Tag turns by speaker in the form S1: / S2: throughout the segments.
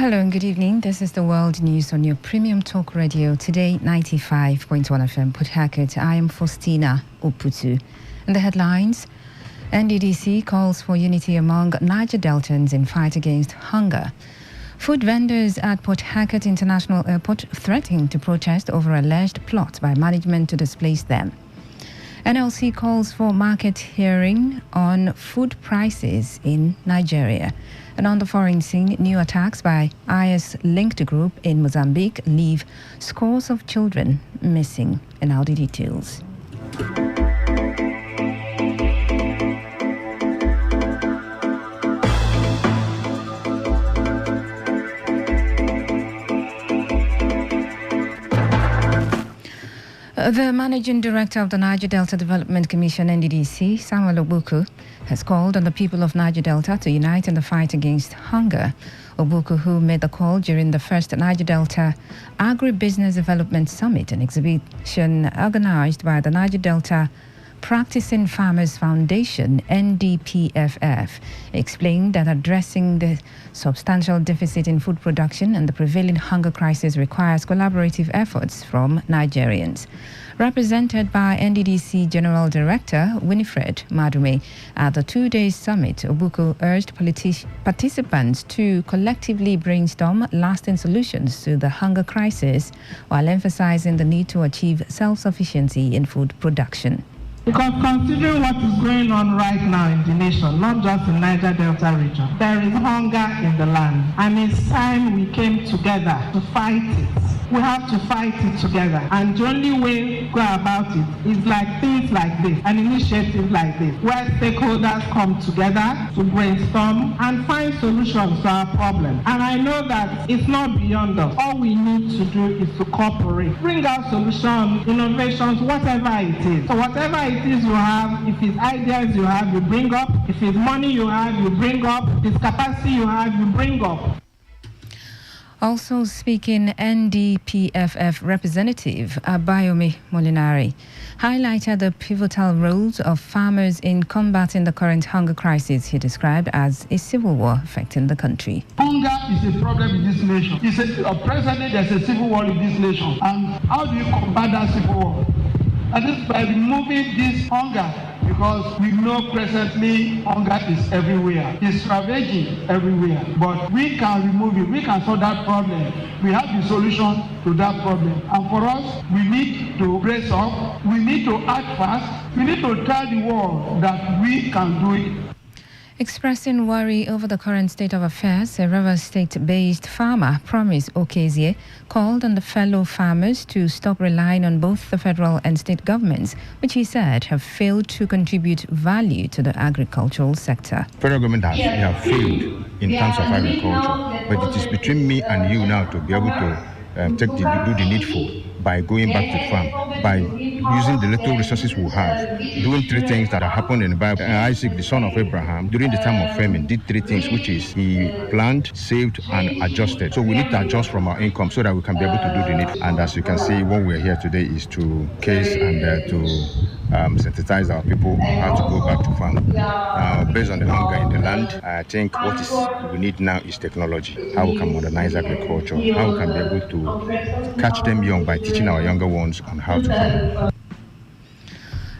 S1: Hello and good evening. This is the World News on your premium talk radio, Today 95.1 FM, Port Harcourt. I am Faustina Oputu. And the headlines: NDDC calls for unity among Niger Deltans in fight against hunger. Food vendors at Port Harcourt International Airport threatening to protest over alleged plot by management to displace them. NLC calls for market hearing on food prices in Nigeria. And on the foreign scene, new attacks by IS-linked group in Mozambique leave scores of children missing. And now the details. The Managing Director of the Niger Delta Development Commission, NDDC, Samuel Obuku, has called on the people of Niger Delta to unite in the fight against hunger. Obuku, who made the call during the first Niger Delta Agribusiness Development Summit, an exhibition organized by the Niger Delta Practicing Farmers Foundation, NDPFF, explained that addressing the substantial deficit in food production and the prevailing hunger crisis requires collaborative efforts from Nigerians. Represented by NDDC General Director Winifred Madume at the two-day summit, Obuku urged participants to collectively brainstorm lasting solutions to the hunger crisis while emphasizing the need to achieve self-sufficiency in food production.
S2: Because considering what is going on right now in the nation, not just in Niger Delta region, there is hunger in the land. And it's time we came together to fight it. We have to fight it together. And the only way we go about it is like things like this, an initiative like this, where stakeholders come together to brainstorm and find solutions to our problem. And I know that it's not beyond us. All we need to do is to cooperate, bring out solutions, innovations, whatever it is. So whatever it is you have, if it's ideas you have, you bring up. If it's money you have, you bring up. If it's capacity you have, you bring up.
S1: Also speaking, NDPFF representative Abayomi Molinari highlighted the pivotal roles of farmers in combating the current hunger crisis he described as a civil war affecting the country.
S3: Hunger is a problem in this nation. Presently, there's a civil war in this nation. And how do you combat that civil war? And this is by removing this hunger, because we know presently hunger is everywhere. It's ravaging everywhere. But we can remove it. We can solve that problem. We have the solution to that problem. And for us, we need to brace up. We need to act fast. We need to tell the world that we can do it.
S1: Expressing worry over the current state of affairs, a Rivers State-based farmer, Promise Okezie, called on the fellow farmers to stop relying on both the federal and state governments, which he said have failed to contribute value to the agricultural sector.
S4: Federal government have failed in terms of agriculture, but it is between me and you now to be able to do the needful by going back to the farm, by using the little resources we have, doing three things that happened in the Bible. Isaac, the son of Abraham, during the time of famine, did three things, which is he planned, saved, and adjusted. So we need to adjust from our income so that we can be able to do the need. And as you can see, what we're here today is to case and to sensitize our people on how to go back to farm. Based on the hunger in the land, I think we need now is technology, how we can modernize agriculture, how we can be able to catch them young by teaching our younger ones on how to farm.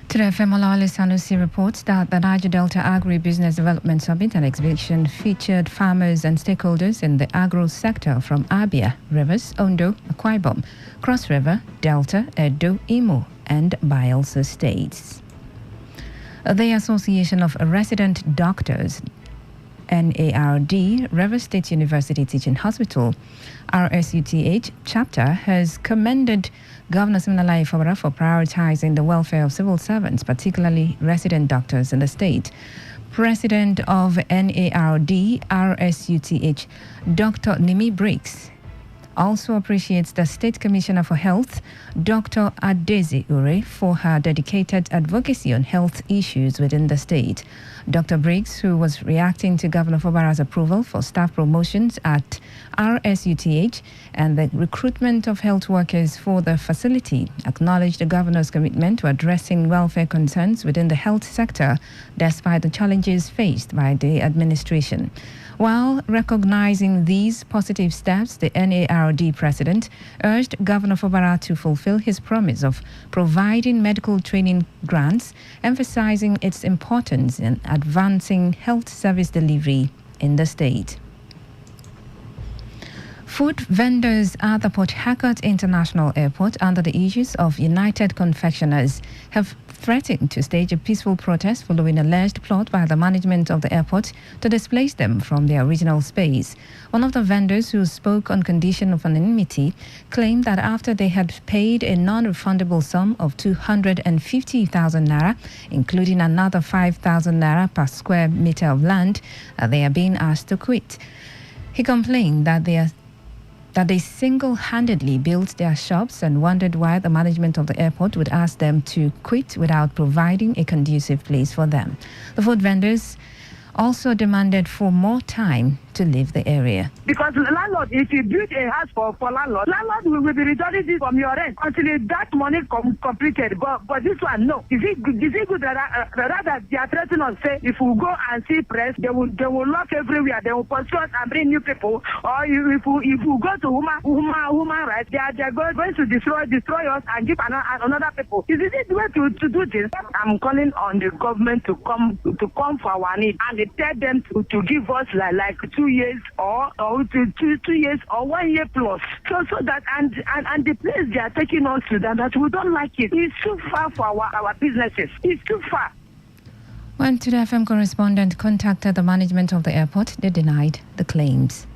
S1: Today, Olale Sanusi reports that the Niger Delta Agri-Business Development Summit and exhibition featured farmers and stakeholders in the agro sector from Abia, Rivers, Ondo, Akwa Ibom, Cross River, Delta, Edo, Imo, and Bayelsa states. The Association of Resident Doctors, NARD, Rivers State University Teaching Hospital, RSUTH chapter, has commended Governor Siminalayi Fubara for prioritizing the welfare of civil servants, particularly resident doctors in the state. President of NARD, RSUTH, Dr. Nimi Briggs, also appreciates the State Commissioner for Health, Dr. Adezi Ure, for her dedicated advocacy on health issues within the state. Dr. Briggs, who was reacting to Governor Fubara's approval for staff promotions at RSUTH and the recruitment of health workers for the facility, acknowledged the governor's commitment to addressing welfare concerns within the health sector despite the challenges faced by the administration. While recognizing these positive steps, the NARD president urged Governor Fubara to fulfill his promise of providing medical training grants, emphasizing its importance in advancing health service delivery in the state. Food vendors at the Port Harcourt International Airport, under the aegis of United Confectioners, have threatened to stage a peaceful protest following alleged plot by the management of the airport to displace them from their original space. One of the vendors, who spoke on condition of anonymity, claimed that after they had paid a non-refundable sum of 250,000 naira, including another 5,000 naira per square meter of land, they are being asked to quit. He complained that they single-handedly built their shops and wondered why the management of the airport would ask them to quit without providing a conducive place for them. The food vendors also demanded for more time to leave the area.
S5: Because landlord, if you build a house for landlord will be returning this from your rent until that money completed. But this one, no. Is it good that they are threatening us? Say if we go and see press, they will lock everywhere. They will pursue us and bring new people. Or if we go to human rights, they are going to destroy us and give another people. Is it the way to do this? I'm calling on the government to come for our need and tell them to give us like 2 years or 2 years or 1 year plus. So that and the place they are taking us to that we don't like it. It's too far for our businesses. It's too far.
S1: When Today FM correspondent contacted the management of the airport, they denied the claims.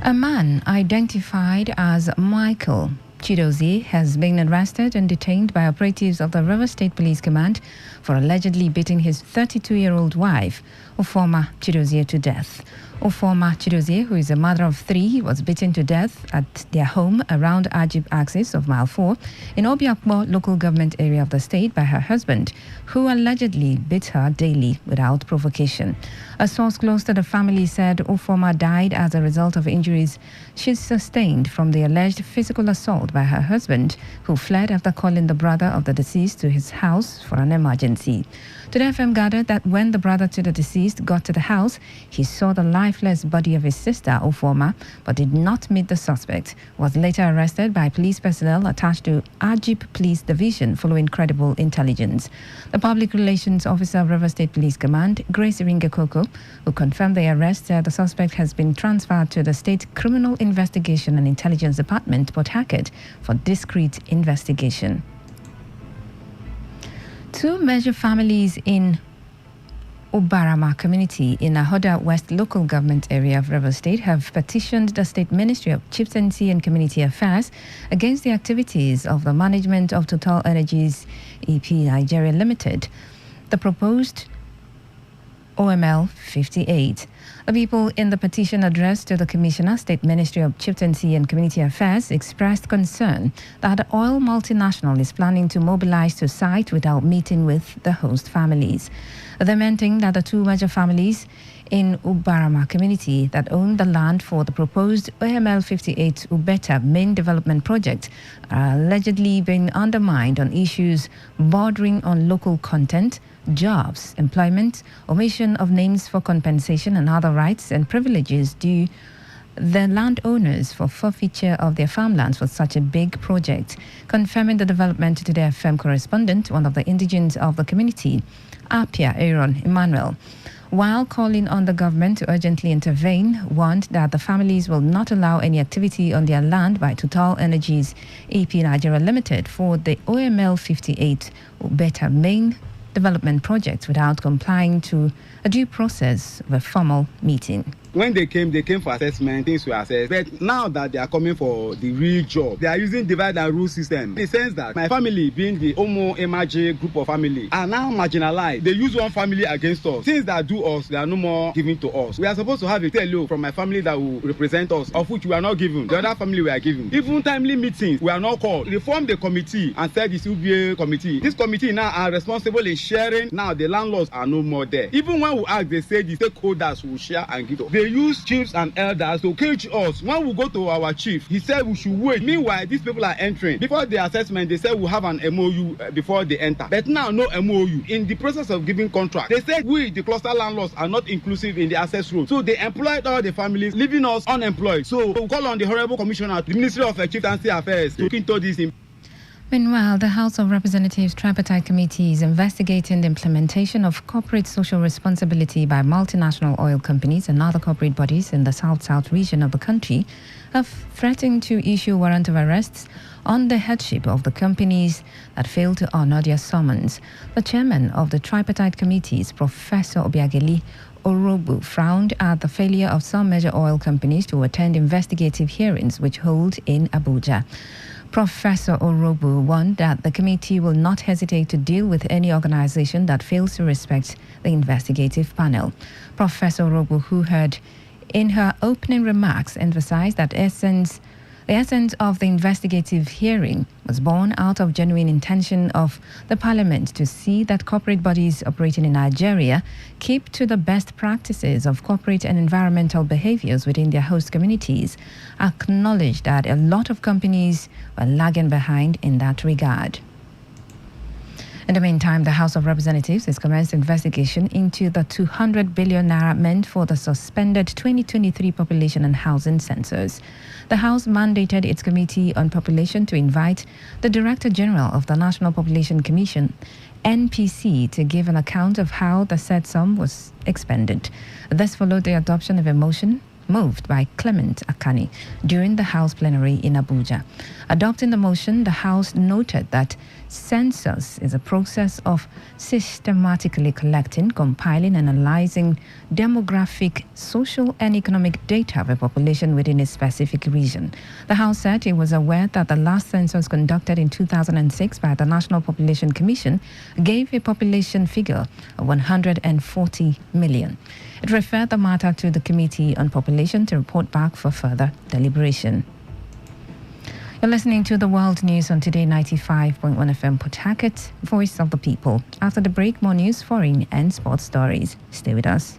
S1: A man identified as Michael Chidozie has been arrested and detained by operatives of the River State Police Command for allegedly beating his 32-year-old wife, Ufoma Chidozie, to death. Ufoma Chidozie, who is a mother of 3, was beaten to death at their home around Ajib axis of Mile 4 in Obiakpo local government area of the state by her husband, who allegedly beat her daily without provocation. A source close to the family said Ufoma died as a result of injuries she sustained from the alleged physical assault by her husband, who fled after calling the brother of the deceased to his house for an emergency. Today FM gathered that when the brother to the deceased got to the house, he saw the lifeless body of his sister, Ufoma, but did not meet the suspect. Was later arrested by police personnel attached to Ajib Police Division following credible intelligence. The Public Relations Officer of River State Police Command, Grace Iringekoko, who confirmed the arrest, said the suspect has been transferred to the State Criminal Investigation and Intelligence Department, Port Harcourt, for discreet investigation. 2 major families in Ubarama community in Ahoda West local government area of River State have petitioned the State Ministry of Chieftaincy and Community Affairs against the activities of the management of Total Energies EP Nigeria Limited, the proposed OML 58. The people in the petition addressed to the Commissioner, State Ministry of Chieftaincy and Community Affairs, expressed concern that the oil multinational is planning to mobilize to site without meeting with the host families. Lamenting that the 2 major families in Ubarama community that own the land for the proposed OML 58 Ubeta main development project are allegedly being undermined on issues bordering on local content, jobs, employment, omission of names for compensation and other rights and privileges due the landowners for forfeiture of their farmlands for such a big project. Confirming the development to the FM correspondent, one of the indigents of the community, Apia Aaron Emmanuel, while calling on the government to urgently intervene, warned that the families will not allow any activity on their land by Total Energies EP Nigeria Limited for the OML 58 Ubeta main development project without complying to a due process of a formal meeting.
S6: When they came for assessment, things were assessed. But now that they are coming for the real job, they are using divide and rule system. In the sense that my family, being the Omo MRJ group of family, are now marginalized. They use one family against us. Things that do us, they are no more given to us. We are supposed to have a TLO from my family that will represent us, of which we are not given. The other family we are given. Even timely meetings, we are not called. They formed the committee and said this will be a committee. This committee now are responsible in sharing. Now the landlords are no more there. Even when we ask, they say the stakeholders will share and give up. they use chiefs and elders to cage us. When we go to our chief, he said we should wait. Meanwhile, these people are entering. Before the assessment, they said we have an MOU before they enter. But now, no MOU. In the process of giving contract, they said we, the cluster landlords, are not inclusive in the access road. So they employed all the families, leaving us unemployed. So we call on the Honorable Commissioner, the Ministry of Chieftaincy Affairs, to look into this.
S1: Meanwhile, the House of Representatives Tripartite Committee is investigating the implementation of corporate social responsibility by multinational oil companies and other corporate bodies in the South-South region of the country, have threatened to issue warrant of arrests on the headship of the companies that failed to honor their summons. The chairman of the Tripartite Committees, Professor Obiageli Orobu, frowned at the failure of some major oil companies to attend investigative hearings which hold in Abuja. Professor Orobu warned that the committee will not hesitate to deal with any organization that fails to respect the investigative panel. Professor Orobu, who had in her opening remarks emphasized that the essence of the investigative hearing was born out of genuine intention of the parliament to see that corporate bodies operating in Nigeria keep to the best practices of corporate and environmental behaviors within their host communities, acknowledged that a lot of companies were lagging behind in that regard. In the meantime, the House of Representatives has commenced investigation into the 200 billion naira meant for the suspended 2023 population and housing census. The House mandated its Committee on Population to invite the Director General of the National Population Commission, NPC, to give an account of how the said sum was expended. This followed the adoption of a motion moved by Clement Akani during the House plenary in Abuja. Adopting the motion, the House noted that census is a process of systematically collecting, compiling, and analyzing demographic, social, and economic data of a population within a specific region. The House said it was aware that the last census conducted in 2006 by the National Population Commission gave a population figure of 140 million. It referred the matter to the Committee on Population to report back for further deliberation. You're listening to the World News on Today 95.1 FM Port Harcourt, Voice of the People. After the break, more news, foreign and sports stories. Stay with us.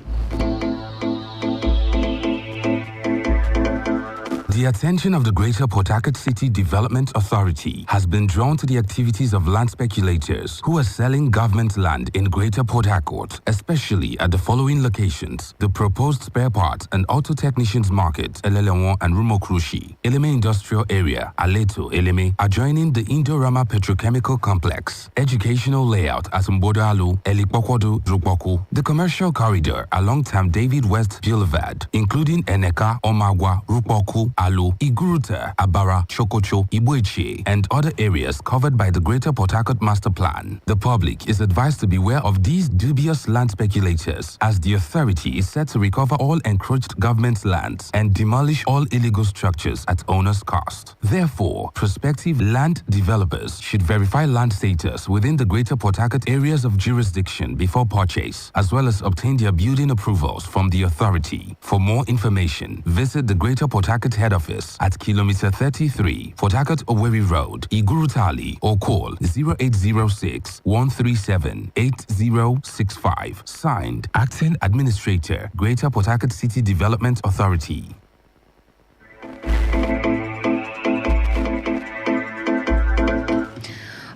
S7: The attention of the Greater Port Harcourt City Development Authority has been drawn to the activities of land speculators who are selling government land in Greater Port Harcourt, especially at the following locations: the proposed spare parts and auto technicians market, Elelewon and Rumokrushi, Eleme Industrial Area, Aleto, Eleme, adjoining the Indorama Petrochemical Complex, educational layout at Mbodalu, Elipokodu, Drukboku, the commercial corridor along Tam David West Boulevard, including Eneka, Omagwa, Rukboku, Alu, Iguruta, Abara, Chokocho, Ibueche, and other areas covered by the Greater Port Harcourt Master Plan. The public is advised to beware of these dubious land speculators, as the authority is set to recover all encroached government lands and demolish all illegal structures at owner's cost. Therefore, prospective land developers should verify land status within the Greater Port Harcourt areas of jurisdiction before purchase, as well as obtain their building approvals from the authority. For more information, visit the Greater Port Harcourt Head Office at Kilometer 33, Port Harcourt Owerri Road, Igurutali, or call 0806 137 8065. Signed, Acting Administrator, Greater Port Harcourt City Development Authority.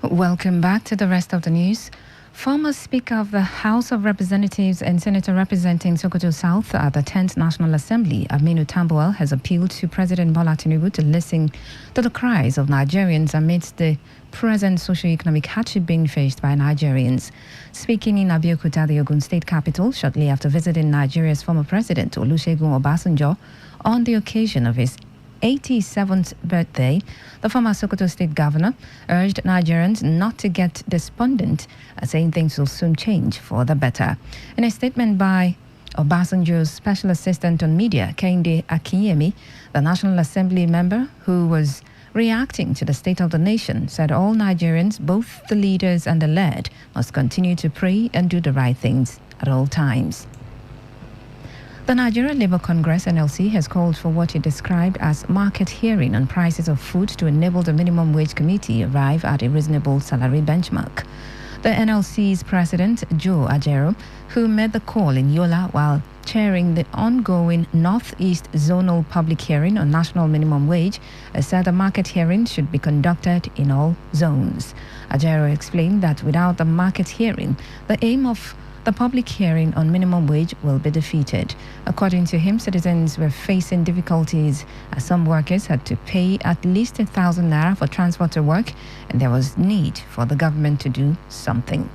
S1: Welcome back to the rest of the news. Former Speaker of the House of Representatives and Senator representing Sokoto South at the 10th National Assembly, Aminu Tambuwal, has appealed to President Bola Tinubu to listen to the cries of Nigerians amidst the present socio-economic hardship being faced by Nigerians. Speaking in Abeokuta, the Ogun State capital, shortly after visiting Nigeria's former President Olusegun Obasanjo on the occasion of his 87th birthday, the former Sokoto State Governor urged Nigerians not to get despondent, saying things will soon change for the better. In a statement by Obasanjo's Special Assistant on Media, Kehinde Akinyemi, the National Assembly member who was reacting to the state of the nation, said all Nigerians, both the leaders and the led, must continue to pray and do the right things at all times. The Nigeria Labour Congress (NLC) has called for what it described as market hearing on prices of food to enable the minimum wage committee arrive at a reasonable salary benchmark. The NLC's president, Joe Ajero, who made the call in Yola while chairing the ongoing Northeast Zonal Public Hearing on National Minimum Wage, said the market hearing should be conducted in all zones. Ajero explained that without the market hearing, the aim of the public hearing on minimum wage will be defeated. According to him, citizens were facing difficulties as some workers had to pay at least 1,000 naira for transport to work, and there was need for the government to do something.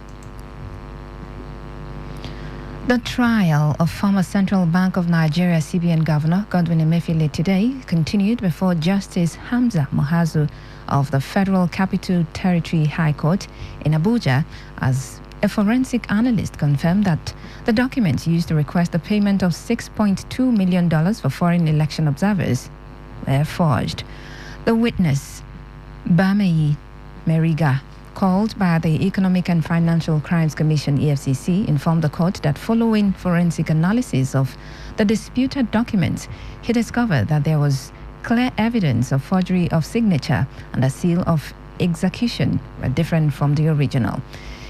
S1: The trial of former Central Bank of Nigeria CBN Governor Godwin Emefiele today continued before Justice Hamza Muazu of the Federal Capital Territory High Court in Abuja, as a forensic analyst confirmed that the documents used to request the payment of $6.2 million for foreign election observers were forged. The witness, Bameyi Meriga, called by the Economic and Financial Crimes Commission EFCC, informed the court that following forensic analysis of the disputed documents, he discovered that there was clear evidence of forgery of signature and the seal of execution were different from the original.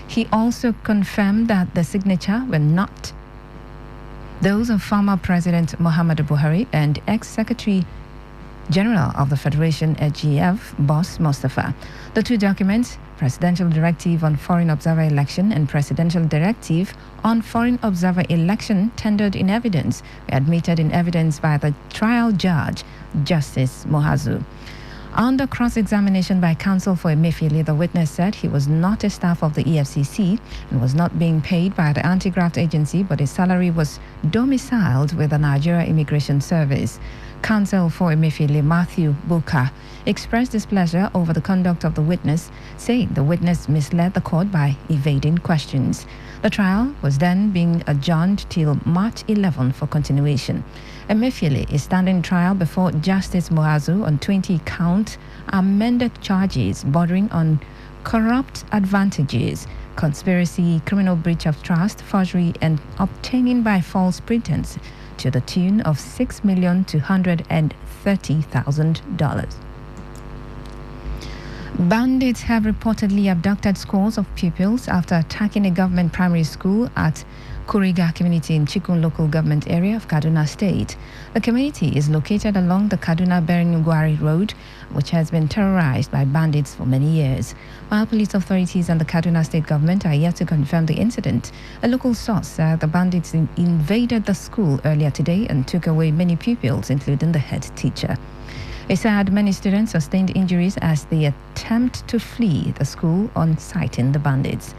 S1: He also confirmed that the signature were not those of former President Muhammadu Buhari and ex-Secretary General of the Federation AGF, Boss Mustafa. The two documents, Presidential Directive on Foreign Observer Election and Presidential Directive on Foreign Observer Election tendered in evidence, were admitted in evidence by the trial judge, Justice Muazu. Under cross-examination by counsel for Emefiele, the witness said he was not a staff of the EFCC and was not being paid by the anti-graft agency, but his salary was domiciled with the Nigeria Immigration Service. Counsel for Emefiele, Matthew Buka, expressed displeasure over the conduct of the witness, saying the witness misled the court by evading questions. The trial was then being adjourned till March 11 for continuation. Emefiele is standing trial before Justice Muazu on 20-count amended charges bordering on corrupt advantages, conspiracy, criminal breach of trust, forgery, and obtaining by false pretense to the tune of $6,230,000. Bandits have reportedly abducted scores of pupils after attacking a government primary school at Kuriga community in Chikun local government area of Kaduna State. The community is located along the Kaduna-Berin-Gwari road, which has been terrorized by bandits for many years. While police authorities and the Kaduna State government are yet to confirm the incident, a local source said the bandits invaded the school earlier today and took away many pupils, including the head teacher. It said many students sustained injuries as they attempt to flee the school on sighting the bandits.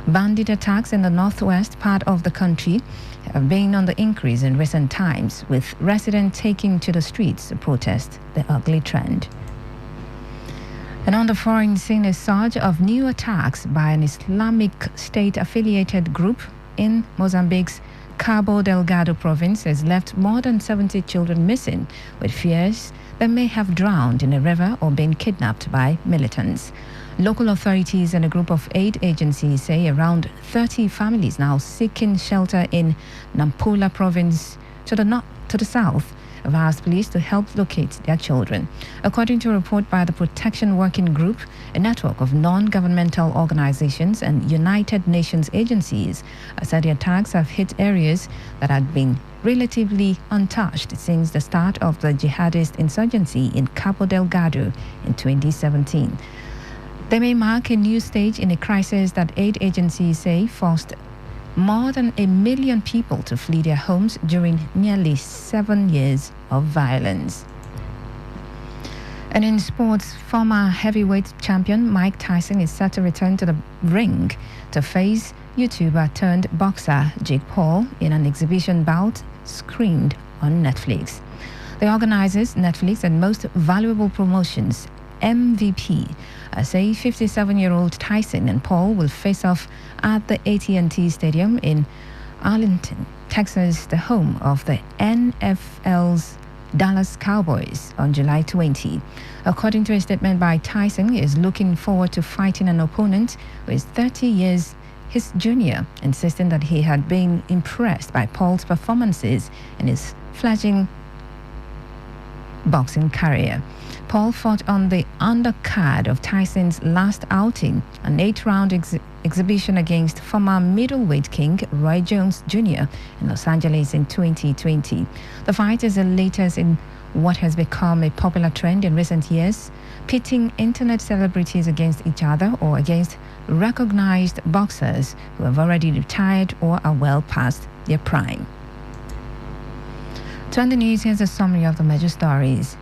S1: Bandit attacks in the northwest part of the country have been on the increase in recent times, with residents taking to the streets to protest the ugly trend. And on the foreign scene, a surge of new attacks by an Islamic State-affiliated group in Mozambique's Cabo Delgado province has left more than 70 children missing, with fears they may have drowned in a river or been kidnapped by militants. Local authorities and a group of aid agencies say around 30 families now seeking shelter in Nampula province to the south have asked police to help locate their children. According to a report by the Protection Working Group, a network of non-governmental organizations and United Nations agencies, said the attacks have hit areas that had been relatively untouched since the start of the jihadist insurgency in Cabo Delgado in 2017. They may mark a new stage in a crisis that aid agencies say forced more than 1 million people to flee their homes during nearly 7 years of violence. And in sports, former heavyweight champion Mike Tyson is set to return to the ring to face YouTuber turned boxer Jake Paul in an exhibition bout screened on Netflix. The organizers, Netflix and Most Valuable Promotions, MVP, say 57-year-old Tyson and Paul will face off at the AT&T Stadium in Arlington, Texas, the home of the NFL's Dallas Cowboys, on July 20. According to a statement by Tyson, he is looking forward to fighting an opponent who is 30 years his junior, insisting that he had been impressed by Paul's performances in his fledgling boxing career. Paul fought on the undercard of Tyson's last outing, an 8-round exhibition against former middleweight king Roy Jones Jr. in Los Angeles in 2020. The fight is the latest in what has become a popular trend in recent years, pitting internet celebrities against each other or against recognized boxers who have already retired or are well past their prime. To end the news, here's a summary of the major stories.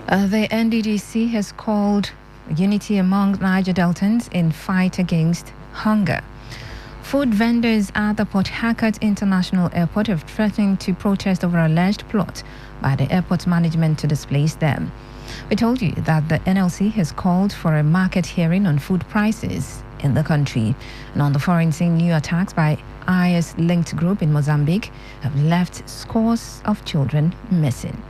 S1: The NDDC has called unity among Niger Deltans in fight against hunger. Food vendors at the Port Harcourt International Airport have threatened to protest over alleged plot by the airport management to displace them. We told you that the NLC has called for a market hearing on food prices in the country. And on the foreign scene, new attacks by IS-linked group in Mozambique have left scores of children missing.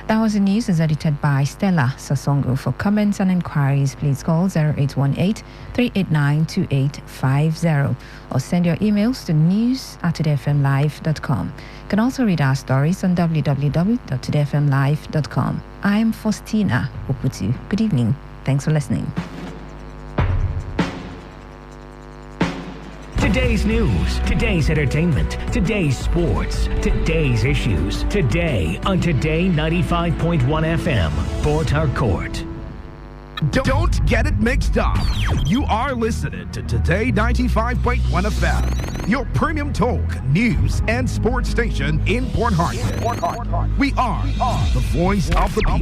S1: That was the news, is edited by Stella Sasongo. For comments and inquiries, please call 0818-389-2850 or send your emails to news@todayfmlive.com. You can also read our stories on www.todayfmlive.com. I'm Faustina Oputu. Good evening. Thanks for listening.
S8: Today's news, today's entertainment, today's sports, today's issues. Today on Today95.1 FM, Port Harcourt.
S9: Don't get it mixed up. You are listening to Today 95.1 FM, your premium talk, news, and sports station in Port Harcourt. We are the voice of the people.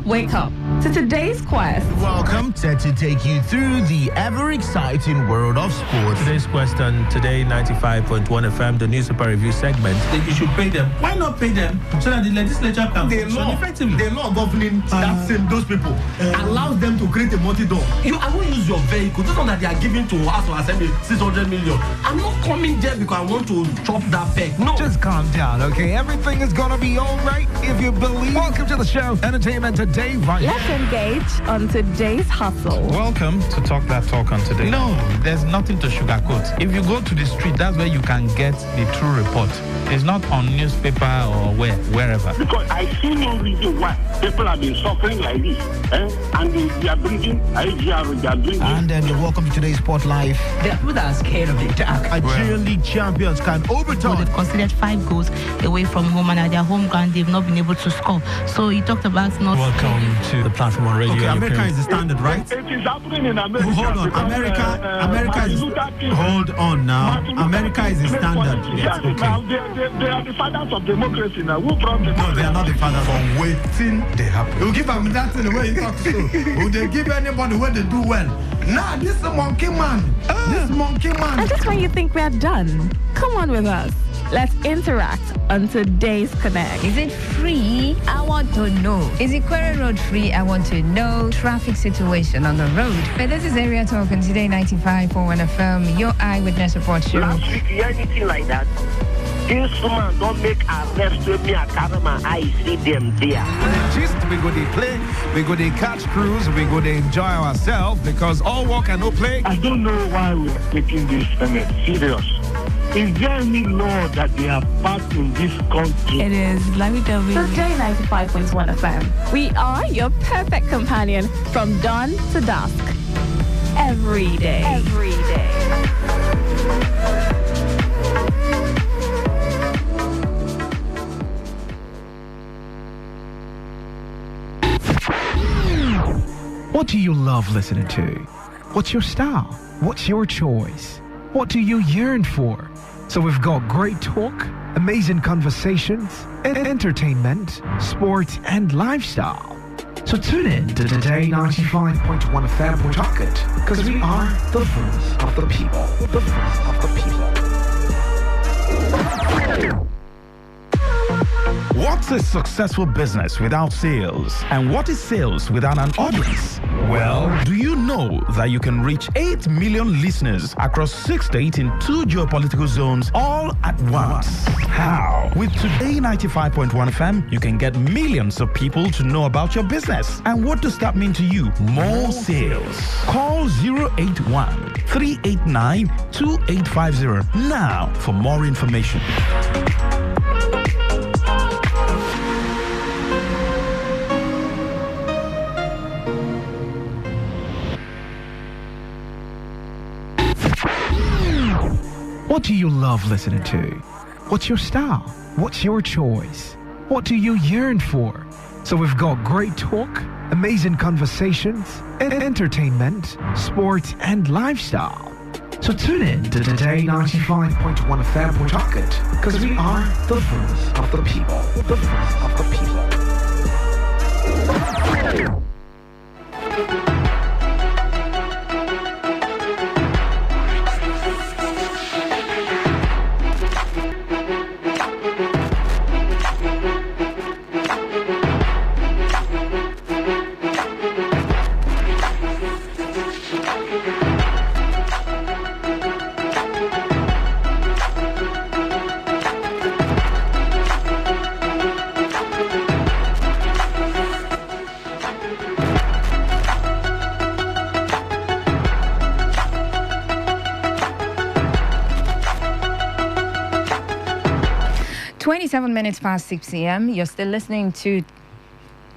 S10: Wake up to today's quest.
S11: Welcome, set to take you through the ever-exciting world of sports.
S12: Today's question, Today 95.1 FM, the newspaper review segment.
S13: You should pay them. Why not pay them so that the legislature can function effectively?
S14: The law governing those people allows them to create a multi-door.
S13: I won't use your vehicle. This one that they are giving to us or assembly 600 million. I'm not coming there because I want to chop that peck. No.
S9: Just calm down, okay? Everything is gonna be all right if you believe. Welcome to the show, Entertainment Today.
S10: Let's engage on today's hustle.
S12: Welcome to Talk That Talk on Today.
S13: No, there's nothing to sugarcoat. If you go to the street, that's where you can get the true report. It's not on newspaper or wherever.
S15: Because I see no reason why people have been suffering like this. And they are bringing IGR, they are doing
S11: And then you're welcome to today's Sport Live.
S16: There are people that are scared of the dark.
S14: Nigerian League champions can overturn.
S17: They've considered 5 goals away from home, and at their home ground, they've not been able to score. So he talked about not.
S12: Welcome to the platform on radio.
S14: Okay, America is the standard, right?
S15: It is happening in America.
S14: Hold on, America is. Hold on now. America is the standard. Yes, okay.
S15: Now they are the fathers of democracy now. Who brought them?
S14: No, they are not the fathers of waiting. They happen. You give them that in the way you talk to. Would they give anybody when they do well? Nah, this is a monkey man. This monkey man.
S10: And just when you think we are done, come on with us. Let's interact on today's Connect.
S1: Is it free? I want to know. Is Ikwere Road free? I want to know. Traffic situation on the road. But this is Area Talk on Today 95.1 FM, your eyewitness report show.
S15: Last week, you hear anything like that? This woman don't make arrest with me. I carry my eyes, see them there.
S9: Just we go to play, we go to catch cruise, we go to enjoy ourselves because all work and no play.
S15: I don't know why we are taking this serious. Is there any law that they have passed in this country?
S17: It is. Let me tell you.
S10: Today 95.1 FM. We are your perfect companion from dawn to dusk. Every day. Every day.
S9: What do you love listening to? What's your style? What's your choice? What do you yearn for? So we've got great talk, amazing conversations, entertainment, sports, and lifestyle. So tune in to Today 95.1 FM Port Harcourt, because we are the voice of the people. The voice of the people.
S18: What's a successful business without sales? And what is sales without an audience? Well, do you know that you can reach 8 million listeners across 6 states in 2 geopolitical zones all at once? How? With Today 95.1 FM, you can get millions of people to know about your business. And what does that mean to you? More sales. Call 081 389 2850 now for more information.
S9: What do you love listening to? What's your style? What's your choice? What do you yearn for? So we've got great talk, amazing conversations, entertainment, sports, and lifestyle. So tune in to Today 95.1 FM Pawtucket, because we are the voice of the people. The voice of the people.
S1: 27 minutes past 6 a.m. You're still listening to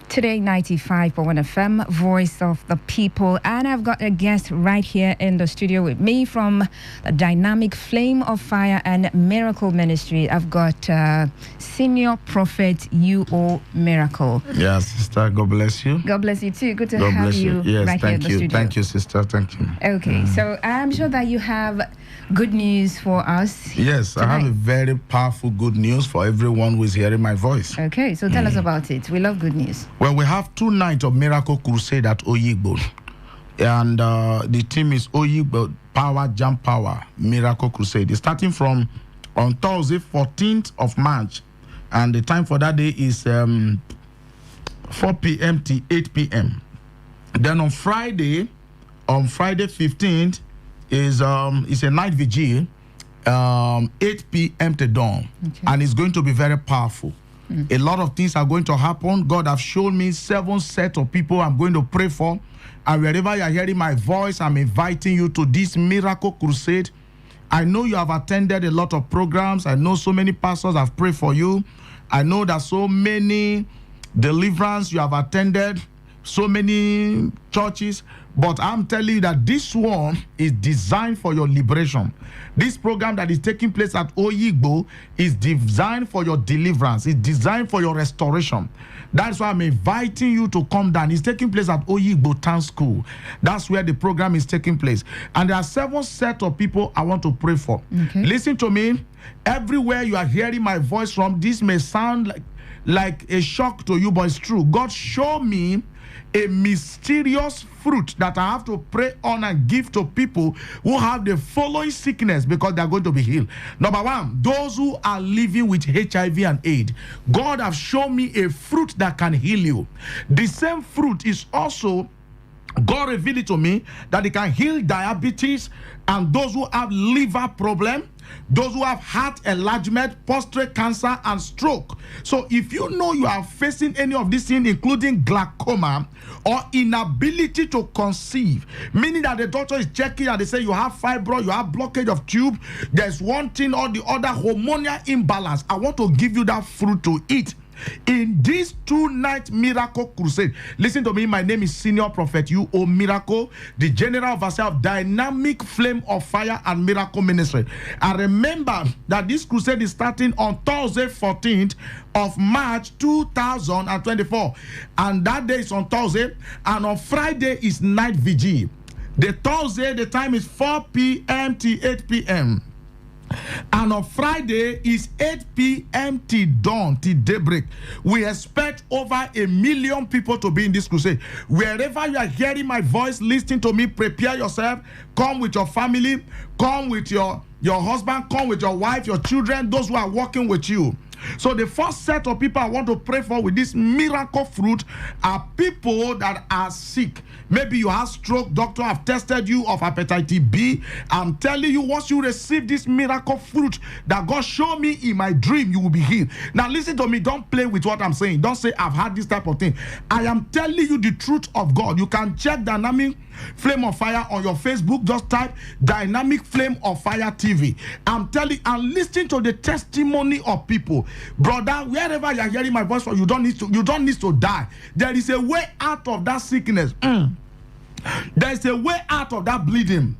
S1: Today 95.1 FM, Voice of the People. And I've got a guest right here in the studio with me from the Dynamic Flame of Fire and Miracle Ministry. I've got Senior Prophet U.O. Miracle.
S14: Yes, sister, God bless you.
S1: God bless you too. Good to
S14: God
S1: have
S14: bless
S1: you
S14: Yes,
S1: right here in the studio.
S14: Thank you, sister. Thank you.
S1: Okay, so I'm sure that you have good news for us.
S14: Yes, tonight. I have a very powerful good news for everyone who is hearing my voice.
S1: Okay, so tell us about it. We love good news.
S14: Well, we have 2 nights of Miracle Crusade at Oyigbo. And the team is Oyigbo Power Jump Power Miracle Crusade. It's starting from on Thursday, 14th of March. And the time for that day is 4 p.m. to 8 p.m. Then on Friday 15th, is a night vigil, 8 p.m. to dawn. Okay. And it's going to be very powerful. A lot of things are going to happen. God have shown me 7 sets of people I'm going to pray for. And wherever you're hearing my voice, I'm inviting you to this Miracle Crusade. I know you have attended a lot of programs. I know so many pastors have prayed for you. I know that so many deliverance you have attended, so many churches. But I'm telling you that this one is designed for your liberation. This program that is taking place at Oyigbo is designed for your deliverance. It's designed for your restoration. That's why I'm inviting you to come down. It's taking place at Oyigbo Town School. That's where the program is taking place. And there are 7 sets of people I want to pray for. Okay. Listen to me. Everywhere you are hearing my voice from, this may sound like a shock to you, but it's true. God showed me a mysterious fruit that I have to pray on and give to people who have the following sickness because they are going to be healed. Number 1, those who are living with HIV and AIDS. God has shown me a fruit that can heal you. The same fruit is also, God revealed it to me that it can heal diabetes and those who have liver problem, those who have heart enlargement, prostate cancer, and stroke. So if you know you are facing any of these things, including glaucoma or inability to conceive, meaning that the doctor is checking and they say you have fibroid, you have blockage of tube, there's one thing or the other, hormonal imbalance, I want to give you that fruit to eat. In this 2-night Miracle Crusade, listen to me, my name is Senior Prophet U.O. Miracle, the General Overseer of Dynamic Flame of Fire and Miracle Ministry. And remember that this crusade is starting on Thursday, 14th of March 2024. And that day is on Thursday, and on Friday is night vigil. The Thursday, the time is 4 p.m. to 8 p.m. And on Friday is 8 p.m. till dawn, till daybreak. We expect over 1 million people to be in this crusade. Wherever you are hearing my voice, listening to me, prepare yourself. Come with your family. Come with your husband. Come with your wife, your children, those who are working with you. So the first set of people I want to pray for with this miracle fruit are people that are sick. Maybe you have stroke, doctor have tested you of hepatitis B. I'm telling you, once you receive this miracle fruit that God showed me in my dream, you will be healed. Now listen to me, don't play with what I'm saying. Don't say I've had this type of thing. I am telling you the truth of God. You can check Dynamic Flame of Fire on your Facebook. Just type Dynamic Flame of Fire TV. I'm telling, and listen to the testimony of people. Brother, wherever you're hearing my voice from, you don't need to die. There is a way out of that sickness. There's a way out of that bleeding.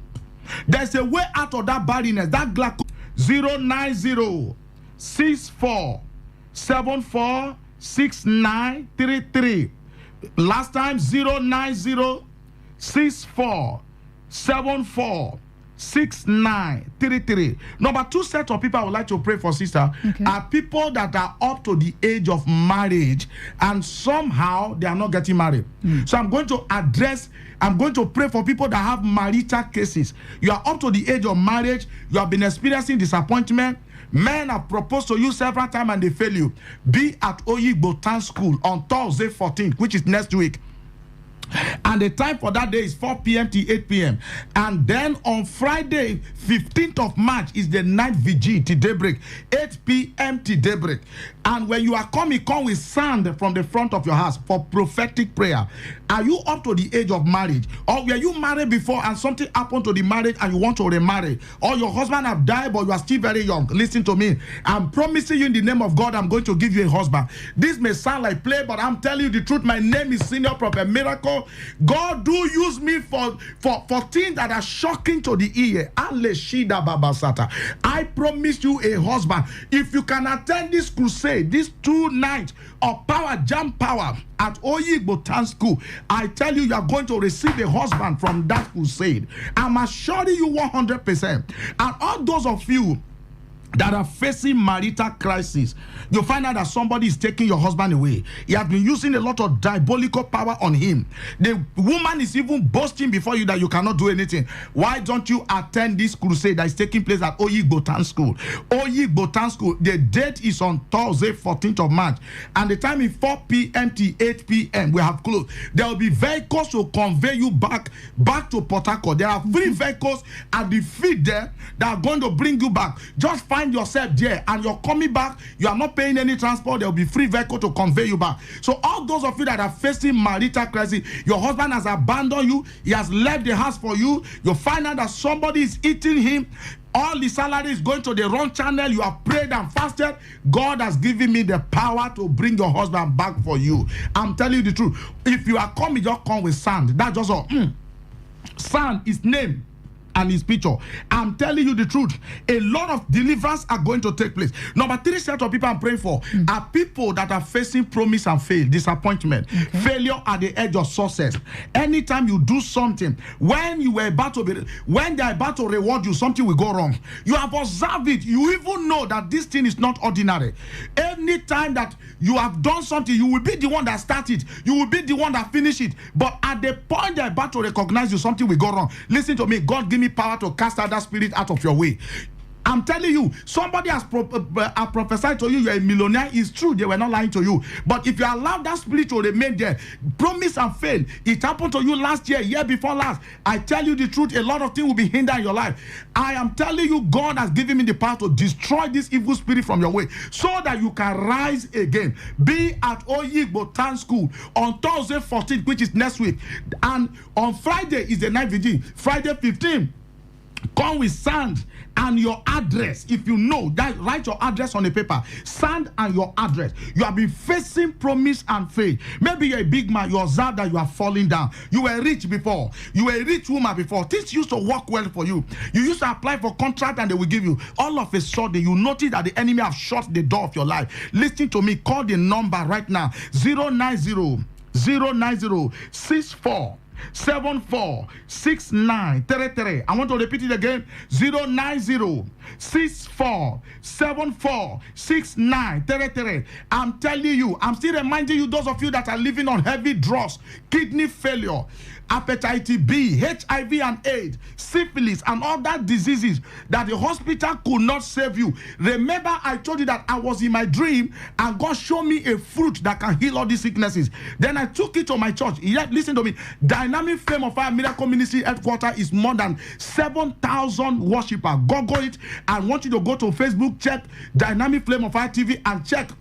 S14: There's a way out of that barrenness. That glaucoma. 090 64 74 6933. Last time 090 64 74 6933. Number 2 set of people I would like to pray for, sister, are people that are up to the age of marriage and somehow they are not getting married. So I'm going to pray for people that have marital cases. You are up to the age of marriage, you have been experiencing disappointment. Men have proposed to you several times and they fail you. Be at Oyigbo Town School on Thursday 14th, which is next week. And the time for that day is 4 p.m. to 8 p.m. And then on Friday, 15th of March, is the night vigil till daybreak, 8 p.m. till daybreak. And when you are coming, come with sand from the front of your house for prophetic prayer. Are you up to the age of marriage? Or were you married before and something happened to the marriage and you want to remarry? Or your husband have died but you are still very young? Listen to me. I'm promising you in the name of God, I'm going to give you a husband. This may sound like play, but I'm telling you the truth. My name is Senior Prophet Miracle. God do use me for things that are shocking to the ear. I promise you a husband. If you can attend this crusade, these 2 nights of power, jam power at Oyigbo Town School, I tell you, you are going to receive a husband from that crusade. I'm assuring you 100%. And all those of you that are facing marital crisis, you find out that somebody is taking your husband away. He has been using a lot of diabolical power on him. The woman is even boasting before you that you cannot do anything. Why don't you attend this crusade that is taking place at Oyigbo Town School? Oyigbo Town School, the date is on Thursday, 14th of March. And the time is 4 p.m. to 8 p.m. We have closed. There will be vehicles to convey you back to Port Harcourt. There are 3 vehicles at the feet there that are going to bring you back. Just find yourself there and you're coming back. You are not paying any transport. There will be free vehicle to convey you back. So all those of you that are facing marital crisis, your husband has abandoned you, he has left the house for you, you find out that somebody is eating him, all the salary is going to the wrong channel, you have prayed and fasted, God has given me the power to bring your husband back for you. I'm telling you the truth. If you are coming, just come with sand. That's just all. Sand is name and his picture. I'm telling you the truth. A lot of deliverance are going to take place. Number 3 set of people I'm praying for are people that are facing promise and fail, disappointment, failure at the edge of success. Anytime you do something, when they're about to reward you, something will go wrong. You have observed it. You even know that this thing is not ordinary. Anytime that you have done something, you will be the one that started. You will be the one that finish it. But at the point they're about to recognize you, something will go wrong. Listen to me. God give me power to cast out that spirit out of your way. I'm telling you, somebody has prophesied to you, you're a millionaire. It's true, they were not lying to you. But if you allow that spirit to remain there, promise and fail. It happened to you last year before last. I tell you the truth, a lot of things will be hindered in your life. I am telling you, God has given me the power to destroy this evil spirit from your way so that you can rise again. Be at Oyigbo Town School on Thursday 14th, which is next week. And on Friday is the night vigil. Friday 15th. Come with sand and your address. If you know that, write your address on a paper. Sand and your address. You have been facing promise and faith. Maybe you're a big man. You observe that you are falling down. You were rich before. You were a rich woman before. Things used to work well for you. You used to apply for contract and they will give you. All of a sudden, you notice that the enemy have shut the door of your life. Listen to me. Call the number right now. 090 64 746933. I want to repeat it again. 090 64746933. I'm telling you, I'm still reminding you, those of you that are living on heavy drugs, kidney failure, hepatitis B, HIV and AIDS, syphilis and other diseases that the hospital could not save you. Remember, I told you that I was in my dream and God showed me a fruit that can heal all these sicknesses. Then I took it to my church. Listen to me. Dynamic Flame of Fire Miracle Ministry headquarters is more than 7,000 worshippers. Google it. I want you to go to Facebook, check Dynamic Flame of Fire TV and check.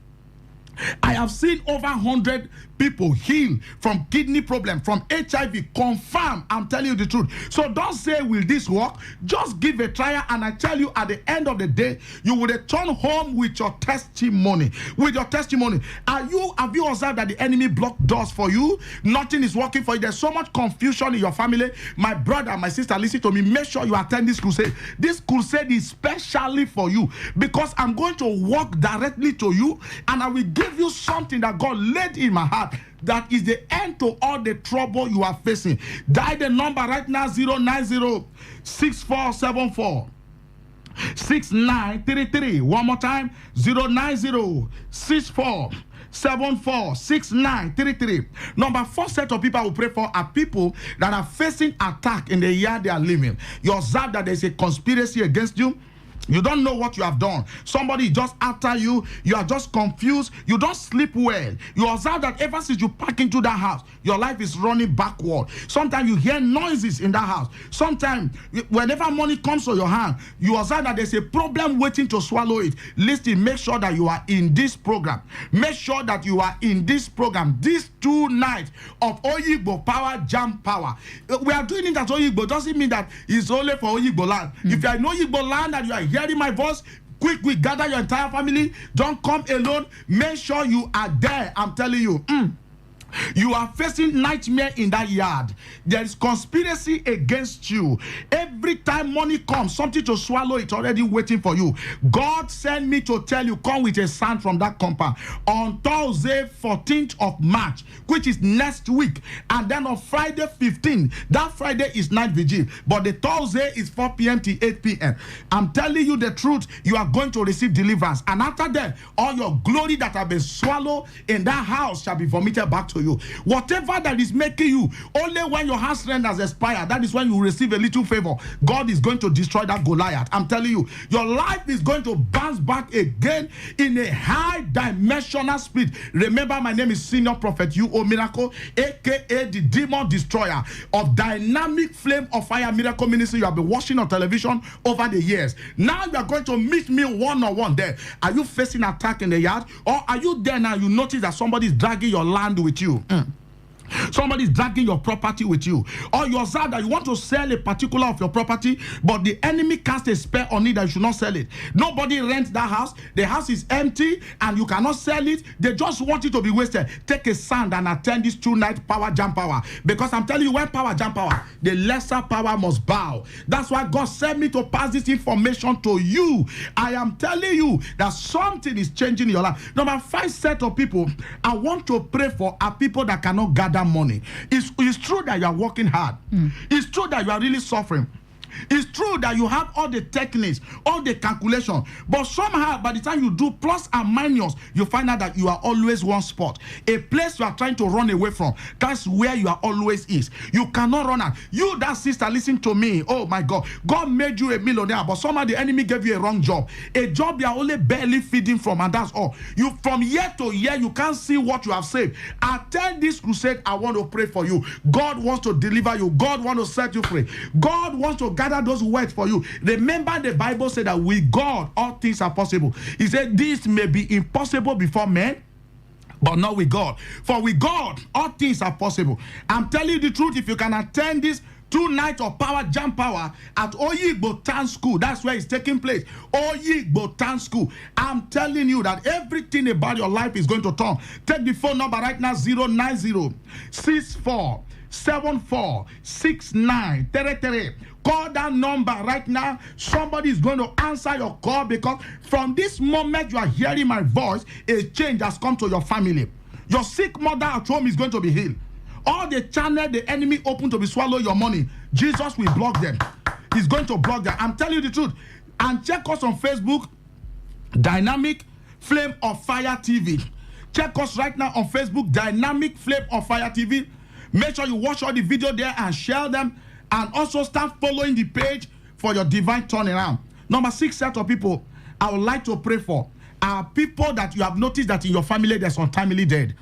S14: I have seen over 100 people heal from kidney problem, from HIV. Confirm, I'm telling you the truth. So don't say, will this work? Just give a trial, and I tell you, at the end of the day, you will return home with your testimony. With your testimony. Have you observed that the enemy blocked doors for you? Nothing is working for you. There's so much confusion in your family. My brother, my sister, listen to me. Make sure you attend this crusade. This crusade is specially for you, because I'm going to walk directly to you, and I will give you something that God laid in my heart. That is the end to all the trouble you are facing. Dial the number right now, 090-6474-6933. One more time, 090-6474-6933. Number 4 set of people I will pray for are people that are facing attack in the year they are living. You observe that there's a conspiracy against you. You don't know what you have done. Somebody is just after you. You are just confused. You don't sleep well. You observe that ever since you pack into that house, your life is running backward. Sometimes you hear noises in that house. Sometimes, whenever money comes to your hand, you observe that there's a problem waiting to swallow it. Listen, make sure that you are in this program. Make sure that you are in this program. These 2 nights of Oyigbo Power Jam Power. We are doing it at Oyigbo. Doesn't mean that it's only for Oyigbo land. If you are in Oyigbo land and you are hearing my voice, quick, gather your entire family. Don't come alone. Make sure you are there. I'm telling you. You are facing nightmare in that yard. There is conspiracy against you. Every time money comes, something to swallow, it's already waiting for you. God sent me to tell you, come with a sound from that compound on Thursday 14th of March, which is next week. And then on Friday 15th, that Friday is night vigil, but the Thursday is 4 p.m. to 8 p.m. I'm telling you the truth, you are going to receive deliverance. And after that, all your glory that have been swallowed in that house shall be vomited back to you. Whatever that is making you, only when your house rent has expired, that is when you receive a little favor. God is going to destroy that Goliath. I'm telling you, your life is going to bounce back again in a high dimensional speed. Remember, my name is Senior Prophet U.O. Miracle, aka the Demon Destroyer of Dynamic Flame of Fire Miracle Ministry. You have been watching on television over the years. Now you are going to meet me one-on-one there. Are you facing attack in the yard? Or are you there now, you notice that somebody is dragging your land with you? Somebody is dragging your property with you, or you observe that you want to sell a particular of your property, but the enemy cast a spell on it that you should not sell it. Nobody rents that house. The house is empty and you cannot sell it. They just want it to be wasted. Take a stand and attend this 2-night Power Jam Power, because I'm telling you, when Power Jam Power, the lesser power must bow. That's why God sent me to pass this information to you. I am telling you that something is changing in your life. Number 5 set of people I want to pray for are people that cannot gather money. It's true that you are working hard. It's true that you are really suffering. It's true that you have all the techniques, all the calculation, but somehow by the time you do plus and minus, you find out that you are always one spot. A place you are trying to run away from, that's where you are always is. You cannot run out. You, that sister, listen to me. Oh my God. God made you a millionaire, but somehow the enemy gave you a wrong job. A job you are only barely feeding from, and that's all. You, from year to year, you can't see what you have saved. Attend this crusade. I want to pray for you. God wants to deliver you. God wants to set you free. God wants to gather those words for you. Remember, the Bible said that with God all things are possible. He said this may be impossible before men, but not with God. For with God all things are possible. I'm telling you the truth. If you can attend this 2 nights of Power Jam Power at Oyigbo Town School, that's where it's taking place. Oyigbo Town School. I'm telling you that everything about your life is going to turn. Take the phone number right now, 090-6474-6933. Call that number right now. Somebody is going to answer your call, because from this moment you are hearing my voice, a change has come to your family. Your sick mother at home is going to be healed. All the channel the enemy open to be swallow your money, Jesus will block them. He's going to block them. I'm telling you the truth. And check us on Facebook, Dynamic Flame of Fire TV. Check us right now on Facebook, Dynamic Flame of Fire TV. Make sure you watch all the video there and share them. And also start following the page for your divine turnaround. Number 6 set of people I would like to pray for are people that you have noticed that in your family there's untimely dead.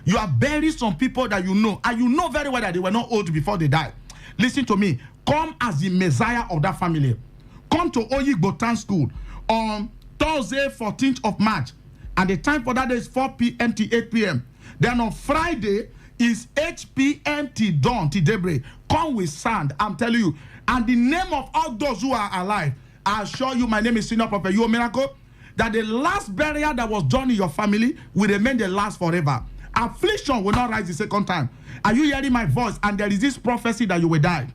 S14: You have buried some people that you know, and you know very well that they were not old before they died. Listen to me. Come as the Messiah of that family. Come to Oyigbo Town School on Thursday, 14th of March. And the time for that day is 4 p.m. to 8 p.m. Then on Friday is 8 p.m. till dawn, till daybreak. Come with sand, I'm telling you. And the name of all those who are alive, I assure you, my name is Senior Prophet You Miracle, that the last burial that was done in your family will remain the last forever. Affliction will not rise the second time. Are you hearing my voice? And there is this prophecy that you will die.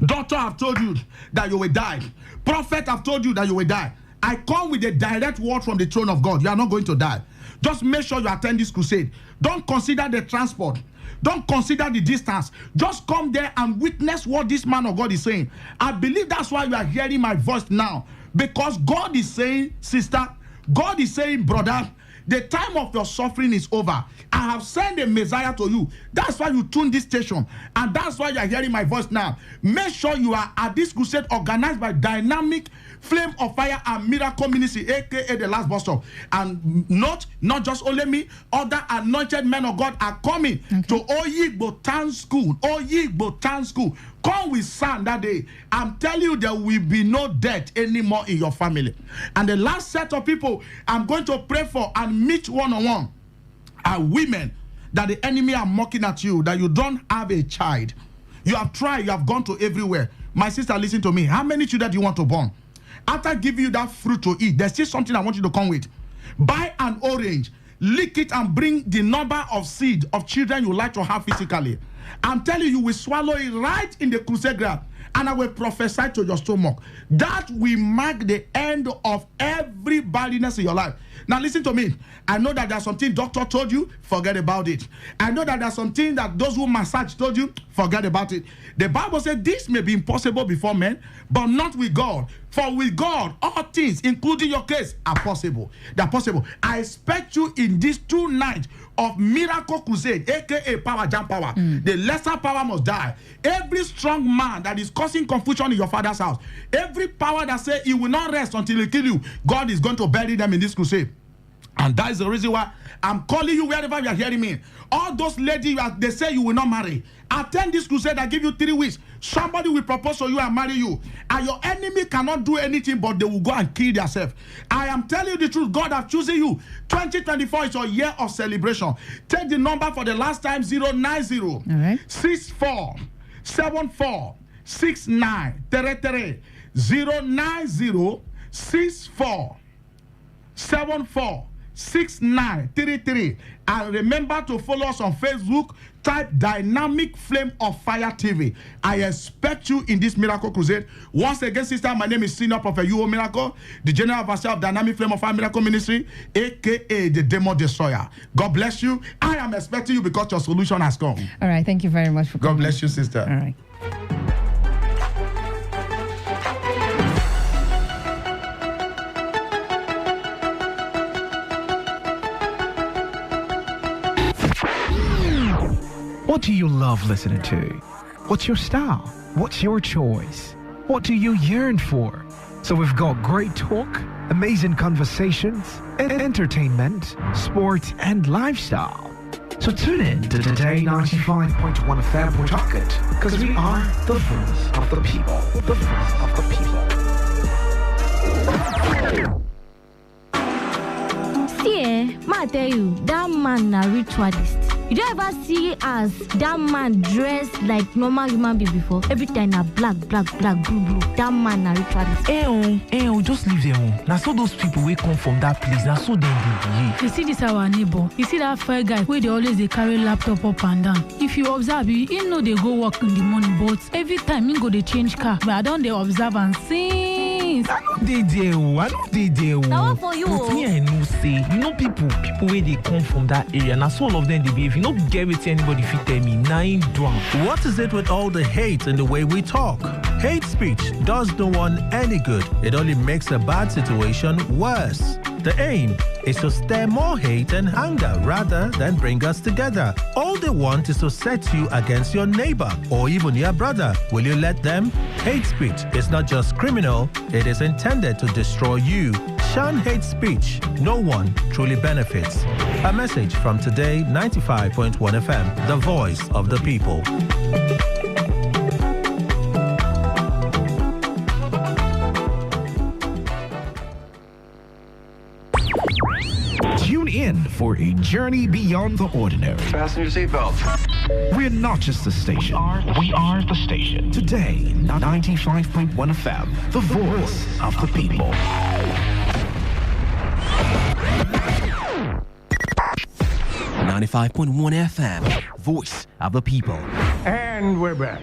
S14: Doctor have told you that you will die. Prophet have told you that you will die. I come with a direct word from the throne of God. You are not going to die. Just make sure you attend this crusade. Don't consider the transport. Don't consider the distance. Just come there and witness what this man of God is saying. I believe that's why you are hearing my voice now. Because God is saying, sister, God is saying, brother, the time of your suffering is over. I have sent a Messiah to you. That's why you tune this station. And that's why you are hearing my voice now. Make sure you are at this crusade organized by Dynamic Flame of Fire and Miracle Ministry, aka the Last Bus Stop. And not just only me, other anointed men of God are coming to Oyigbo Town School. Oyigbo Town School. Come with sand that day. I'm telling you, there will be no death anymore in your family. And the last set of people I'm going to pray for and meet one-on-one are women that the enemy are mocking at you, that you don't have a child. You have tried, you have gone to everywhere. My sister, listen to me. How many children do you want to born? After giving you that fruit to eat, there's still something I want you to come with. Buy an orange, lick it and bring the number of seed of children you like to have physically. I'm telling you, will swallow it right in the crusade ground, and I will prophesy to your stomach. That will mark the end of every barrenness in your life. Now listen to me. I know that there's something doctor told you, forget about it. I know that there's something that those who massage told you, forget about it. The Bible said this may be impossible before men, but not with God. For with God, all things, including your case, are possible. They're possible. I expect you in these 2 nights of Miracle Crusade, aka Power Jam Power. The lesser power must die. Every strong man that is causing confusion in your father's house, every power that says he will not rest until he kill you, God is going to bury them in this crusade. And that is the reason why I'm calling you wherever you are hearing me. All those ladies, they say you will not marry. Attend this crusade. I give you 3 weeks. Somebody will propose to you and marry you. And your enemy cannot do anything, but they will go and kill themselves. I am telling you the truth. God has chosen you. 2024 is your year of celebration. Take the number for the last time, 090 64 74 69 33 090 64 74 6933. And remember to follow us on Facebook. Type Dynamic Flame of Fire TV. I expect you in this Miracle Crusade. Once again, sister, my name is Senior Prophet You Miracle, the General Overseer of Dynamic Flame of Fire Miracle Ministry, aka the Demon Destroyer. God bless you. I am expecting you because your solution has come.
S1: All right, thank you very much for coming.
S14: God bless you, sister.
S1: All right.
S9: What do you love listening to? What's your style? What's your choice? What do you yearn for? So we've got great talk, amazing conversations, entertainment, sports, and lifestyle. So tune in to Today95.1 FM Pawtucket, because we are the voice of the people. The voice of the people.
S19: See, I tell you, that man a ritualist. You don't ever see as that man dressed like normal human being before. Every time na black, blue. That man a ritualist.
S12: Just leave them. Now so those people will come from that place. Now so they behave.
S20: You see this our neighbor. You see that fair guy where they always they carry laptop up and down. If you observe, you know they go work in the morning, but every time you go they change car. But I don't they observe and see. things.
S12: I know they there.
S19: Now for you.
S12: But me, I know say, people where they come from that area, and so all of them they behave. You know, get with anybody if you tell me, 9 drunk.
S21: What is it with all the hate in the way we talk? Hate speech does no one any good. It only makes a bad situation worse. The aim is to stir more hate and anger rather than bring us together. All they want is to set you against your neighbor or even your brother. Will you let them? Hate speech is not just criminal, it is intended to destroy you. Shun hate speech. No one truly benefits. A message from Today 95.1 FM, the voice of the people.
S9: Tune in for a journey beyond the ordinary.
S22: Fasten your seatbelts.
S9: We're not just a station. We are the station. Today, 95.1 FM, the voice of the people.
S23: 95.1 FM, voice of the people.
S22: And we're back.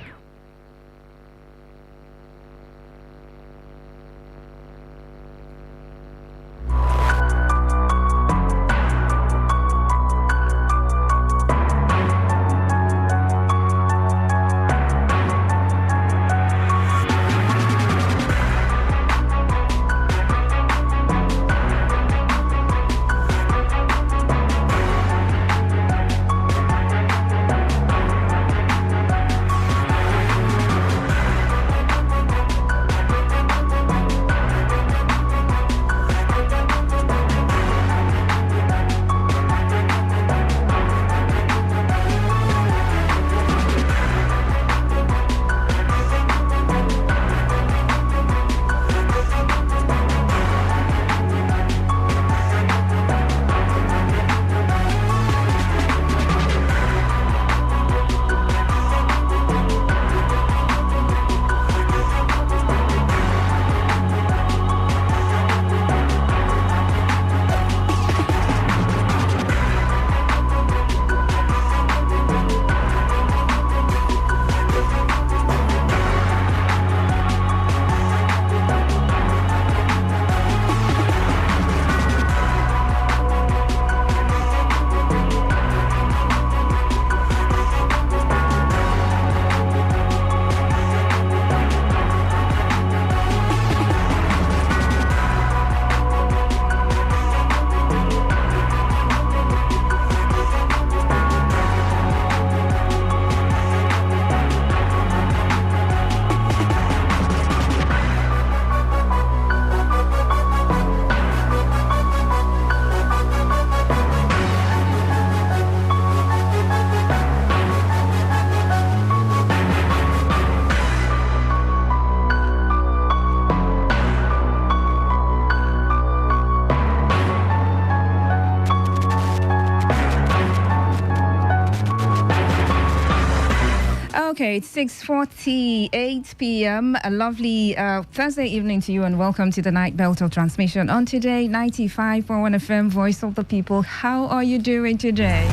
S1: Okay, it's 6:48 p.m. A lovely Thursday evening to you, and welcome to the Night Belter transmission on Today 95.1 FM, Voice of the People. How are you doing today?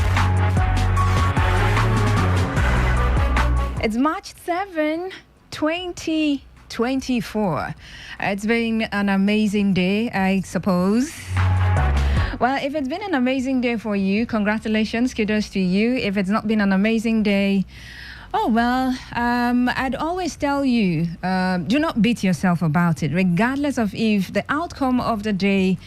S1: It's March 7, 2024. It's been an amazing day, I suppose. Well, if it's been an amazing day for you, congratulations, kudos to you. If it's not been an amazing day, oh, well, I'd always tell you, do not beat yourself about it, regardless of if the outcome of the day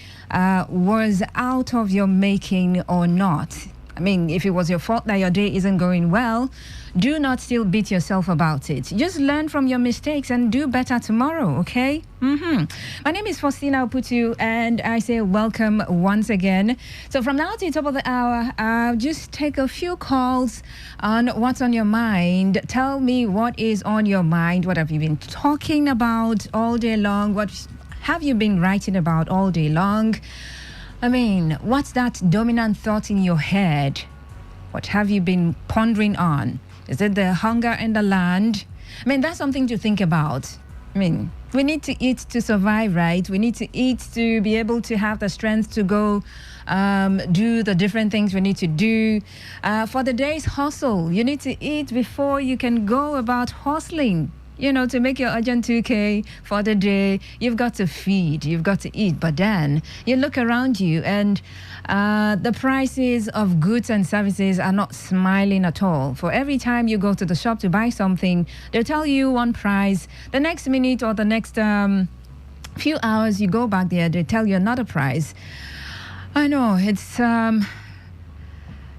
S1: was out of your making or not. I mean, if it was your fault that your day isn't going well, do not still beat yourself about it. Just learn from your mistakes and do better tomorrow, okay? My name is Faustina Oputu, and I say welcome once again. So from now to the top of the hour, I'll just take a few calls on what's on your mind. Tell me what is on your mind. What have you been talking about all day long? What have you been writing about all day long? I mean, what's that dominant thought in your head? What have you been pondering on? Is it the hunger in the land? I mean, that's something to think about. I mean, we need to eat to survive, right? We need to eat to be able to have the strength to go do the different things we need to do. For the day's hustle, you need to eat before you can go about hustling. to make your urgent 2K for the day, you've got to feed, you've got to eat. But then you look around you and the prices of goods and services are not smiling at all. For every time you go to the shop to buy something, they'll tell you one price. The next minute or the next few hours you go back there, they tell you another price. I know,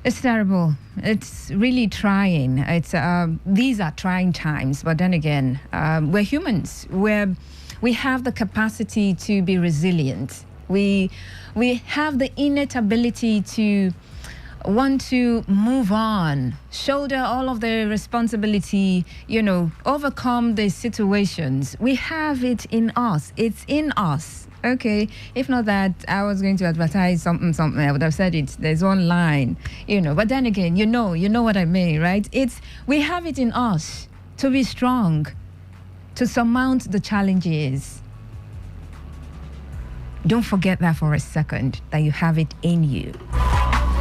S1: it's terrible. It's really trying. These are trying times, but then again, we're humans. We have the capacity to be resilient. We have the innate ability to want to move on, shoulder all of the responsibility, overcome the situations. We have it in us. It's in us. Okay, if not that, I was going to advertise something, I would have said it. There's one line, but then again, you know what I mean, right? We have it in us to be strong, to surmount the challenges. Don't forget that for a second, that you have it in you.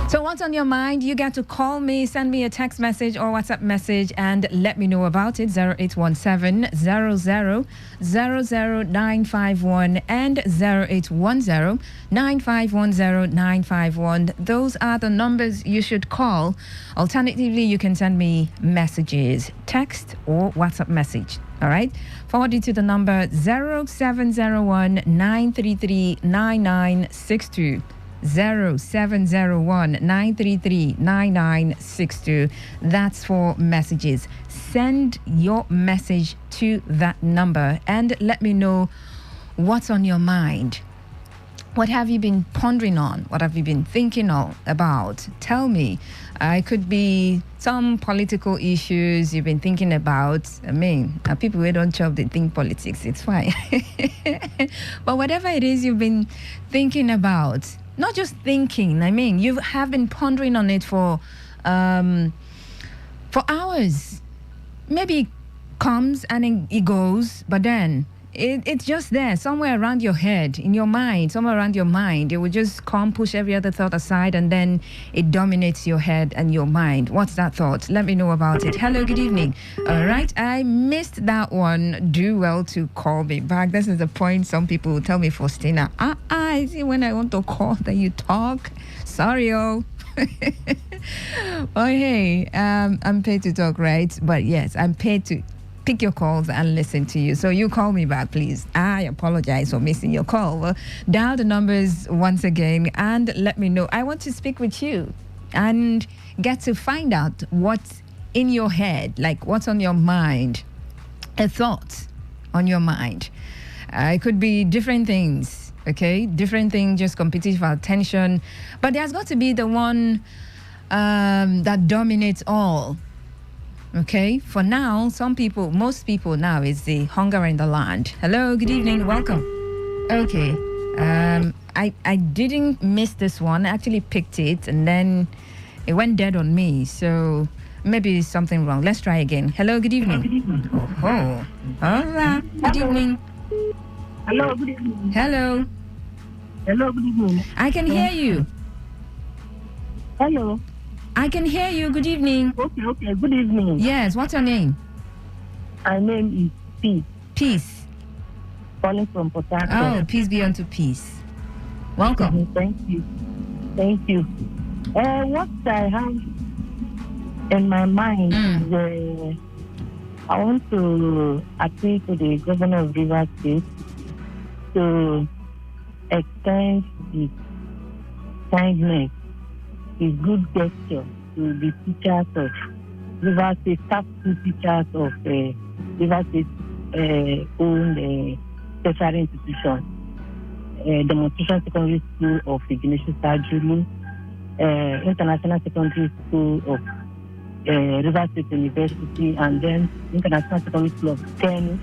S1: So what's on your mind? You get to call me, send me a text message or WhatsApp message and let me know about it. 0817 00 951 and 0810 9510 951. Those are the numbers you should call. Alternatively, you can send me messages, text or WhatsApp message. All right? Forward it to the number 0701 933 9962. 0701 933 9962. That's for messages. Send your message to that number and let me know what's on your mind. What have you been pondering on? What have you been thinking about? Tell me. It could be some political issues you've been thinking about. I mean, people who don't chop, they think politics. It's fine. But whatever it is you've been thinking about, not just thinking, I mean, you have been pondering on it for hours. Maybe it comes and it goes, but then it's just there, somewhere around your head, in your mind, somewhere around your mind. It will just come, push every other thought aside, and then it dominates your head and your mind. What's that thought? Let me know about it. Hello, good evening. All right, I missed that one. Do well to call me back. This is the point some people will tell me, Faustina, is it when I want to call that you talk? Sorry, oh. Oh, hey, I'm paid to talk, right? But yes, I'm paid to pick your calls and listen to you. So you call me back, please. I apologize for missing your call. Well, dial the numbers once again and let me know. I want to speak with you and get to find out what's in your head, like what's on your mind, a thought on your mind. It could be different things, okay? Different things just competing for attention. But there's got to be the one that dominates all. Okay, for now, most people now is the hunger in the land. Hello, good evening, welcome. Okay, I didn't miss this one. I actually picked it and then it went dead on me. So maybe something wrong. Let's try again. Hello, good evening. Oh, all right. Good evening.
S5: Hello, good evening.
S1: Hello.
S5: Hello, good evening.
S1: I can hear you.
S5: Hello.
S1: I can hear you. Good evening.
S5: Okay. Good evening.
S1: Yes. What's your name?
S5: My name is Peace.
S1: Peace.
S5: Calling from Port Harcourt.
S1: Oh, peace be unto peace. Welcome.
S5: Thank you. What I have in my mind is I want to appeal to the governor of Rivers State to extend his kindness, his good gesture to the teachers of Rivers State, staff school teachers of Rivers State owned tertiary institution, Demonstration Secondary School of Ignatius Ajulu, International Secondary School of Rivers State University, and then International Secondary School of 10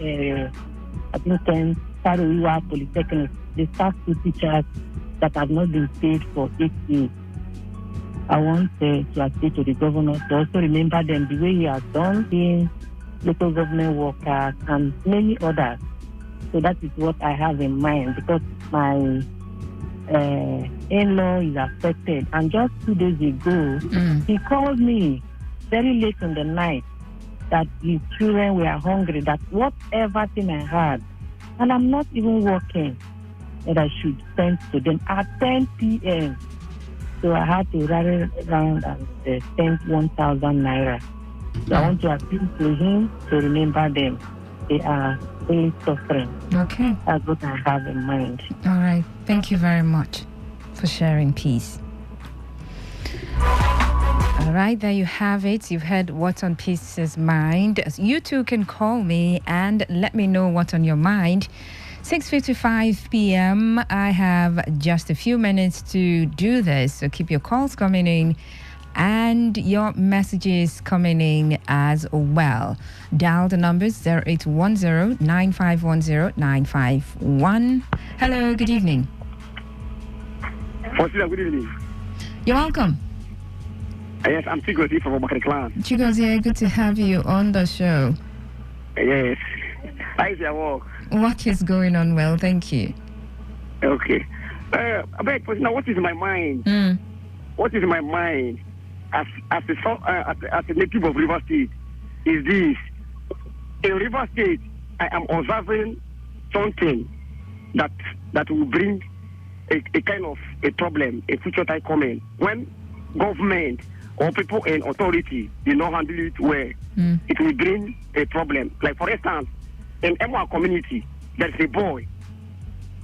S5: Saruiwa Polytechnic. The staff school teachers that have not been paid for 8 years. I want to appeal to the governor to also remember them the way he has done in local government workers and many others. So that is what I have in mind, because my in-law is affected. And just 2 days ago, he called me very late in the night that his children were hungry, that whatever thing I had, and I'm not even working, that I should send to them at 10 p.m. So I had to rally around and send 1,000 naira. So I want to appeal to him to remember them. They are really suffering.
S1: Okay.
S5: That's what I have in mind.
S1: All right. Thank you very much for sharing peace. All right, there you have it. You've heard what's on Peace's mind. You too can call me and let me know what's on your mind. 6:55 p.m. I have just a few minutes to do this, so keep your calls coming in and your messages coming in as well. Dial the numbers 0810-9510-951. Hello, good evening.
S2: Good evening.
S1: You're welcome.
S2: Yes, I'm Chigozie from Bakari Clan.
S1: Chigozie, good to have you on the show.
S2: Yes. How is your work?
S1: What is going on? Well, thank you.
S2: Okay. Now, what is my mind? What is my mind as a native of River State is this. In River State, I am observing something that will bring a kind of a problem, a future time coming. When government or people in authority do not handle it well, it will bring a problem. Like, for instance, in Emma community, there's a boy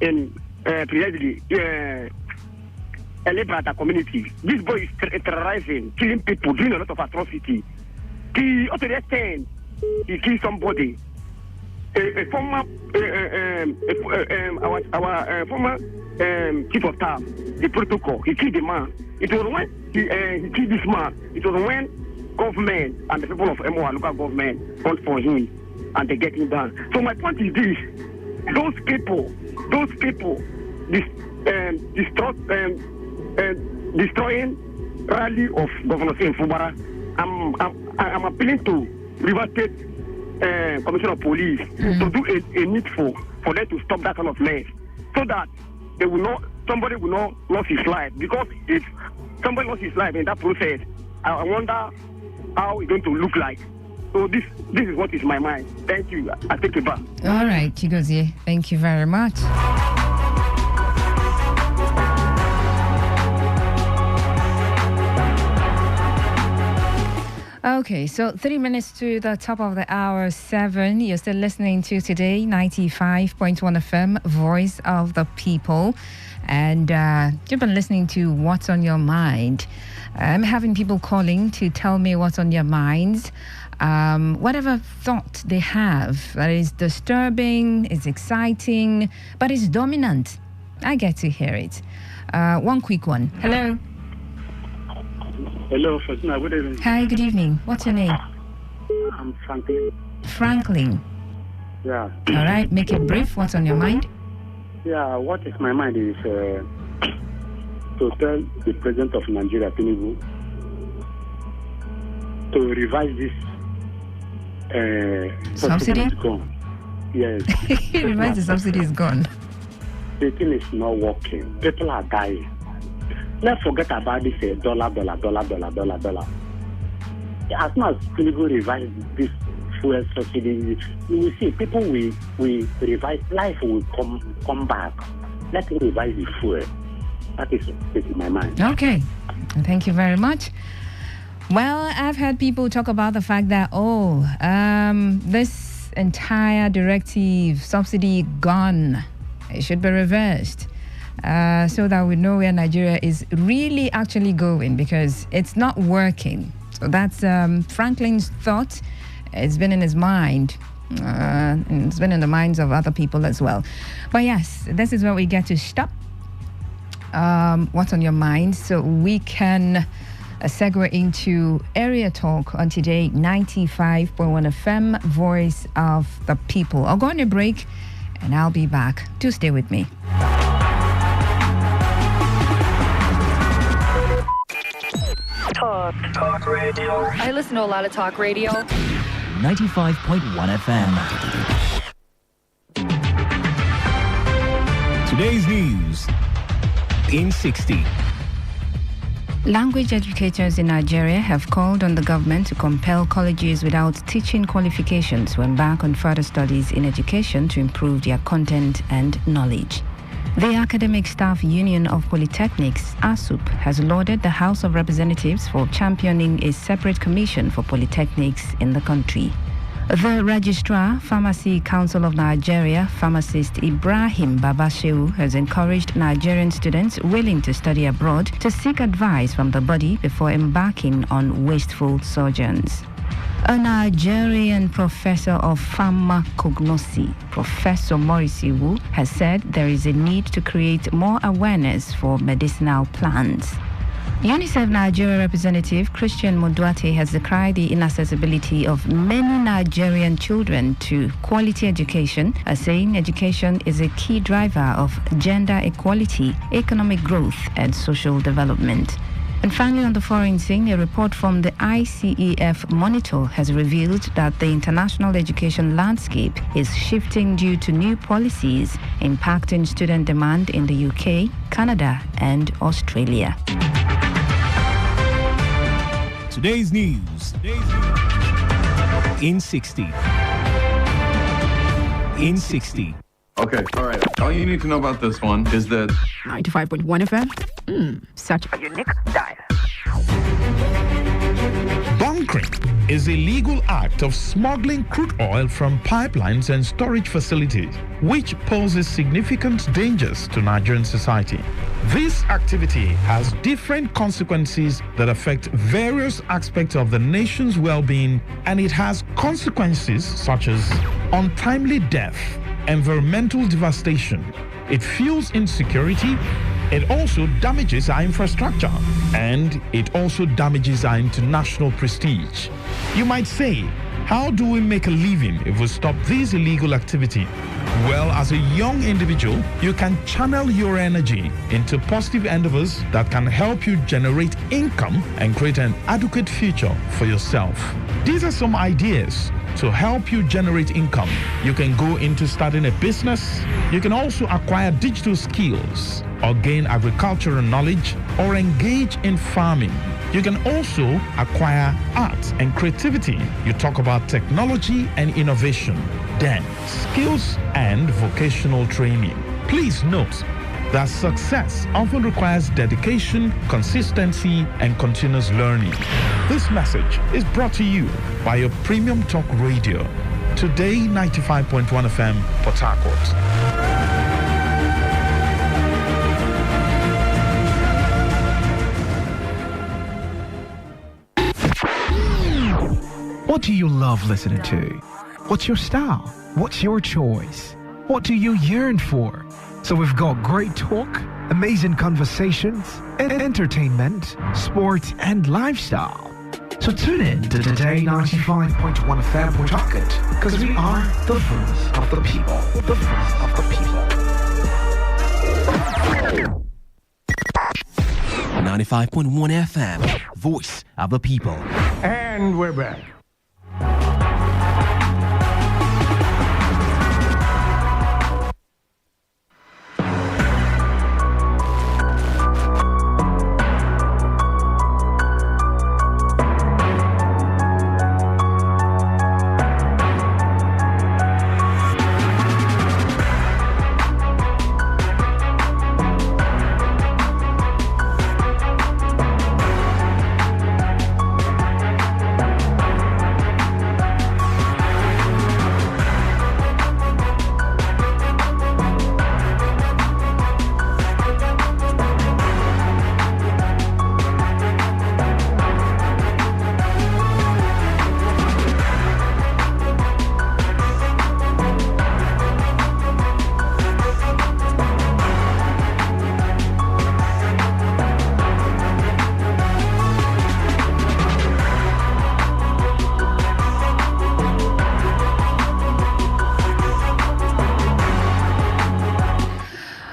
S2: in precisely Elebrata community. This boy is terrorizing, killing people, doing a lot of atrocity. He, up to the extent, he killed somebody. A former, our former chief of staff, the protocol, he killed the man. It was when he killed this man. It was when government and the people of Emo local government fought for him and they get him done. So my point is this: those people, destroying rally of Governor Fubara. I'm appealing to River State Commissioner of Police to do a needful for them to stop that kind of mess, so that somebody will not lose his life. Because if somebody lost his life in that process, I wonder how it's going to look like. So this is what is my mind. Thank you. I take it back.
S1: All right, Chigozie. Thank you very much. Okay, so 3 minutes to the top of the hour, 7. You're still listening to Today 95.1 FM, Voice of the People. And you've been listening to What's on Your Mind. I'm having people calling to tell me what's on your minds. Whatever thought they have that is disturbing, is exciting, but is dominant. I get to hear it. One quick one. Hello.
S2: Hello, Fatima. Good evening.
S1: Hi, good evening. What's your name?
S2: I'm Franklin.
S1: Franklin.
S2: Yeah.
S1: All right, make it brief. What's on your mind?
S2: Yeah, what is my mind is to tell the president of Nigeria, Tinubu, to revise this
S1: subsidy.
S2: Is gone. Yes.
S1: Revise the subsidy is gone.
S2: The thing is not working. People are dying. Let's forget about this dollar. As soon as Tinubu revise this fuel subsidy, you will see people will revise, life will come back. Let him revise the fuel. That is in my mind.
S1: Okay. Thank you very much. Well, I've heard people talk about the fact that, this entire directive, subsidy gone. It should be reversed. So that we know where Nigeria is really actually going, because it's not working. So that's Franklin's thought. It's been in his mind. And it's been in the minds of other people as well. But yes, this is where we get to stop. What's on your mind? So we can segue into area talk on Today 95.1 FM, Voice of the People. I'll go on a break and I'll be back. Do stay with me.
S3: Talk radio. I listen to a lot of talk radio.
S23: 95.1 FM.
S21: Today's news in 60.
S1: Language educators in Nigeria have called on the government to compel colleges without teaching qualifications to embark on further studies in education to improve their content and knowledge. The Academic Staff Union of Polytechnics, ASUP, has lauded the House of Representatives for championing a separate commission for polytechnics in the country. The Registrar, Pharmacy Council of Nigeria, pharmacist Ibrahim Babasheu, has encouraged Nigerian students willing to study abroad to seek advice from the body before embarking on wasteful sojourns. A Nigerian professor of pharmacognosy, Professor Morisi Wu, has said there is a need to create more awareness for medicinal plants. UNICEF Nigeria representative Christian Moduate has decried the inaccessibility of many Nigerian children to quality education, saying education is a key driver of gender equality, economic growth, and social development. And finally, on the foreign scene, a report from the ICEF Monitor has revealed that the international education landscape is shifting due to new policies impacting student demand in the UK, Canada, and Australia.
S4: Today's news. In 60. In 60.
S6: Okay, all right. All you need to know about this one is that
S7: 95.1 FM. Such a unique dial.
S18: Bunkering is a legal act of smuggling crude oil from pipelines and storage facilities, which poses significant dangers to Nigerian society. This activity has different consequences that affect various aspects of the nation's well-being, and it has consequences such as untimely death, environmental devastation. It fuels insecurity. It also damages our infrastructure, and it also damages our international prestige. You might say, how do we make a living if we stop this illegal activity? Well, as a young individual, you can channel your energy into positive endeavors that can help you generate income and create an adequate future for yourself. These are some ideas to help you generate income. You can go into starting a business. You can also acquire digital skills or gain agricultural knowledge or engage in farming. You can also acquire art and creativity. You talk about technology and innovation, then skills and vocational training. Please note that success often requires dedication, consistency, and continuous learning. This message is brought to you by your premium talk radio, Today 95.1 FM, Port Harcourt.
S9: What do you love listening to? What's your style? What's your choice? What do you yearn for? So we've got great talk, amazing conversations, and entertainment, sports, and lifestyle. So tune in to Today 95.1 FM Port Harcourt, because we are the voice of the people. The voice of the people.
S23: 95.1 FM, voice of the people.
S22: And we're back.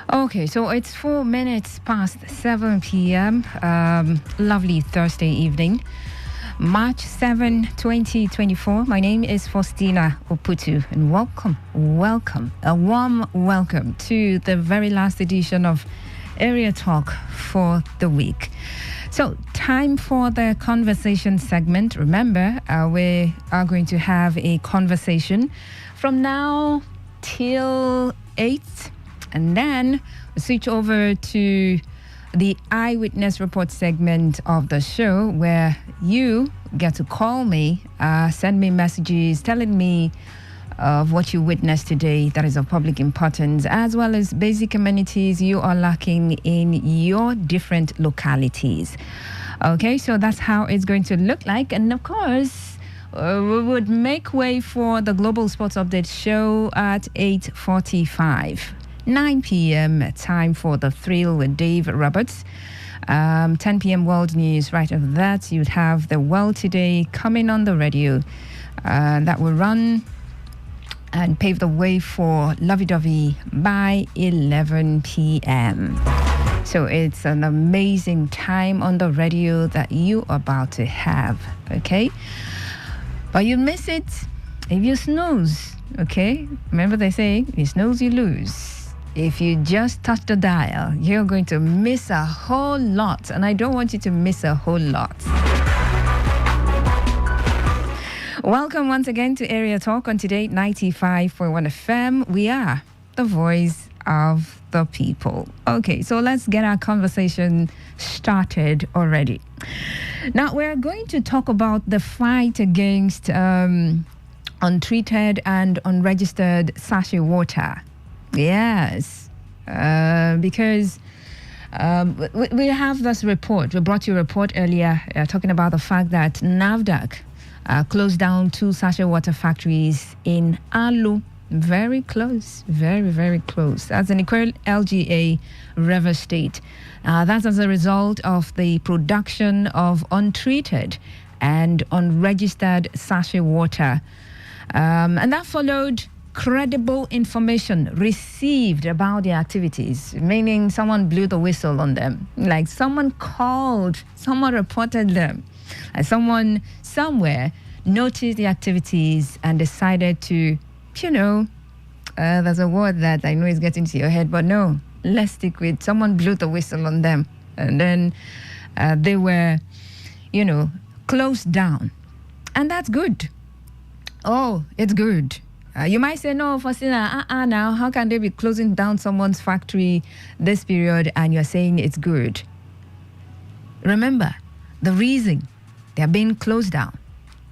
S1: Okay, so it's 4 minutes past 7 p.m. Lovely Thursday evening, March 7, 2024. My name is Faustina Oputu, and a warm welcome to the very last edition of Area Talk for the week. So, time for the conversation segment. Remember, we are going to have a conversation from now till 8, and then we switch over to the Eyewitness Report segment of the show, where you get to call me, send me messages telling me of what you witnessed today that is of public importance, as well as basic amenities you are lacking in your different localities. Okay, so that's how it's going to look like. And of course, we would make way for the Global Sports Update show at 8:45. 9 p.m. time for The Thrill with Dave Roberts. 10 p.m. World News. Right after that, you'd have The World Today coming on the radio. That will run and pave the way for Lovey-Dovey by 11 p.m. So it's an amazing time on the radio that you are about to have, okay? But you miss it if you snooze, okay? Remember they say, you snooze, you lose. If you just touch the dial, you're going to miss a whole lot. And I don't want you to miss a whole lot. Welcome once again to Area Talk on Today95.1 FM. We are the voice of the people. Okay, so let's get our conversation started already. Now, we're going to talk about the fight against untreated and unregistered sachet water. Yes, because we have this report. We brought you a report earlier talking about the fact that NAFDAC closed down 2 sachet water factories in Alu. Very close, very, very close. That's in Ikwere LGA, Rivers State. That's as a result of the production of untreated and unregistered sachet water. And that followed credible information received about the activities, meaning someone blew the whistle on them. Like someone called, someone reported them. And someone somewhere noticed the activities and decided to, there's a word that I know is getting to your head, but no, let's stick with someone blew the whistle on them. And then they were, closed down. And that's good. Oh, it's good. You might say, no, Faustina, now, how can they be closing down someone's factory this period and you're saying it's good? Remember, the reason they're being closed down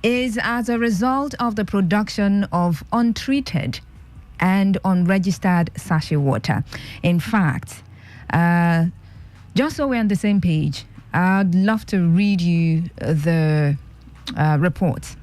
S1: is as a result of the production of untreated and unregistered sachet water. In fact, just so we're on the same page, I'd love to read you the report.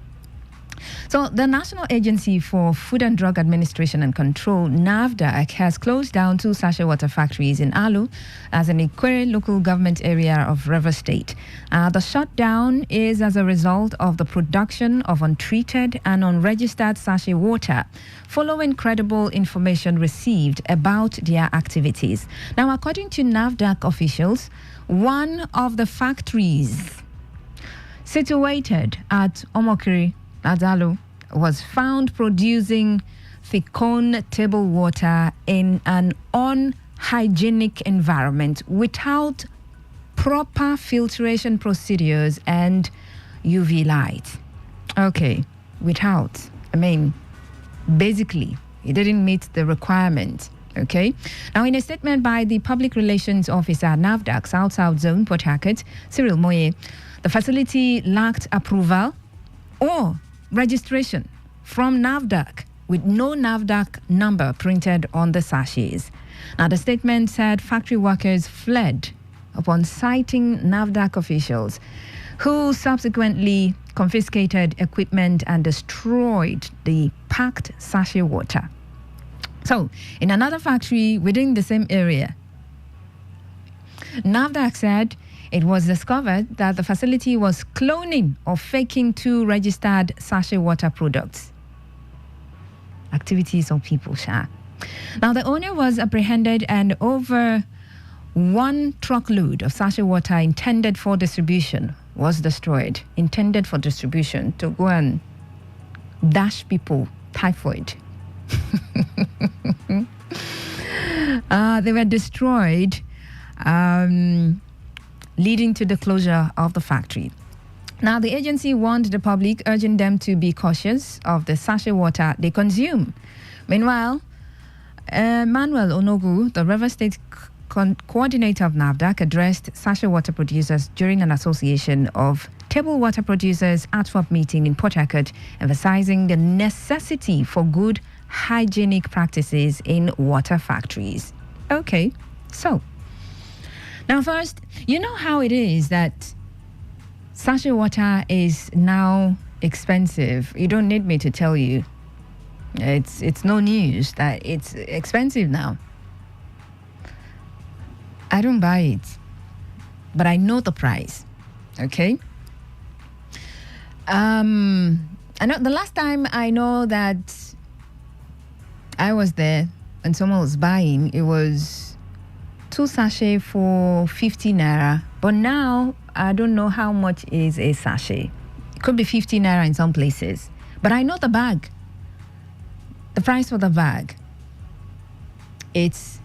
S1: So the National Agency for Food and Drug Administration and Control, NAFDAC, has closed down 2 sachet water factories in Alu as an Ikwere local government area of Rivers State. The shutdown is as a result of the production of untreated and unregistered sachet water following credible information received about their activities. Now, according to NAFDAC officials, one of the factories situated at Omokiri, Adalu, was found producing Thicone table water in an unhygienic environment without proper filtration procedures and UV light. Okay, without. Basically, it didn't meet the requirement. Okay. Now, in a statement by the Public Relations Officer at NAFDAC South Zone, Port Harcourt, Cyril Moye, the facility lacked approval or registration from NAFDAC with no NAFDAC number printed on the sachets. Now, the statement said factory workers fled upon citing NAFDAC officials who subsequently confiscated equipment and destroyed the packed sachet water. So, in another factory within the same area, NAFDAC said it was discovered that the facility was cloning or faking 2 registered sachet water products. Activities of people, Sha. Now, the owner was apprehended and over 1 truckload of sachet water intended for distribution was destroyed. Intended for distribution to go and dash people typhoid. They were destroyed leading to the closure of the factory. Now, the agency warned the public, urging them to be cautious of the sachet water they consume. Meanwhile, Manuel Onogu, the River State coordinator of NAFDAC, addressed sachet water producers during an association of table water producers ATFOP meeting in Port Harcourt, emphasizing the necessity for good hygienic practices in water factories. Okay, so now first, you know how it is that sachet water is now expensive. You don't need me to tell you. It's no news that it's expensive now. I don't buy it, but I know the price. Okay. I know the last time I know that I was there and someone was buying, it was 2 sachet for 50 naira. But now I don't know how much is a sachet. It could be 50 naira in some places. But I know the bag. The price for the bag. It's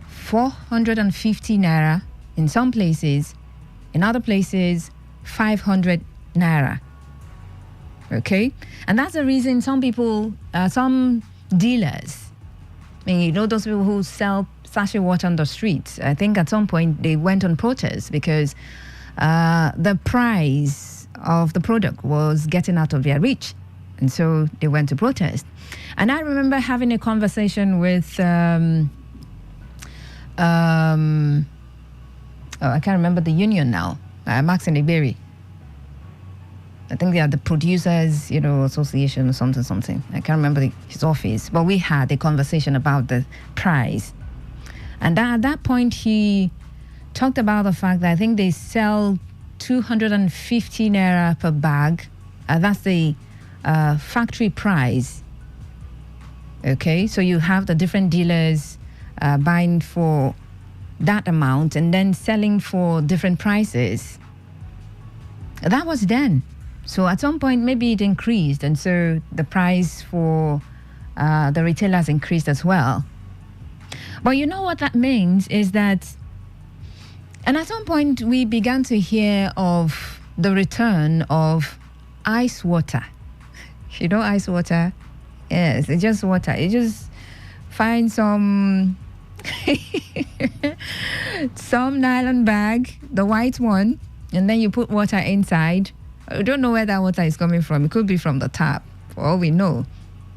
S1: 450 naira in some places. In other places, 500 naira. Okay? And that's the reason some people, some dealers, I mean, you know, those people who sell sachet water on the streets, I think at some point they went on protest because the price of the product was getting out of their reach. And so they went to protest. And I remember having a conversation with, I can't remember the union now, Max and Iberi. I think they are the producers, association or something. I can't remember his office. But we had a conversation about the price. And at that point, he talked about the fact that I think they sell 250 naira per bag. That's the factory price. Okay, so you have the different dealers buying for that amount and then selling for different prices. That was then. So at some point, maybe it increased, and so the price for the retailers increased as well. But you know what that means is that, and at some point we began to hear of the return of ice water. You know ice water? Yes, it's just water. You just find some nylon bag, the white one, and then you put water inside. I don't know where that water is coming from. It could be from the tap, for all we know.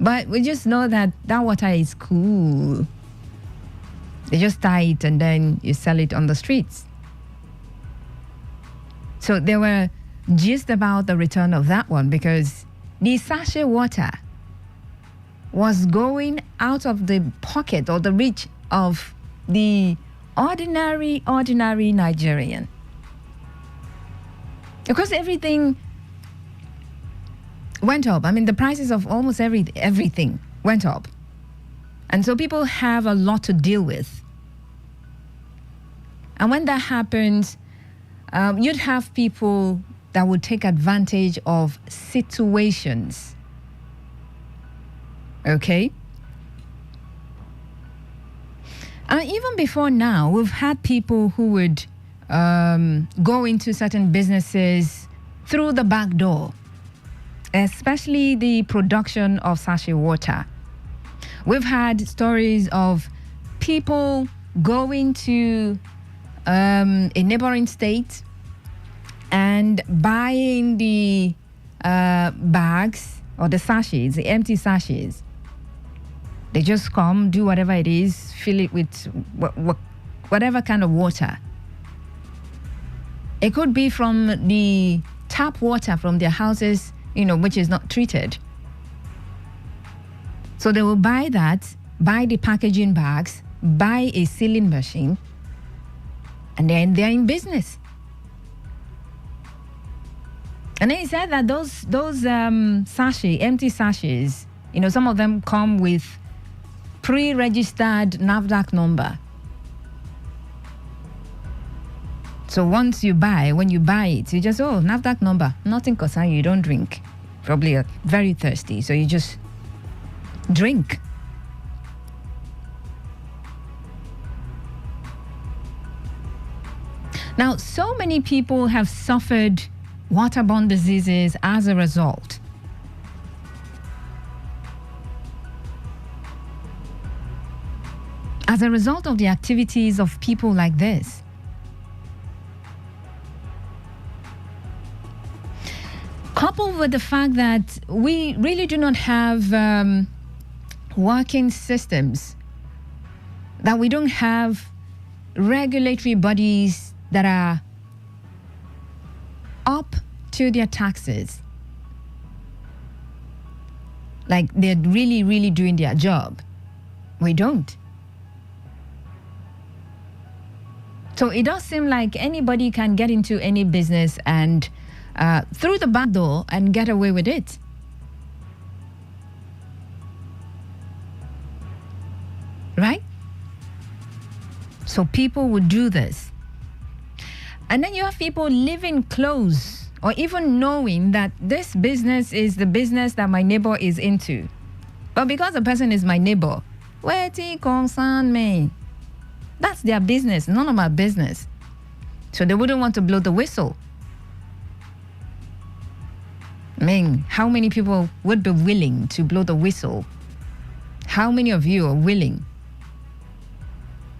S1: But we just know that water is cool. They just tie it and then you sell it on the streets. So they were just about the return of that one because the sachet water was going out of the pocket or the reach of the ordinary Nigerian. Because everything went up. I mean, the prices of almost everything went up. And so people have a lot to deal with. And when that happens, you'd have people that would take advantage of situations. Okay? And even before now, we've had people who would go into certain businesses through the back door, especially the production of sachet water. We've had stories of people going to a neighboring state and buying the bags or the sachets, the empty sachets. They just come, do whatever it is, fill it with whatever kind of water. It could be from the tap water from their houses, which is not treated. So they will buy that, buy the packaging bags, buy a sealing machine, and then they're in business. And then he said that those empty sachets, some of them come with pre-registered NAFDAC number. So when you buy it, you just, NAFDAC number, nothing concern you, don't drink. Probably are very thirsty, so you just drink. Now, so many people have suffered waterborne diseases as a result. As a result of the activities of people like this. Coupled with the fact that we really do not have working systems, that we don't have regulatory bodies that are up to their taxes, like they're really, really doing their job. We don't. So it does seem like anybody can get into any business and through the back door and get away with it. Right? So people would do this. And then you have people living close or even knowing that this business is the business that my neighbor is into. But because the person is my neighbor, where it concern me? That's their business, none of my business. So they wouldn't want to blow the whistle. I mean, how many people would be willing to blow the whistle? How many of you are willing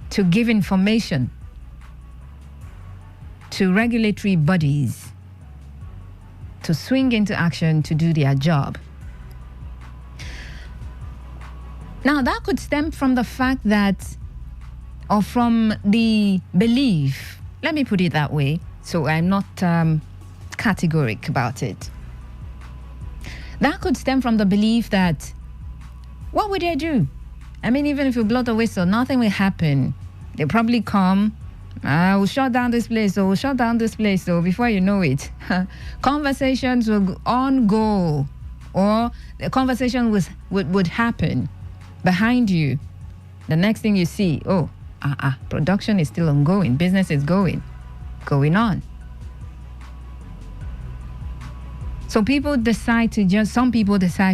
S1: to give information to regulatory bodies to swing into action to do their job? Now, that could stem from the fact that, or from the belief, let me put it that way, so I'm not categoric about it. That could stem from the belief that, what would they do? I mean, even if you blow the whistle, nothing will happen. They'll probably come, we'll shut down this place, or we'll shut down this place, so before you know it, conversations will go, or the conversation would happen behind you. The next thing you see, production is still ongoing, business is going on. So some people decide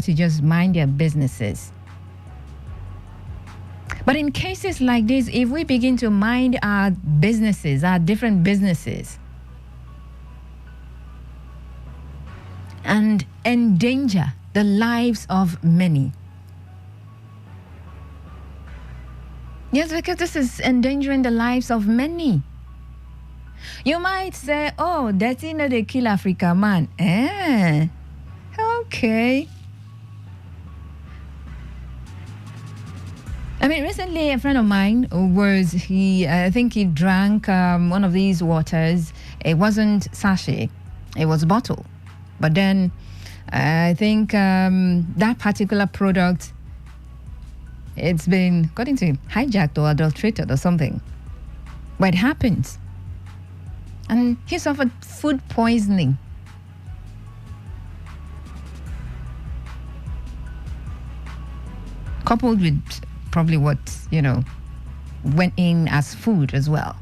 S1: to just mind their businesses. But in cases like this, if we begin to mind our businesses, our different businesses, and endanger the lives of many. Yes, because this is endangering the lives of many. You might say, that's they kill Africa, man. Okay. I mean, recently a friend of mine I think he drank one of these waters. It wasn't sachet, it was bottle. But then I think that particular product, it's been got into hijacked or adulterated or something. But it happens. And he suffered food poisoning. Coupled with probably what, went in as food as well.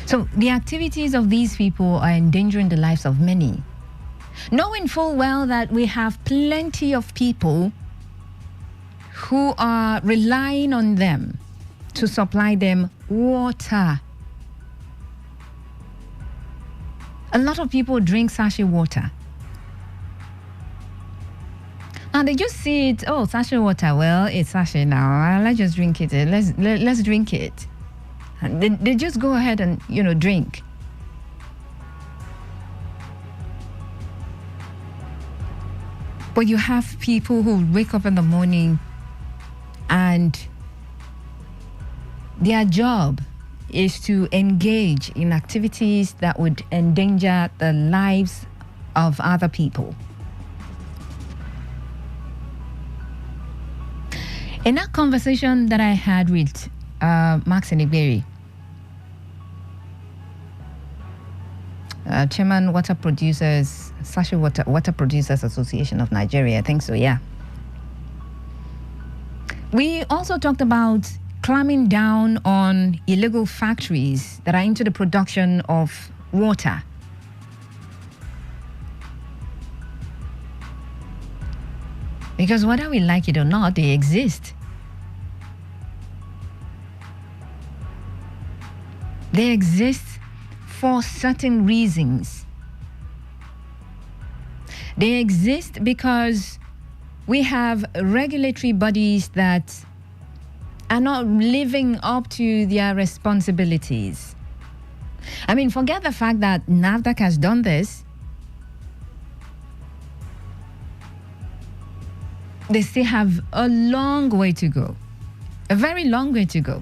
S1: So the activities of these people are endangering the lives of many. Knowing full well that we have plenty of people who are relying on them to supply them water. A lot of people drink sachet water. And they just see it, sachet water, well, it's sachet now. Let's just drink it. Let's drink it. And they just go ahead and, drink. But you have people who wake up in the morning and their job is to engage in activities that would endanger the lives of other people. In that conversation that I had with Max Eniberi, Chairman Water Producers, Sachet Water Producers Association of Nigeria, I think so, yeah. We also talked about clamping down on illegal factories that are into the production of water. Because whether we like it or not, they exist. They exist for certain reasons. They exist because we have regulatory bodies that are not living up to their responsibilities. I mean, forget the fact that NAFDAC has done this. They still have a long way to go. A very long way to go.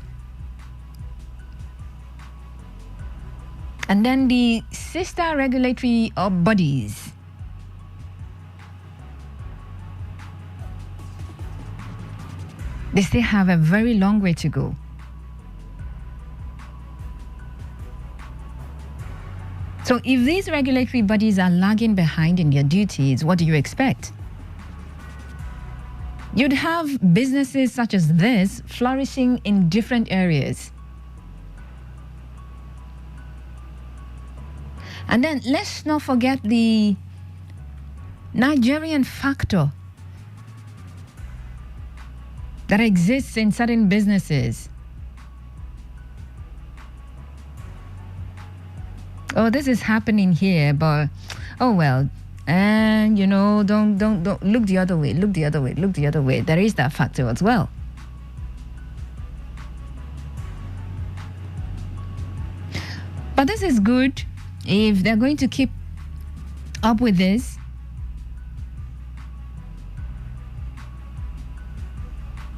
S1: And then the sister regulatory bodies. They still have a very long way to go. So if these regulatory bodies are lagging behind in their duties, what do you expect? You'd have businesses such as this flourishing in different areas. And then let's not forget the Nigerian factor that exists in certain businesses. Oh, this is happening here, but oh well. And don't look the other way, look the other way, look the other way. There is that factor as well. But this is good if they're going to keep up with this.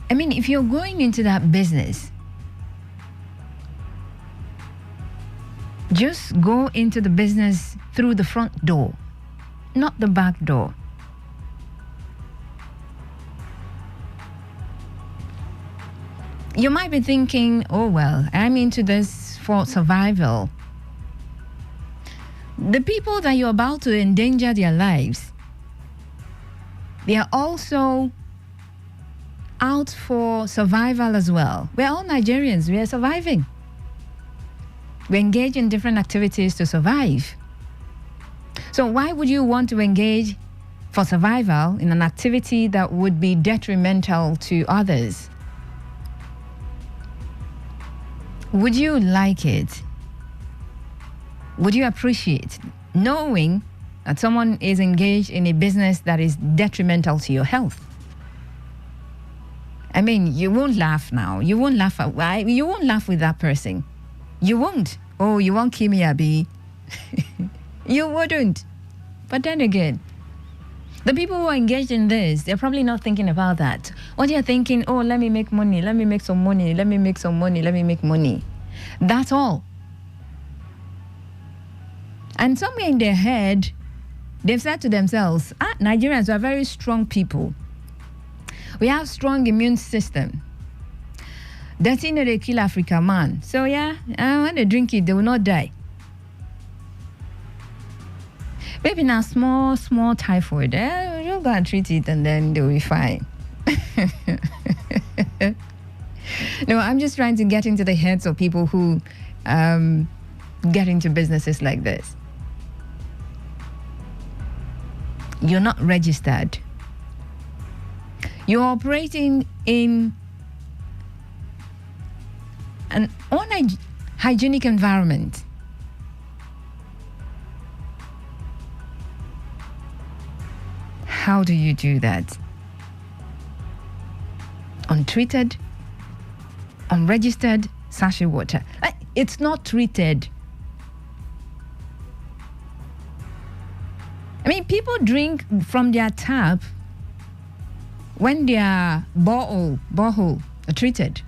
S1: I mean, if you're going into that business, just go into the business through the front door, not the back door. You might be thinking, oh well, I'm into this for survival. The people that you're about to endanger their lives, they are also out for survival as well. We're all Nigerians, we are surviving. We engage in different activities to survive. So why would you want to engage for survival in an activity that would be detrimental to others? Would you like it? Would you appreciate knowing that someone is engaged in a business that is detrimental to your health? I mean, you won't laugh now. You won't laugh at why? You won't laugh with that person. You won't. Oh, you won't kill me, Abi. You wouldn't. But then again, the people who are engaged in this, they're probably not thinking about that. What they're thinking, oh, let me make money, let me make some money, let me make some money, let me make money. That's all. And somewhere in their head, they've said to themselves, Nigerians are very strong people. We have strong immune system. That's in they kill Africa, man. So yeah, when they drink it, they will not die. Maybe now small typhoid. You'll go and treat it and then they'll be fine. No, I'm just trying to get into the heads of people who get into businesses like this. You're not registered. You're operating in an unhygienic environment. How do you do that? Untreated, unregistered sachet water. It's not treated. I mean, people drink from their tap when their borehole are treated.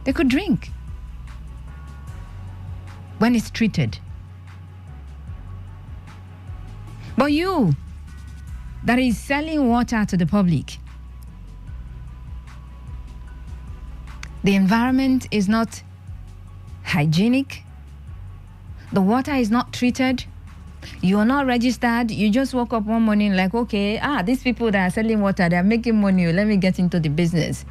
S1: They could drink when it's treated. But you that is selling water to the public, the environment is not hygienic, the water is not treated, you are not registered, you just woke up one morning like, okay, these people that are selling water, they are making money, let me get into the business.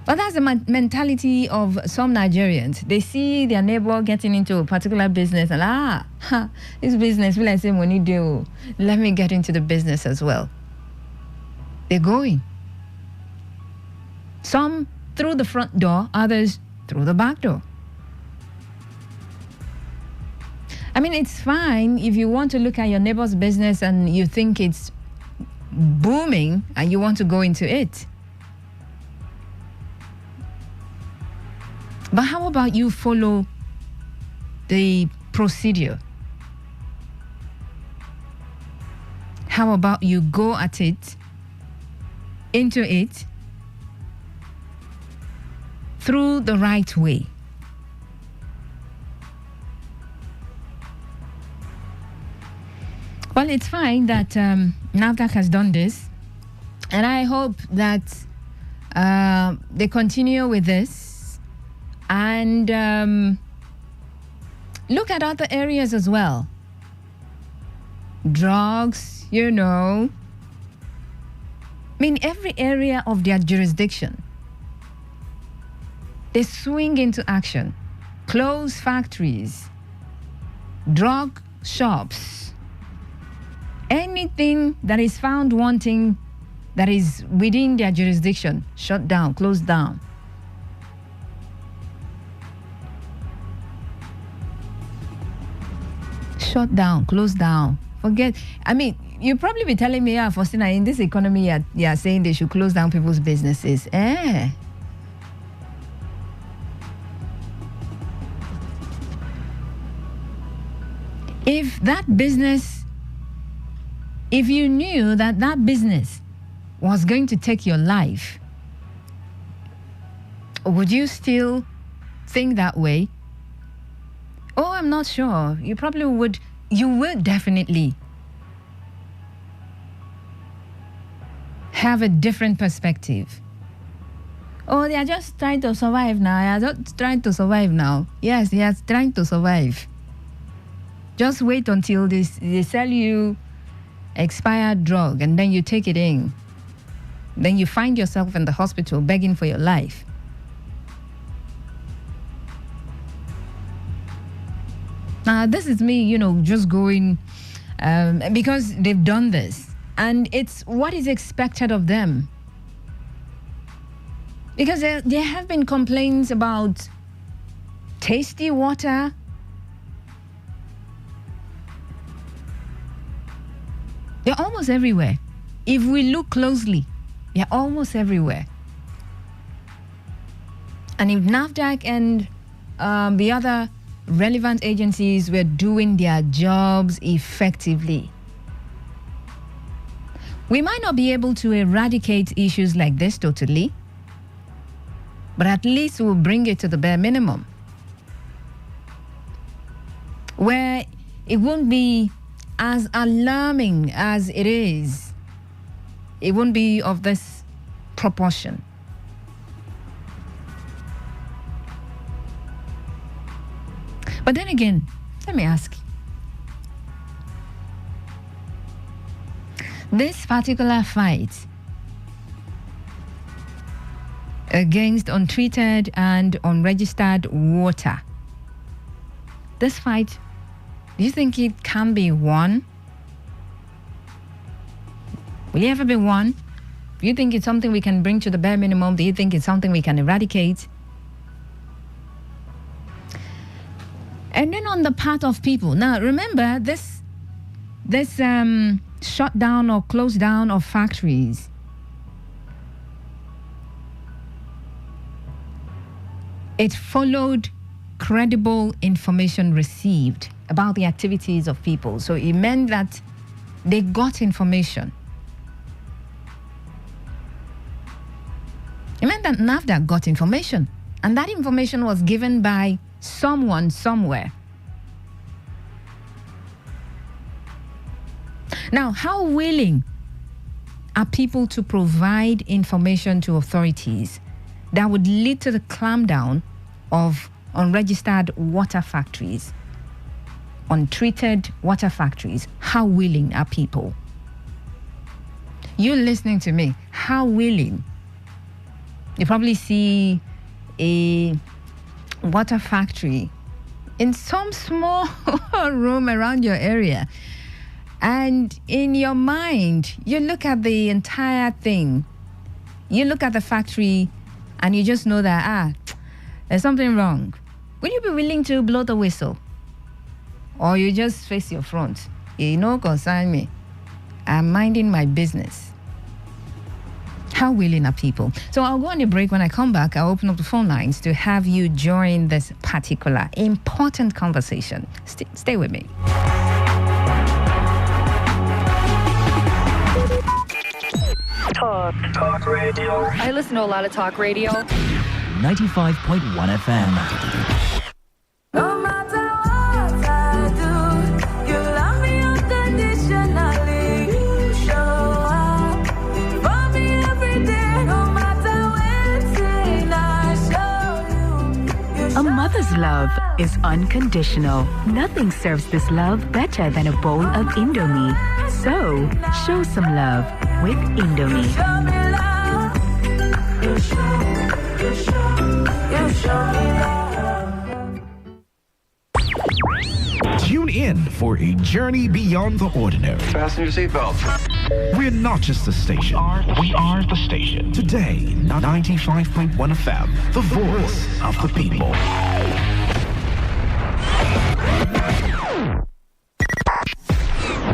S1: But that's the mentality of some Nigerians. They see their neighbor getting into a particular business and, this business will I say money do. Let me get into the business as well. They're going. Some through the front door, others through the back door. I mean, it's fine if you want to look at your neighbor's business and you think it's booming and you want to go into it. But how about you follow the procedure? How about you go at it, into it, through the right way? Well, it's fine that NAFDAC has done this, and I hope that they continue with this and look at other areas as well. Drugs, you know. I mean, every area of their jurisdiction, they swing into action. Close factories, drug shops, anything that is found wanting that is within their jurisdiction, shut down, closed down. Shut down, closed down. Forget. I mean, you'll probably be telling me, yeah, Faustina, in this economy, you're saying they should close down people's businesses. If that business, if you knew that that business was going to take your life, would you still think that way? Oh, I'm not sure. You probably would. You would definitely have a different perspective. Oh, they are just trying to survive now. They are just trying to survive now. Yes, they are trying to survive. Just wait until they sell you expired drug and then you take it in. Then you find yourself in the hospital begging for your life. Now, this is me, just going because they've done this. And it's what is expected of them. Because there have been complaints about tasty water. They're almost everywhere. If we look closely, they're almost everywhere. And if NAFDAC and the other relevant agencies were doing their jobs effectively, we might not be able to eradicate issues like this totally, but at least we'll bring it to the bare minimum, where it won't be as alarming as it is. It won't be of this proportion. But then again, let me ask you. This particular fight against untreated and unregistered water, this fight, do you think it can be won? Will it ever be won? Do you think it's something we can bring to the bare minimum? Do you think it's something we can eradicate? And then on the part of people, now remember this shutdown or close down of factories, it followed credible information received about the activities of people. So it meant that they got information. It meant that NAFDAC got information. And that information was given by someone somewhere. Now, how willing are people to provide information to authorities that would lead to the clampdown of unregistered water factories, untreated water factories? How willing are people? You listening to me, how willing? You probably see a water factory in some small room around your area, and in your mind you look at the entire thing. You look at the factory and you just know that there's something wrong, will you be willing to blow the whistle? Or you just face your front? Concern me. I'm minding my business. How willing are people? So I'll go on a break. When I come back, I'll open up the phone lines to have you join this particular important conversation. Stay with me.
S3: Talk radio. I listen to a lot of talk radio.
S16: 95.1 FM.
S8: No matter what I do, you love me unconditionally. You show up for me every day, no matter when I show you.
S7: A mother's love is unconditional. Nothing serves this love better than a bowl of Indomie. So, show some love with Indomie.
S8: Show me love. You show me love.
S9: Tune in for a journey beyond the ordinary.
S11: Fasten your seatbelts.
S9: We're not just a station. We are the station. Today, 95.1 FM, the voice of the people.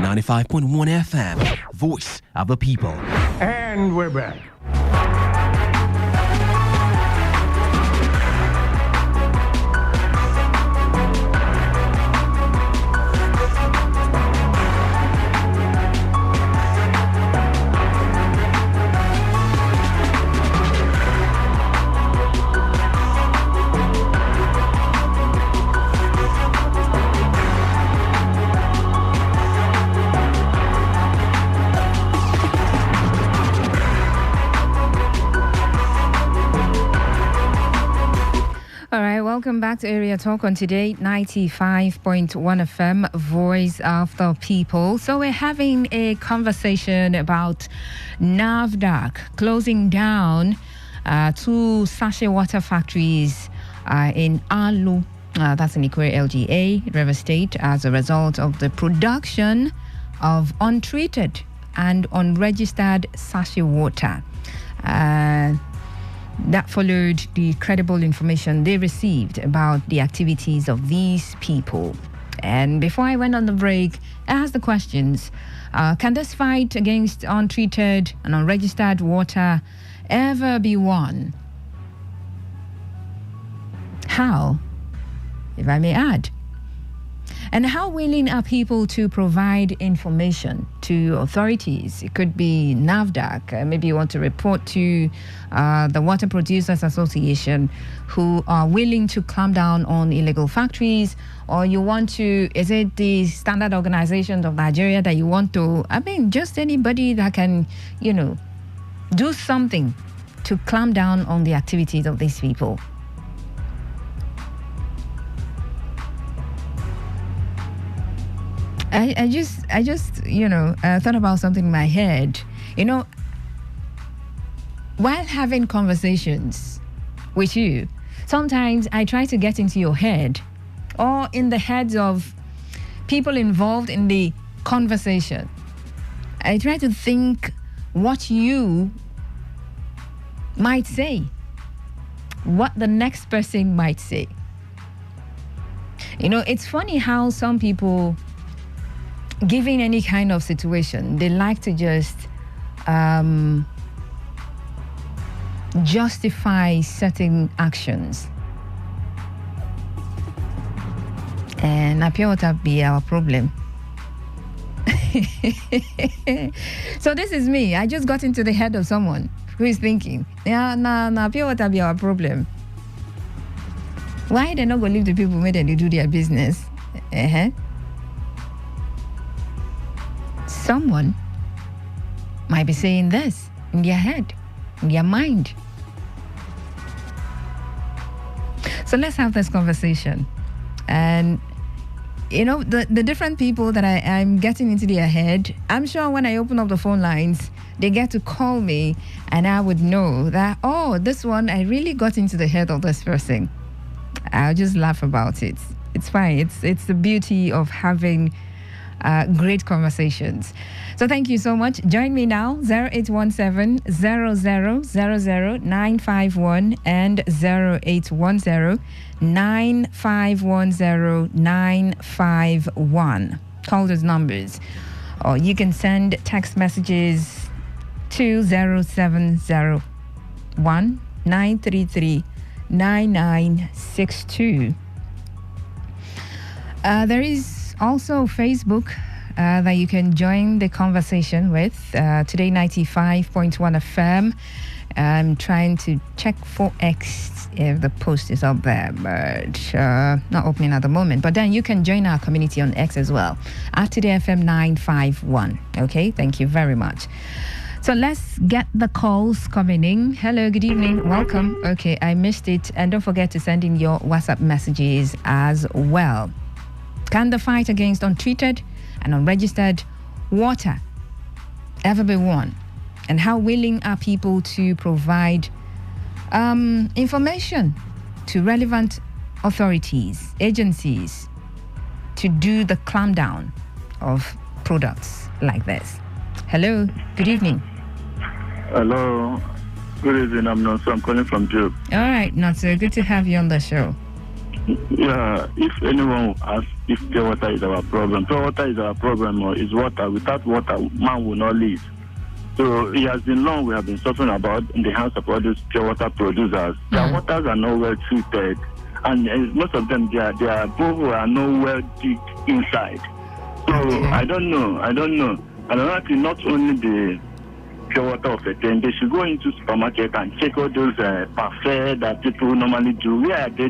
S23: 95.1 FM, voice of the people.
S22: And we're back.
S1: Welcome back to Area Talk on Today 95.1 FM, Voice of the People. So we're having a conversation about NAFDAC closing down two sachet water factories in Alu, that's in Ikwe LGA, River State, as a result of the production of untreated and unregistered sachet water. That followed the credible information they received about the activities of these people. And before I went on the break, I asked the questions. Can this fight against untreated and unregistered water ever be won? How, if I may add? And how willing are people to provide information to authorities? It could be NAFDAC. Maybe you want to report to the Water Producers Association, who are willing to clamp down on illegal factories, or you want to, is it the Standard Organization of Nigeria that you want to, just anybody that can, do something to clamp down on the activities of these people. I just thought about something in my head. While having conversations with you, sometimes I try to get into your head or in the heads of people involved in the conversation. I try to think what you might say, what the next person might say. It's funny how some people, given any kind of situation, they like to just justify certain actions. And appear water be our problem. So this is me. I just got into the head of someone who is thinking, pure water be our problem. Why they not going to leave the people when they do their business? Someone might be saying this in their head, in their mind. So let's have this conversation. And the different people that I'm getting into their head, I'm sure when I open up the phone lines, they get to call me and I would know that, this one, I really got into the head of this person. I'll just laugh about it. It's fine. It's the beauty of having great conversations. So thank you so much. Join me now, 0817 951 and 0810 951. Call those numbers. Or you can send text messages to 0701 933 9962. There is also Facebook that you can join the conversation with. Today 95.1 FM. I'm trying to check for X if the post is up there, but not opening at the moment. But then you can join our community on X as well at Today FM 951. Okay, thank you very much. So let's get the calls coming in. Hello, good evening, welcome. Okay, I missed it, and don't forget to send in your WhatsApp messages as well. Can the fight against untreated and unregistered water ever be won? And how willing are people to provide information to relevant authorities, agencies, to do the clampdown of products like this? Hello, good evening.
S11: Hello, good evening. I'm calling from Job.
S1: All right, Nonso, good to have you on the show.
S11: Yeah, if anyone asks if pure water is our problem, pure water is our problem, or is water. Without water, man will not live. So it has been long we have been suffering about in the hands of all these pure water producers. Their waters are not well treated, and most of them, their boreholes are not well dig inside. So I don't know. And honestly, not only the pure water of a thing, they should go into supermarket and check all those parfait that people normally do. Where are they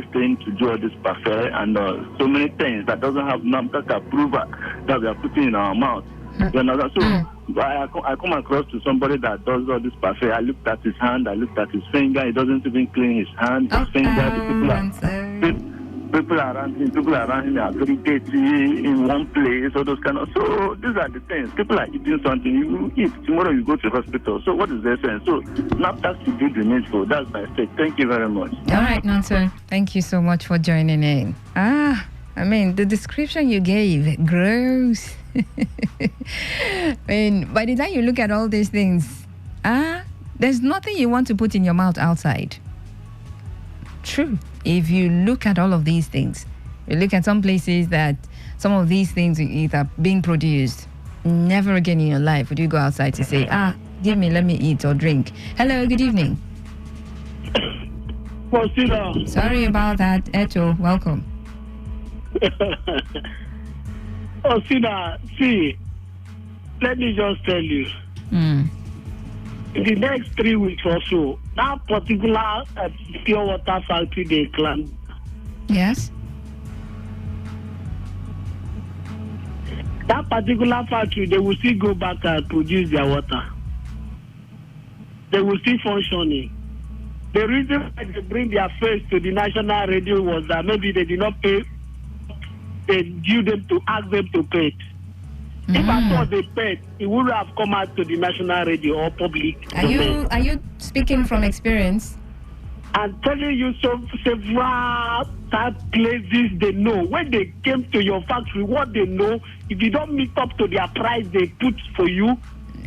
S11: staying to do all this parfait and so many things that doesn't have NAFDAC approval that we are putting in our mouth. I come across to somebody that does all this parfait. I looked at his hand, I looked at his finger. He doesn't even clean his hand, his finger. People around him are very dirty in one place, all those kind of. So these are the things. People are eating something. You eat tomorrow, you go to the hospital. So what is their sense? So NAFDAC to do the needful. That's my stake. Thank you very much.
S1: All right, Nonso. Thank you so much for joining in. I mean, the description you gave, gross. I mean, by the time you look at all these things, there's nothing you want to put in your mouth outside. True. If you look at all of these things, you look at some places that some of these things are being produced, never again in your life would you go outside to say, give me, let me eat or drink. Hello, good evening. Sorry about that, Eto. Welcome.
S13: Sina, see, let me just tell you. In the next 3 weeks or so, that particular pure water factory they claim.
S1: Yes.
S13: That particular factory, they will still go back and produce their water. They will still functioning. The reason why they bring their face to the national radio was that maybe they did not pay. They due them to ask them to pay it. If I thought they paid, it would have come out to the national radio or public.
S1: Are you speaking from experience?
S13: I'm telling you, several places they know. When they came to your factory, what they know, if you don't meet up to their price they put for you.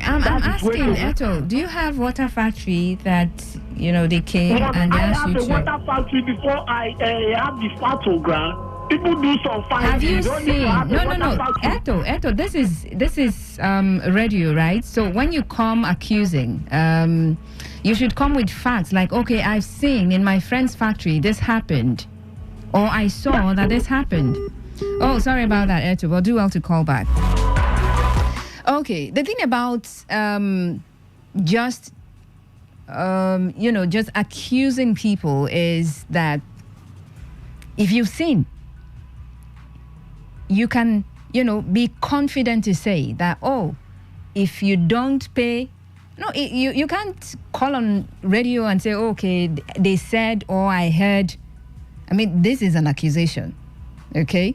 S1: I'm asking, Eto, do you have water factory that, they came and they asked you to?
S13: I have a water factory before I have the photograph. People do some fine.
S1: Have you seen? No. Eto, this is radio, right? So when you come accusing, you should come with facts. Like, okay, I've seen in my friend's factory this happened, or I saw that this happened. Oh, sorry about that, Eto. But do well to call back. Okay, the thing about just accusing people is that if you've seen, you can, be confident to say that, if you don't pay, you can't call on radio and say, okay, they said or I heard. I mean, this is an accusation, okay?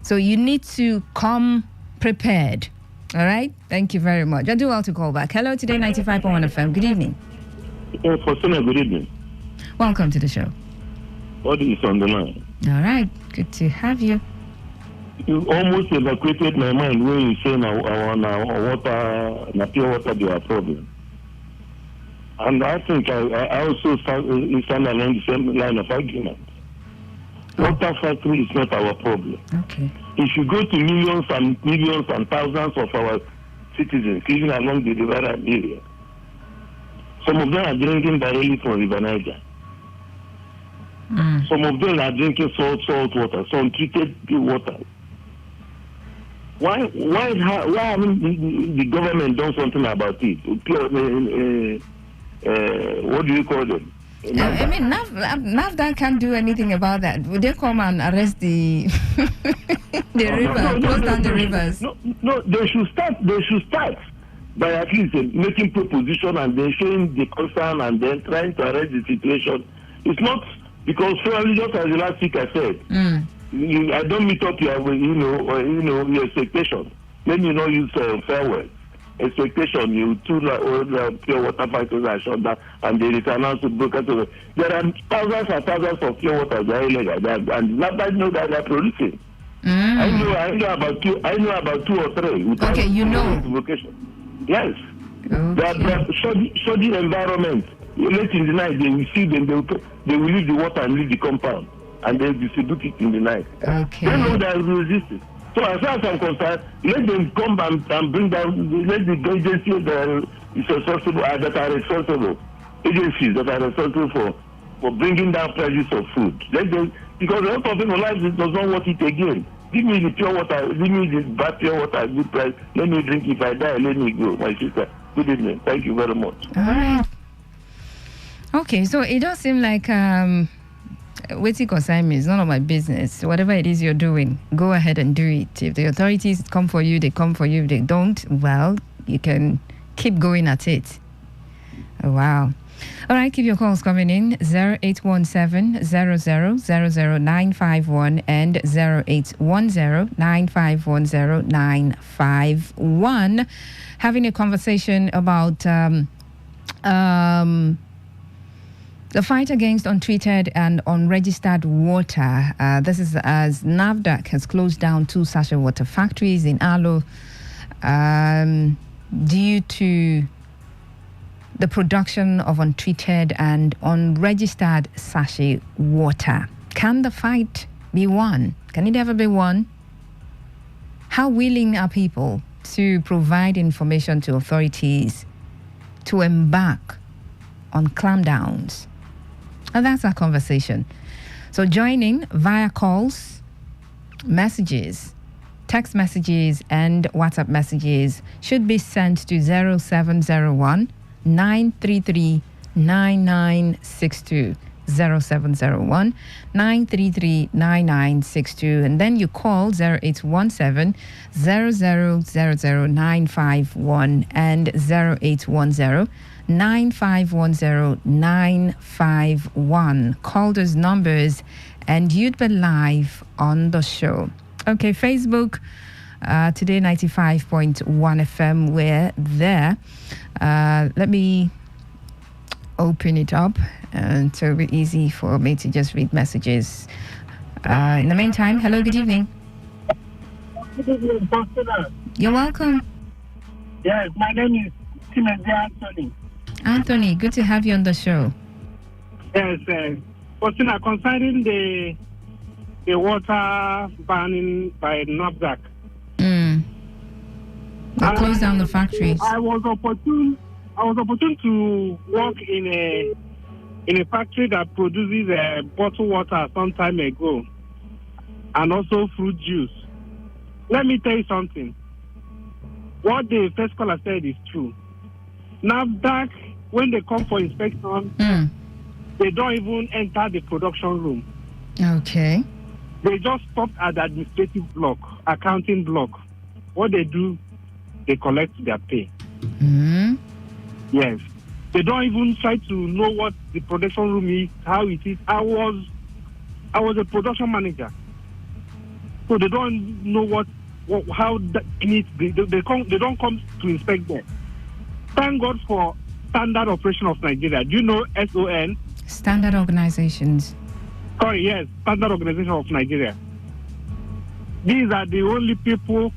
S1: So you need to come prepared, all right? Thank you very much. I do well to call back. Hello, Today 95.1 FM. Good evening.
S11: Faustina, good evening.
S1: Welcome to the show.
S11: What is on the line?
S1: All right, good to have you.
S11: you almost evacuated my mind when you say now water, na pure water, be a problem. And I think I also stand along the same line of argument. Water factory is not our problem.
S1: Okay.
S11: If you go to millions and thousands of our citizens living along the river area, some of them are drinking directly from River Niger. Some of them are drinking salt water, some treated pure water. Why haven't the government done something about it? What do you call them?
S1: I mean, NAFDA can't do anything about that. Would they come and arrest the river, close down the rivers?
S11: No, they should start by at least making proposition and then showing the concern and then trying to arrest the situation. It's not because probably just as the last week I said, I don't meet up your your expectation. Let me not use fair words. Expectation, you two pure water factories are shut down and they return out to broker. There are thousands and thousands of pure water that are illegal, and nobody knows that they're producing. I know about two or three.
S1: Okay, you know.
S11: Yes. Okay. They are shoddy environment. Late in the night, they will see them. They will leave the water and leave the compound, and they distribute it in the night.
S1: Okay.
S11: They know they are resisting. So as far as I'm concerned, let them come and bring down. Let the agencies that are responsible, agencies that are responsible for bringing down prices of food. Let them, because a lot of people like it does not want it again. Give me the pure water. Give me the bad pure water at good price. Let me drink. If I die, let me go. My sister. Good evening. Thank you very much.
S1: All right. Okay, so it does seem like waiting consign me is none of my business. Whatever it is you're doing, go ahead and do it. If the authorities come for you, they come for you. If they don't, well, you can keep going at it. Oh, wow. All right, keep your calls coming in. 0817 000951 and 0810 9510951. Having a conversation about the fight against untreated and unregistered water. This is as NAFDAC has closed down 2 sachet water factories in Alo due to the production of untreated and unregistered sachet water. Can the fight be won? Can it ever be won? How willing are people to provide information to authorities to embark on clampdowns? And that's our conversation. So join in via calls, messages, text messages, and WhatsApp messages should be sent to 0701 933 9962. 0701 933 9962, and then you call 0817 000951 and 0810 9510951. Call those numbers and you'd be live on the show. Okay, Facebook, Today 95.1 FM, we're there. Let me open it up, and so it'll be easy for me to just read messages. In the meantime, hello, good evening.
S13: Good evening, Pastor.
S1: You're welcome.
S13: Yes, my name is Timothy Anthony.
S1: Anthony, good to have you on the show.
S13: Yes, Pastor, concerning the water banning by NAFDAC.
S1: They closed down the factories.
S13: I was opportune to work in a factory that produces bottled water some time ago, and also fruit juice. Let me tell you something. What the first caller said is true. NAFDAC, when they come for inspection, they don't even enter the production room.
S1: Okay.
S13: They just stop at the administrative block, accounting block. What they do, they collect their pay. Yes. They don't even try to know what the production room is, how it is. I was a production manager. So they don't know how that needs. They don't come to inspect them. Thank God for Standard Operation of Nigeria. Do you know SON?
S1: Standard Organizations.
S13: Sorry, yes, Standard Organization of Nigeria. these are the only people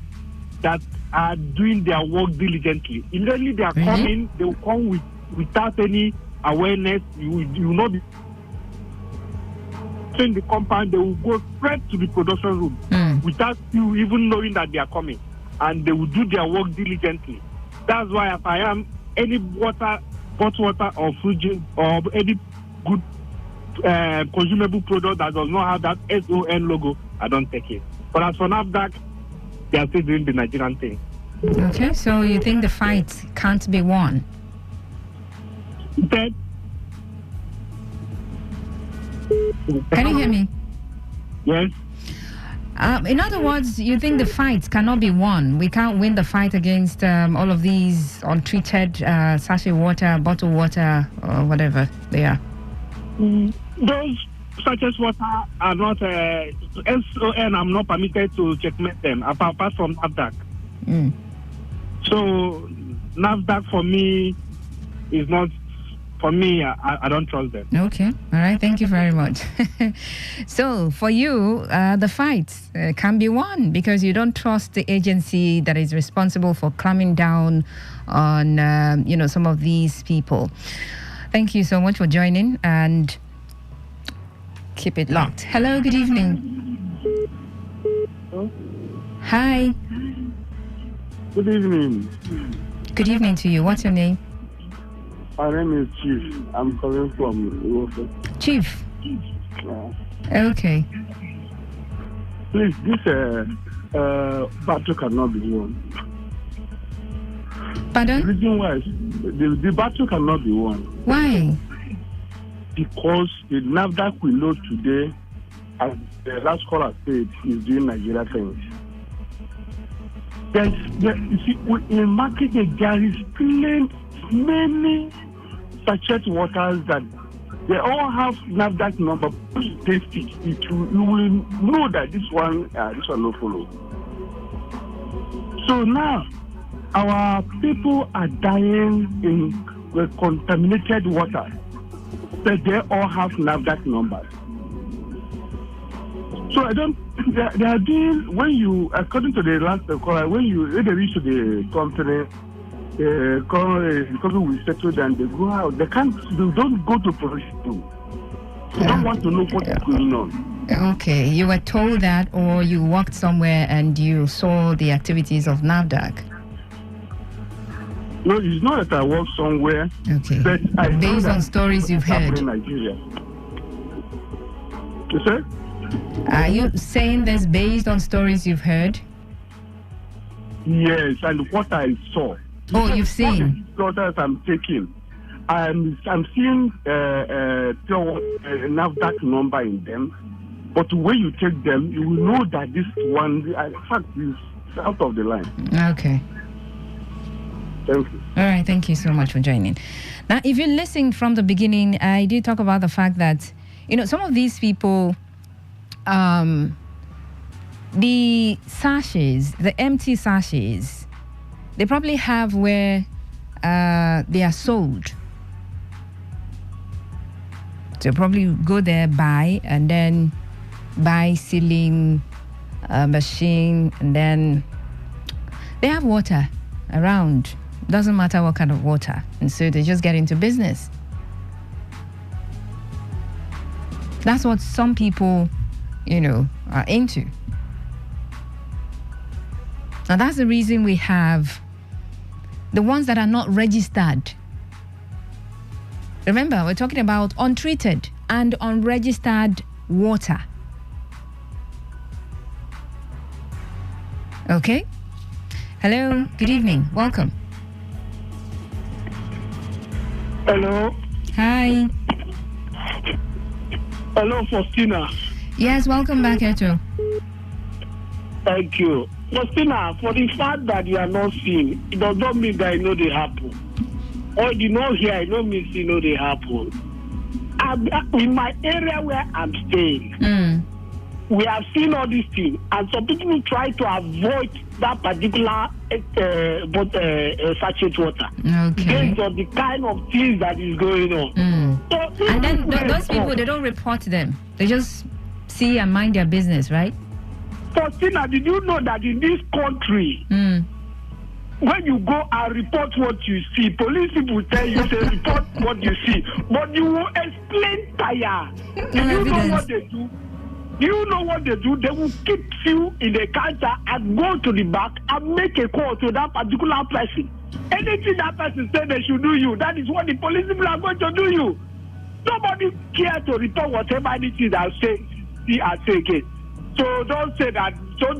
S13: that are doing their work diligently. Immediately they are coming, they will come without any awareness. You will not be in the compound. They will go straight to the production room without you even knowing that they are coming, and they will do their work diligently. That's why if I am any water, hot water or fruit or any good consumable product that does not have that SON logo, I don't take it. But as for NAFDAC, they are still doing the Nigerian thing.
S1: Okay, so you think the fight can't be won?
S13: Can
S1: you hear me?
S13: Yes.
S1: In other words, you think the fight cannot be won? We can't win the fight against all of these untreated sachet water, bottled water, or whatever they are?
S13: Those sachets water are not SON. I'm not permitted to checkmate them apart from NAFDAC. So NAFDAC for me is not. For me, I don't trust them.
S1: Okay. All right. Thank you very much. So, for you, the fight can be won because you don't trust the agency that is responsible for clamping down on, some of these people. Thank you so much for joining and keep it locked. Hello. Good evening. Hi.
S10: Good evening.
S1: Good evening to you. What's your name?
S10: My name is Chief. I'm calling from Iwofe.
S1: Chief? Okay.
S10: Please, this battle cannot be won.
S1: Pardon?
S10: The reason why the battle cannot be won.
S1: Why?
S10: Because the NAFDAC we know today, as the last caller said, is doing Nigeria things. You see, in marketing, there is many sachet waters that they all have NAFDAC number. Once you taste it, you will know that this one will follow. So now, our people are dying in contaminated water, but they all have NAFDAC numbers. So I don't. They are doing when you, according to the last caller, when they reach to the company. Because we settle and they go out. They don't go to production. They don't want to know what is going on.
S1: Okay, you were told that, or you worked somewhere and you saw the activities of NAFDAC?
S10: No, it's not that I work somewhere.
S1: Okay.
S10: But
S1: based on stories you've heard.
S10: In Nigeria. You say?
S1: Are you saying this based on stories you've heard?
S10: Yes, and what I saw.
S1: Oh, you've seen?
S10: Daughters I'm taking. I'm seeing NAFDAC number in them, but when you take them, you will know that this one, in fact, is out of the line.
S1: Okay.
S10: Thank you.
S1: All right, thank you so much for joining. Now, if you listened from the beginning, I did talk about the fact that, some of these people, the sachets, the empty sachets, they probably have where they are sold. So probably go there, buy, and then buy sealing machine, and then they have water around. Doesn't matter what kind of water. And so they just get into business. That's what some people, are into. Now that's the reason we have the ones that are not registered. Remember, we're talking about untreated and unregistered water. Okay? Hello, good evening. Welcome.
S13: Hello.
S1: Hi.
S13: Hello, Faustina.
S1: Yes, welcome back, Eto.
S13: Thank you. Faustina, for the fact that you are not seeing, it does not mean that they happen. Or you know here, I don't mean they happen. In my area where I'm staying, we have seen all these things, and some people try to avoid that particular sachet water.
S1: Okay.
S13: Based on the kind of things that is going on. So,
S1: and then those people, they don't report them. They just see and mind their business, right?
S10: Faustina, did you know that in this country, when you go and report what you see, police people tell you to report what you see, but you will explain tire. Do you know what they do? Do you know what they do? They will keep you in the counter and go to the back and make a call to that particular person. Anything that person said they should do you, that is what the police people are going to do you. Nobody cares to report whatever anything that see and say again. So don't say that so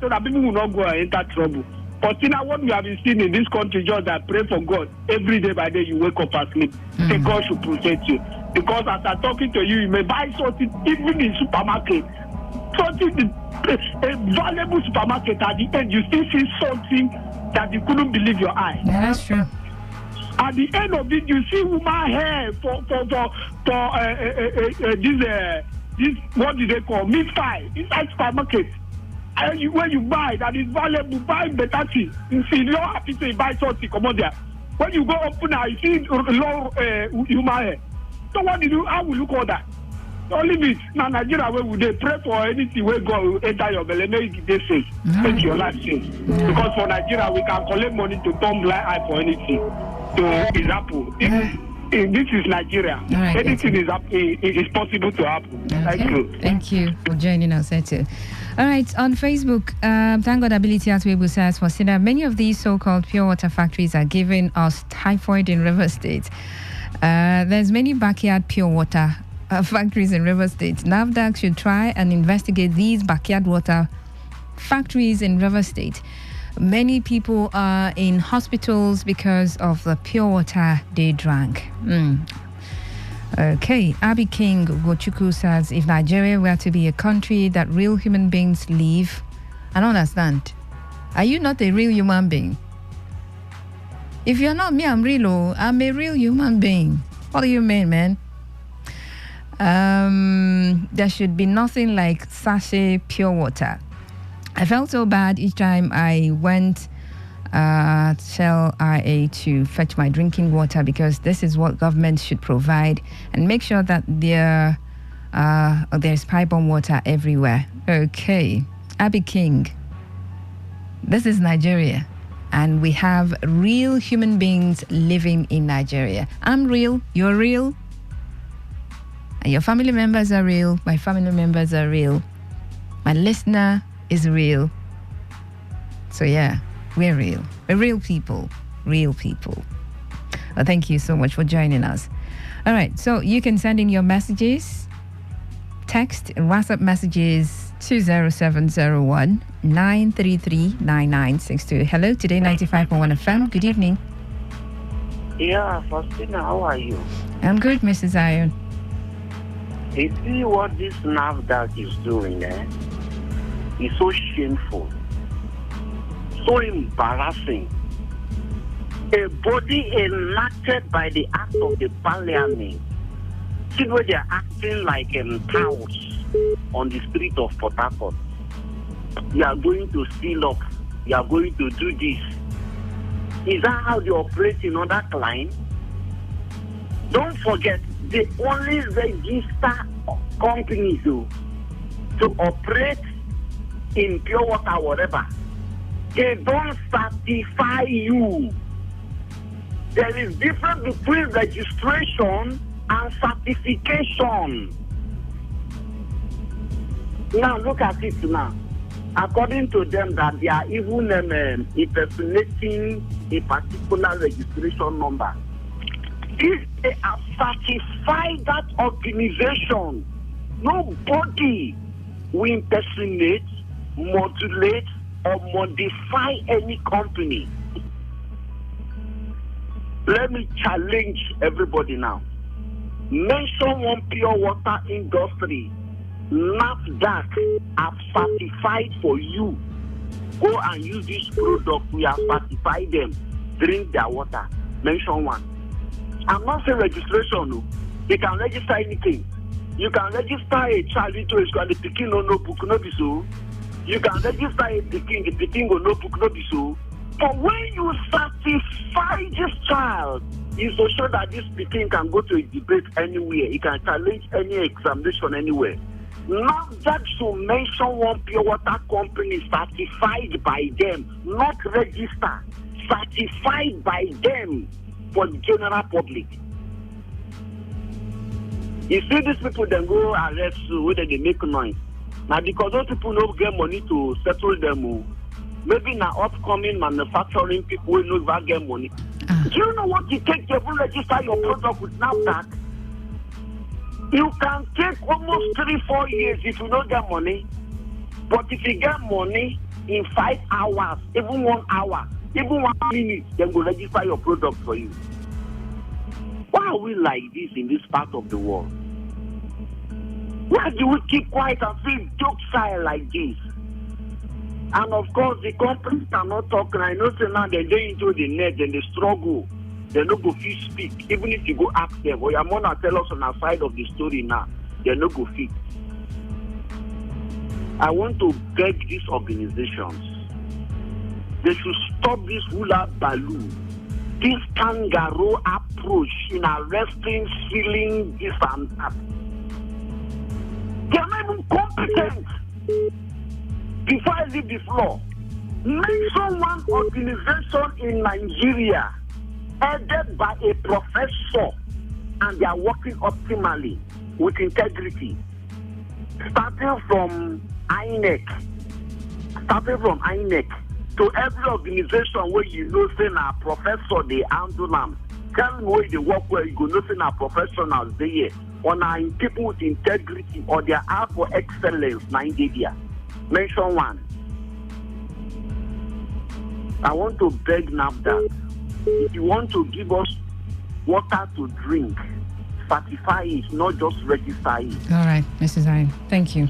S10: that people will not go and enter trouble. But now what we have been seeing in this country, just that pray for God every day by day you wake up and sleep. Say God should protect you. Because as I'm talking to you, you may buy something even in supermarket. Something a valuable supermarket, at the end you still see something that you couldn't believe your eye.
S1: Yeah, that's true.
S10: At the end of it, you see woman hair for this what do they call meat pie inside supermarket. And when you buy that is valuable, buy better thing. You see, you don't happy to buy something, come on there. When you go open now, you see long human hair. So what do you? How will you call that? Don't leave it. Now Nigeria, where would they pray for anything? Where God will enter your belly, make they safe, make your life safe. Because for Nigeria, we can collect money to turn blind eye for anything. So example, if this is Nigeria,
S1: right,
S10: anything is possible to happen.
S1: Okay. Thank you for joining us, Etu. All right, on Facebook, thank God Ability Atwebu says, for Sina, many of these so-called pure water factories are giving us typhoid in River State. There's many backyard pure water factories in River State. NAFDAC should try and investigate these backyard water factories in River State. Many people are in hospitals because of the pure water they drank. Okay, Abby King Gochuku says, if Nigeria were to be a country that real human beings live, I don't understand. Are you not a real human being? If you're not me, I'm real. I'm a real human being. What do you mean, man? There should be nothing like sachet pure water. I felt so bad each time I went Shell IA to fetch my drinking water, because this is what government should provide, and make sure that there's pipe-borne water everywhere. Okay, Abby King, this is Nigeria, and we have real human beings living in Nigeria. I'm real, you're real, and your family members are real, my family members are real, my listener is real. So yeah, we're real. We're real people. Real people. Well, thank you so much for joining us. All right, so you can send in your messages, text and WhatsApp messages 20701 933 9962. Hello, Today 95.1 FM. Good evening.
S14: Yeah, Faustina, how are you?
S1: I'm good, Mrs. Iron.
S14: You see what this NAFDAC is doing, It's so shameful, so embarrassing. A body enacted by the act of the parliament. See where they are acting like touts on the street of Port Harcourt. You are going to steal up. You are going to do this. Is that how they operate in other clients? Don't forget, they only register companies to operate in pure water, whatever. They don't certify you. There is difference between registration and certification. Now look at it now. According to them, that they are even impersonating a particular registration number. If they have certified that organization, nobody will impersonate, modulate, or modify any company. Let me challenge everybody now. Mention one pure water industry NAFDAC have certified for you. Go and use this product. We have certified them. Drink their water. Mention one. I'm not saying registration. No. They can register anything. You can register a child into a school and the picking no notebook, no be so. You can register a picking, the picking no notebook, no be so. But when you certify this child, it's to show that this picking can go to a debate anywhere. It can challenge any examination anywhere. NAFDAC should mention one pure water company certified by them, not registered, certified by them for the general public. You see these people then go arrest you whether they make noise. Now because those people don't get money to settle them, maybe now upcoming manufacturing people will not get money. Do you know what it takes to register your product with NAFDAC? You can take almost 3-4 years if you don't get money. But if you get money in 5 hours, even 1 hour, even 1 minute, then we'll register your product for you. Why are we like this in this part of the world? Why do we keep quiet and feel docile like this? And of course, the companies are not talking. I know so now they're going into the net and they struggle. They no go fit speak. Even if you go ask them, or your mother tell us on our side of the story now, they no go fit. I want to beg these organizations. They should stop this hula balloon, this kangaroo approach in arresting, sealing this and that. They are not even competent. Before I leave the floor, mention one organization in Nigeria headed by a professor and they are working optimally with integrity. Starting from INEC to every organization where you know say na professor they handle them. Tell me where they work where you go know say na professionals there or na in people with integrity or they are for excellence na in there. Mention one. I want to beg NAFDAC. If you want to give us water to drink, certify it, not just register it.
S1: All right, Mrs. Ayn, thank you.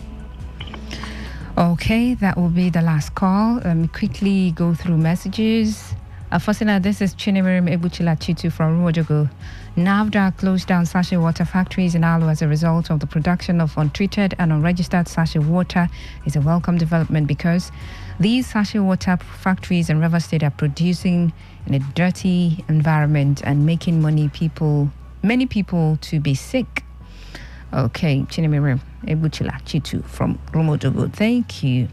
S1: Okay, that will be the last call. Let me quickly go through messages. Afosina, this is Chinemirim Ebuchila Chitu from Rumojogo. NAFDAC closed down sachet water factories in Alu as a result of the production of untreated and unregistered sachet water is a welcome development because these sachet water factories in River State are producing in a dirty environment and making many people to be sick. Okay, Chinemirim Ebuchila Chitu from Rumojogo. Thank you.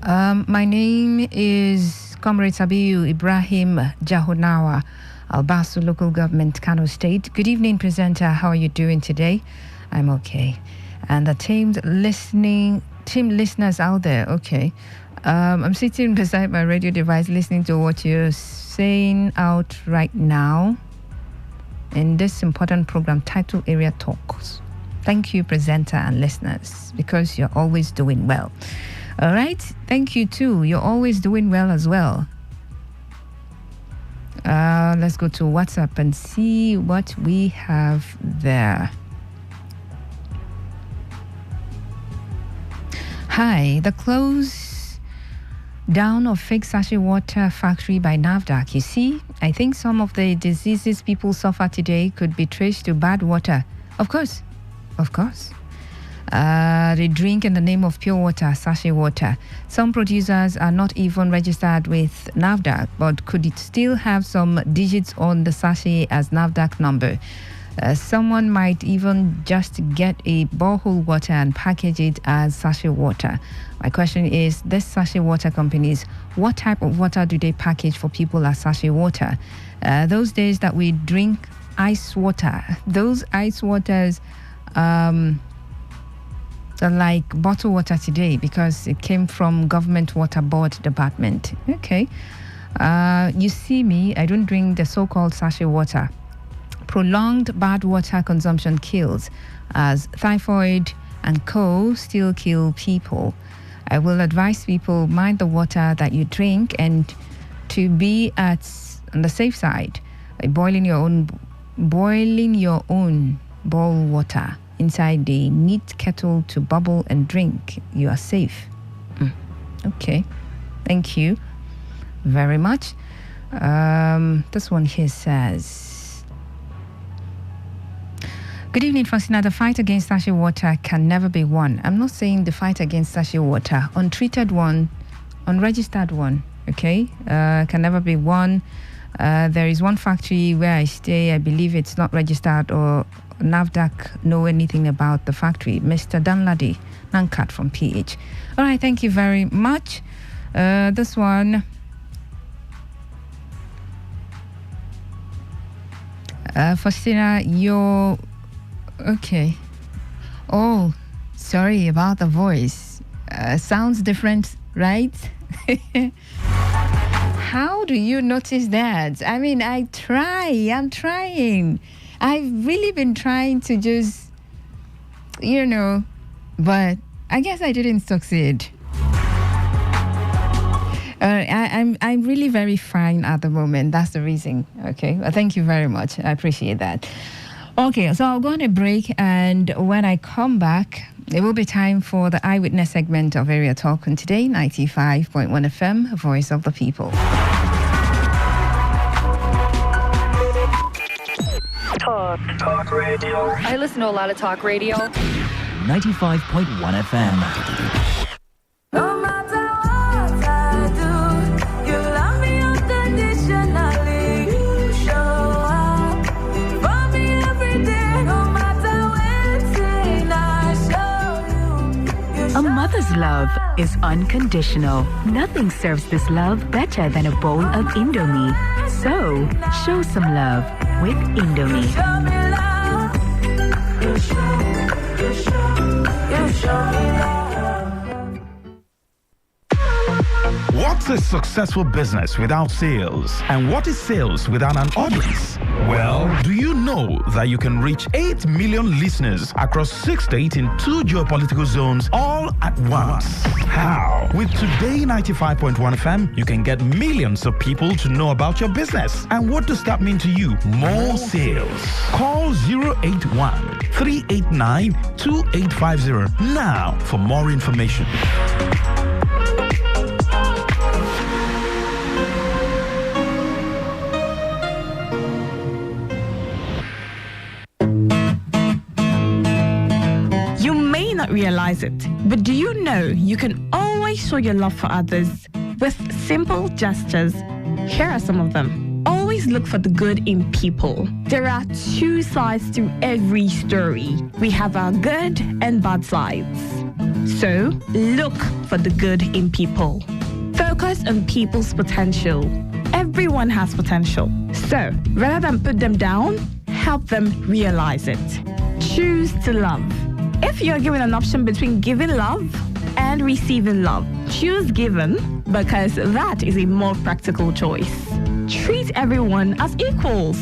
S1: My name is Comrade Sabiu Ibrahim Jahonawa, Albasu Local Government, Kano State. Good evening, presenter. How are you doing today? I'm okay. And the team listeners out there, okay. I'm sitting beside my radio device listening to what you're saying out right now in this important program titled Area Talks. Thank you, presenter and listeners, because you're always doing well. All right. Thank you, too. You're always doing well as well. Let's go to WhatsApp and see what we have there. Hi. The close down of fake sachet water factory by NAFDAC. You see, I think some of the diseases people suffer today could be traced to bad water. Of course. They drink in the name of pure water, sachet water. Some producers are not even registered with NAFDAC, but could it still have some digits on the sachet as NAFDAC number? Someone might even just get a borehole water and package it as sachet water. My question is, these sachet water companies, what type of water do they package for people as sachet water? Those days that we drink ice water, those ice waters are like bottled water today because it came from government water board department. Okay. You see me, I don't drink the so-called sachet water. Prolonged bad water consumption kills, as typhoid and co still kill people. I will advise people mind the water that you drink and to be on the safe side by boiling your own boil water inside the neat kettle to bubble and drink. You are safe. Okay. Thank you very much. This one here says, good evening, Faustina. The fight against sachet water can never be won. I'm not saying the fight against sachet water. Untreated one, unregistered one, okay, can never be won. There is one factory where I stay. I believe it's not registered or NAFDAC know anything about the factory? Mr. Danladi Nankat from PH. All right, thank you very much. This one. Faustina, you're okay. Oh, sorry about the voice. Sounds different, right? How do you notice that? I mean, I'm trying. I've really been trying to just, but I guess I didn't succeed. I'm really very fine at the moment. That's the reason. Okay. Well, thank you very much. I appreciate that. Okay, so I'll go on a break, and when I come back, it will be time for the eyewitness segment of Area Talk on Today 95.1 FM, Voice of the People.
S3: Talk radio. I listen to a lot of talk radio.
S16: 95.1 FM.
S8: No matter what I do, you love me unconditionally. You show up for me every day, no matter when I show you.
S7: A mother's love is unconditional. Nothing serves this love better than a bowl of Indomie. So, show some love with Indomie.
S8: Show me love. You show me love.
S18: What's a successful business without sales? And what is sales without an audience? Well, do you know that you can reach 8 million listeners across 6 states in 2 geopolitical zones all at once? How? With Today 95.1 FM, you can get millions of people to know about your business. And what does that mean to you? More sales. Call 081 389 2850 now for more information.
S15: Not realize it, but do you know you can always show your love for others with simple gestures? Here are some of them. Always look for the good in people. There are 2 sides to every story. We have our good and bad sides. So look for the good in people. Focus on people's potential. Everyone has potential. So rather than put them down, help them realize it. Choose to love. If you're given an option between giving love and receiving love, choose giving because that is a more practical choice. Treat everyone as equals.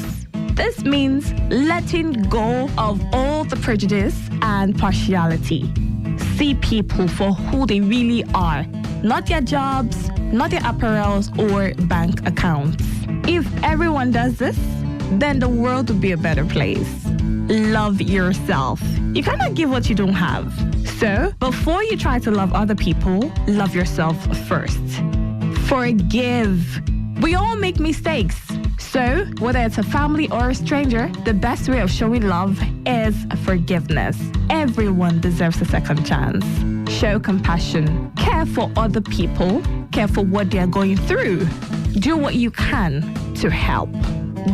S15: This means letting go of all the prejudice and partiality. See people for who they really are, not their jobs, not their apparels or bank accounts. If everyone does this, then the world will be a better place. Love yourself. You cannot give what you don't have. So, before you try to love other people, love yourself first. Forgive. We all make mistakes. So, whether it's a family or a stranger, the best way of showing love is forgiveness. Everyone deserves a second chance. Show compassion. Care for other people. Care for what they are going through. Do what you can to help.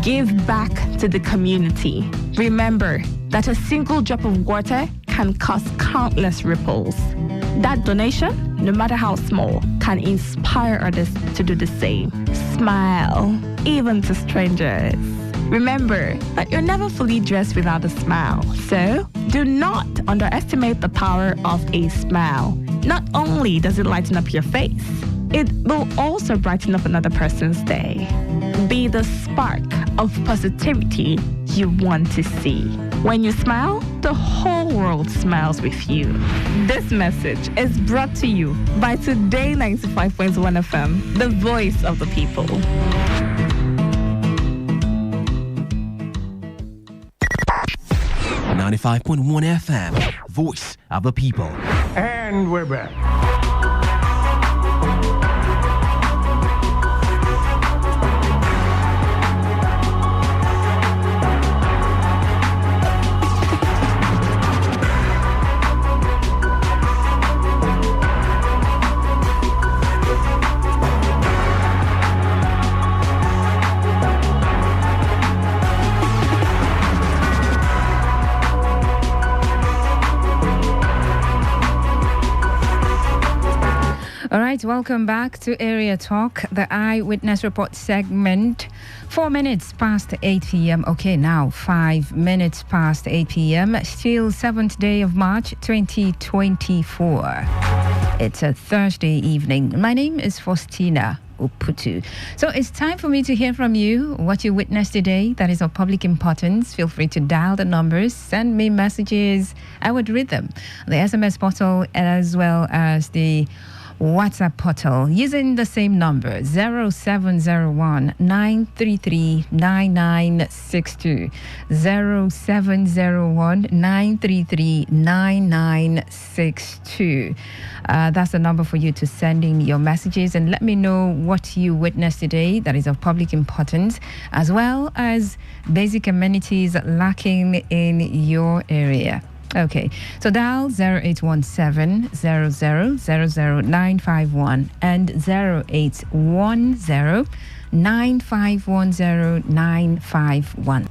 S15: Give back to the community. Remember that a single drop of water can cause countless ripples. That donation, no matter how small, can inspire others to do the same. Smile, even to strangers. Remember that you're never fully dressed without a smile. So, do not underestimate the power of a smile. Not only does it lighten up your face, it will also brighten up another person's day. Be the spark of positivity you want to see. When you smile, the whole world smiles with you. This message is brought to you by Today 95.1 FM, the voice of the people.
S23: .1 FM, voice of the people.
S22: And we're back.
S1: right, welcome back to Area Talk, the Eyewitness Report segment. 4 minutes past 8 p.m. Okay, now 5 minutes past 8 p.m. Still 7th day of March 2024. It's a Thursday evening. My name is Faustina Uputu. So it's time for me to hear from you what you witnessed today that is of public importance. Feel free to dial the numbers, send me messages. I would read them. The SMS portal as well as the WhatsApp portal using the same number 0701 933 9962 0701 933 9962. That's the number for you to send in your messages and let me know what you witnessed today that is of public importance, as well as basic amenities lacking in your area. Okay, so dial 0817 0000951 and 0810 9510951.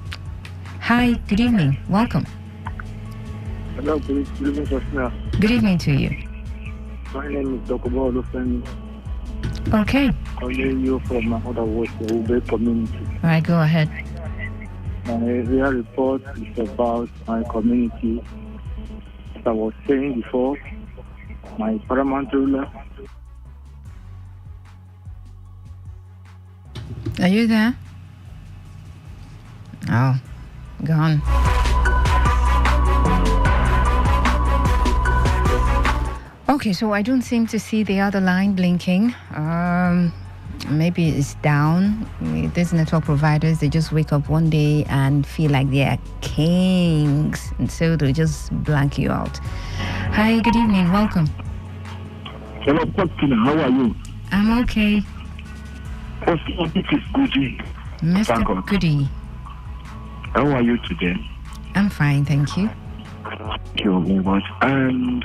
S1: Hi, good evening. Welcome.
S17: Hello, good evening, Faustina.
S1: Good evening to you.
S17: My name is Dr. Olufemi.
S1: Okay.
S17: Calling you from my other work, the Ube community.
S1: All right, go ahead.
S17: My real report is about my community. As I was saying before, my paramount ruler.
S1: Are you there? Oh, gone. Okay, so I don't seem to see the other line blinking. Maybe it's down. These network providers, they just wake up one day and feel like they are kings, and so they'll just blank you out. Hi, good evening. Welcome.
S10: Hello, Faustina. How are you?
S1: I'm okay.
S10: Faustina, this is Goody.
S1: Mr. Goody.
S10: How are you today?
S1: I'm fine, thank you.
S10: Thank you very much. And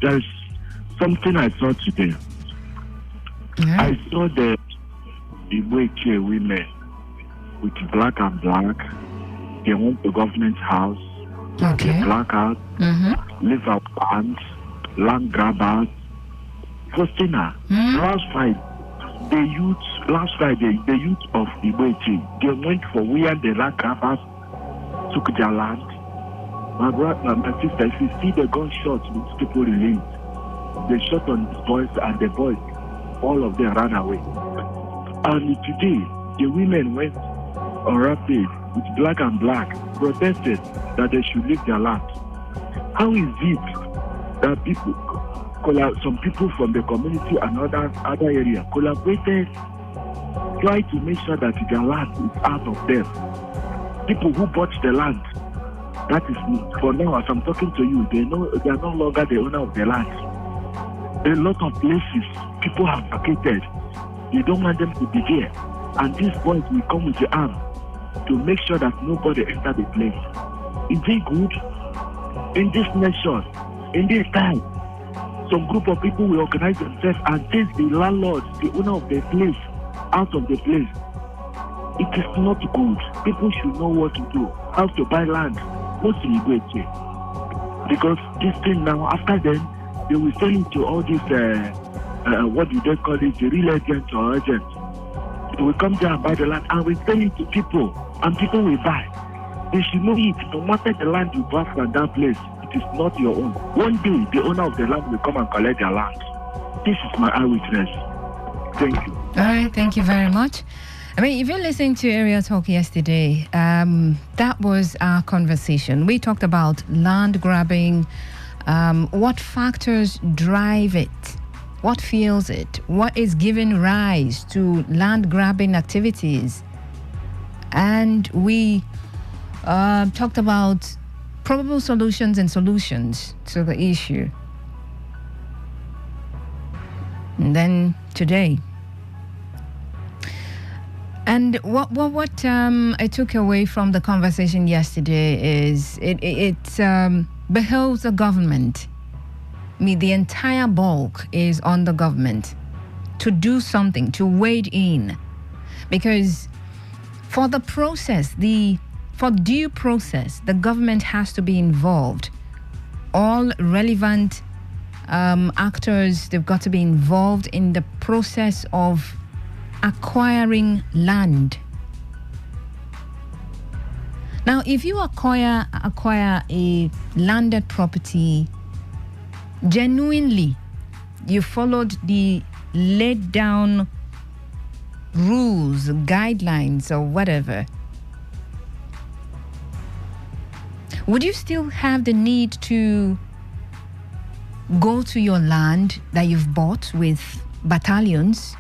S10: there's something I saw today.
S1: Yeah.
S10: I saw the Igbo women with black and black. They went to government house.
S1: Okay.
S10: They black out, leave out bands, land grabbers. Faustina, last Friday, the youth of Igbo, they went for where the land grabbers took their land. My brother, my sister, if you see the gunshots which people released, they shot on the boys and the boys, all of them ran away. And today, the women went on rapid with black and black, protested that they should leave their land. How is it that people, some people from the community and other area collaborated, try to make sure that their land is out of them? People who bought the land, that is, for now, as I'm talking to you, they are no longer the owner of the land. A lot of places people have vacated. They don't want them to be there. And these boys will come with the arm to make sure that nobody enter the place. Is it good? In this nation, in this time, some group of people will organize themselves and take the landlord, the owner of the place, out of the place. It is not good. People should know what to do, how to buy land. What's the Igbo? Because this thing now, after then, they will sell it to all these, what do they call it, the real agents or agents. They will come there and buy the land and we sell it to people, and people will buy. They should know it. No matter the land you bought from that place, it is not your own. One day, the owner of the land will come and collect their land. This is my eyewitness. Thank you.
S1: All right, thank you very much. I mean, if you listened to Area Talk yesterday, that was our conversation. We talked about land grabbing, what factors drive it, what fuels it, what is giving rise to land grabbing activities. And we talked about probable solutions and solutions to the issue. And then today. And what I took away from the conversation yesterday is it behoves the government. I mean, the entire bulk is on the government to do something, to wade in. Because for the process, for due process, the government has to be involved. All relevant actors, they've got to be involved in the process of acquiring land. Now, if you acquire a landed property genuinely, you followed the laid down rules, guidelines, or whatever, would you still have the need to go to your land that you've bought with battalions?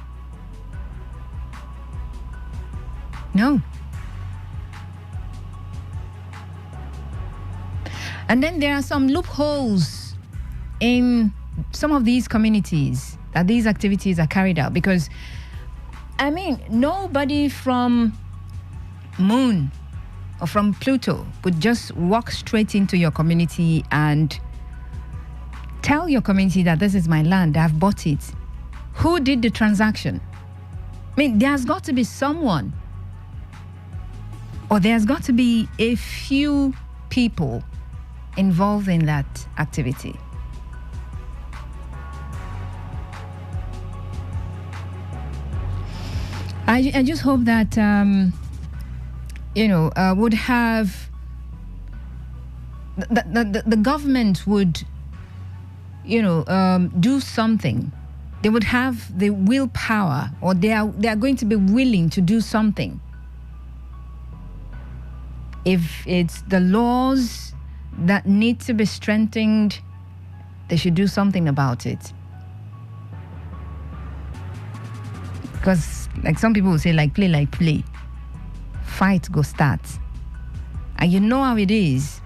S1: No. And then there are some loopholes in some of these communities that these activities are carried out, because I mean, nobody from Moon or from Pluto could just walk straight into your community and tell your community that this is my land, I've bought it. Who did the transaction? I mean, there's got to be someone, or there's got to be a few people involved in that activity. I just hope that would have the government would do something. They would have the willpower, or they are going to be willing to do something. If it's the laws that need to be strengthened, they should do something about it. Because like some people will say, like play, fight go start. And you know how it is.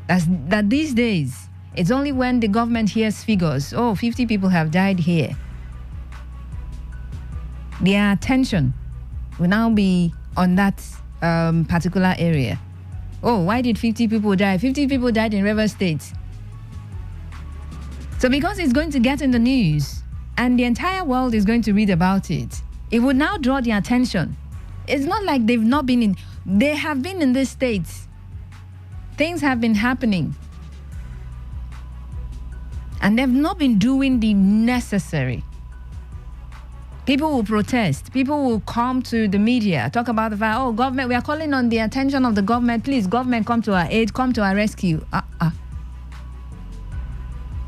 S1: That these days, it's only when the government hears figures, 50 people have died here, their attention will now be on that particular area. Why did 50 people die? 50 people died in River State. So because it's going to get in the news and the entire world is going to read about it, it would now draw the attention. It's not like they've not been in. They have been in this state. Things have been happening. And they've not been doing the necessary. People will protest. People will come to the media, talk about the fact, government, we are calling on the attention of the government. Please, government, come to our aid, come to our rescue.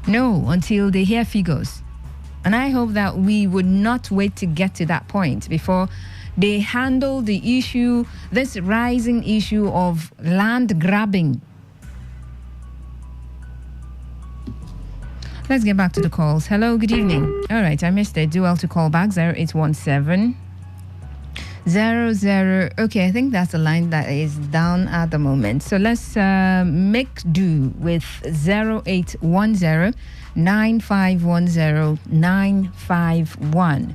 S1: No, until they hear figures. And I hope that we would not wait to get to that point before they handle the issue, this rising issue of land grabbing. Let's get back to the calls. Hello, good evening. All right, I missed it. Do well to call back 0817 00. Okay, I think that's the line that is down at the moment. So let's make do with 0810 9510 951.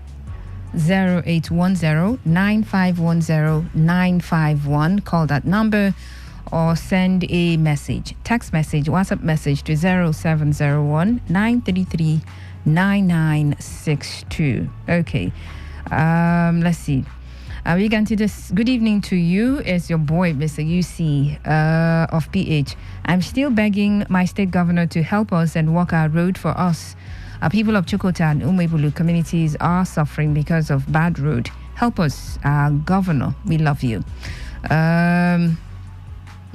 S1: 0810 9510 951. Call that number or send a message, text message, WhatsApp message to 0701 933 9962. Okay, let's see. We can see this. Good evening to you. It's your boy, Mr. UC of PH. I'm still begging my state governor to help us and walk our road for us. People of Chukota and Umebulu communities are suffering because of bad road. Help us, governor. We love you.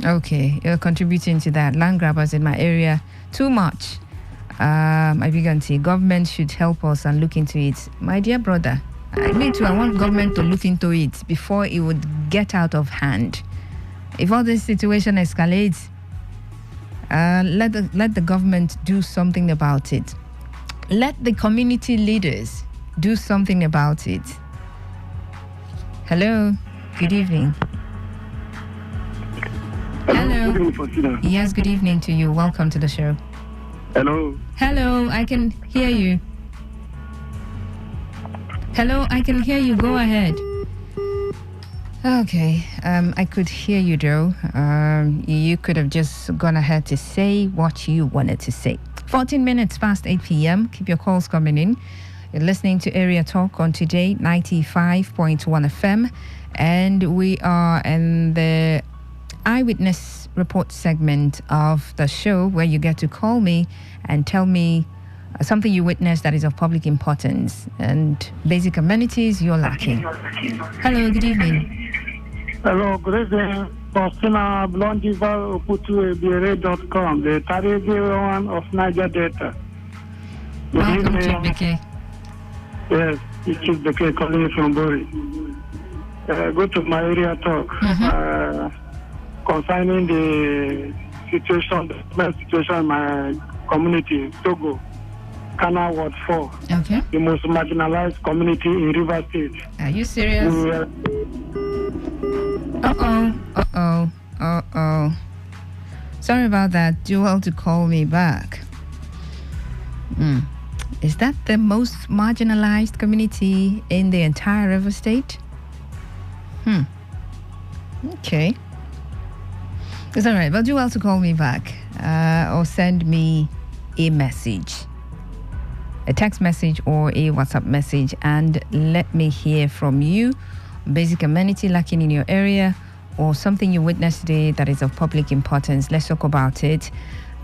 S1: Okay, you're contributing to that. Land grabbers in my area, too much. I began to say government should help us and look into it. My dear brother, me too, I want government to look into it before it would get out of hand. If all this situation escalates, let the government do something about it. Let the community leaders do something about it. Hello, good evening. Hello.
S2: Good evening,
S1: yes, good evening to you. Welcome to the show.
S2: Hello.
S1: Hello, I can hear you. Hello, I can hear you. Go ahead. Okay, I could hear you, though. You could have just gone ahead to say what you wanted to say. 14 minutes past 8 p.m. Keep your calls coming in. You're listening to Area Talk on Today95.1 FM. And we are in the Eyewitness Report segment of the show where you get to call me and tell me something you witness that is of public importance, and basic amenities you're lacking. Hello, good evening.
S10: Hello, good evening. Faustina Blondival Oputu.com, the Tarege one of Niger Delta.
S1: Welcome to BK.
S10: Yes, it is BK calling from Bori. Go to my area talk concerning the situation, the situation in my community, Togo, Kana Ward 4.
S1: Okay.
S10: The most marginalized community in River State.
S1: Are you serious? Sorry about that. Do well to call me back. Is that the most marginalized community in the entire River State? Okay. It's all right, but do well to call me back or send me a message, a text message or a WhatsApp message, and let me hear from you. Basic amenity lacking in your area or something you witnessed today that is of public importance. Let's talk about it.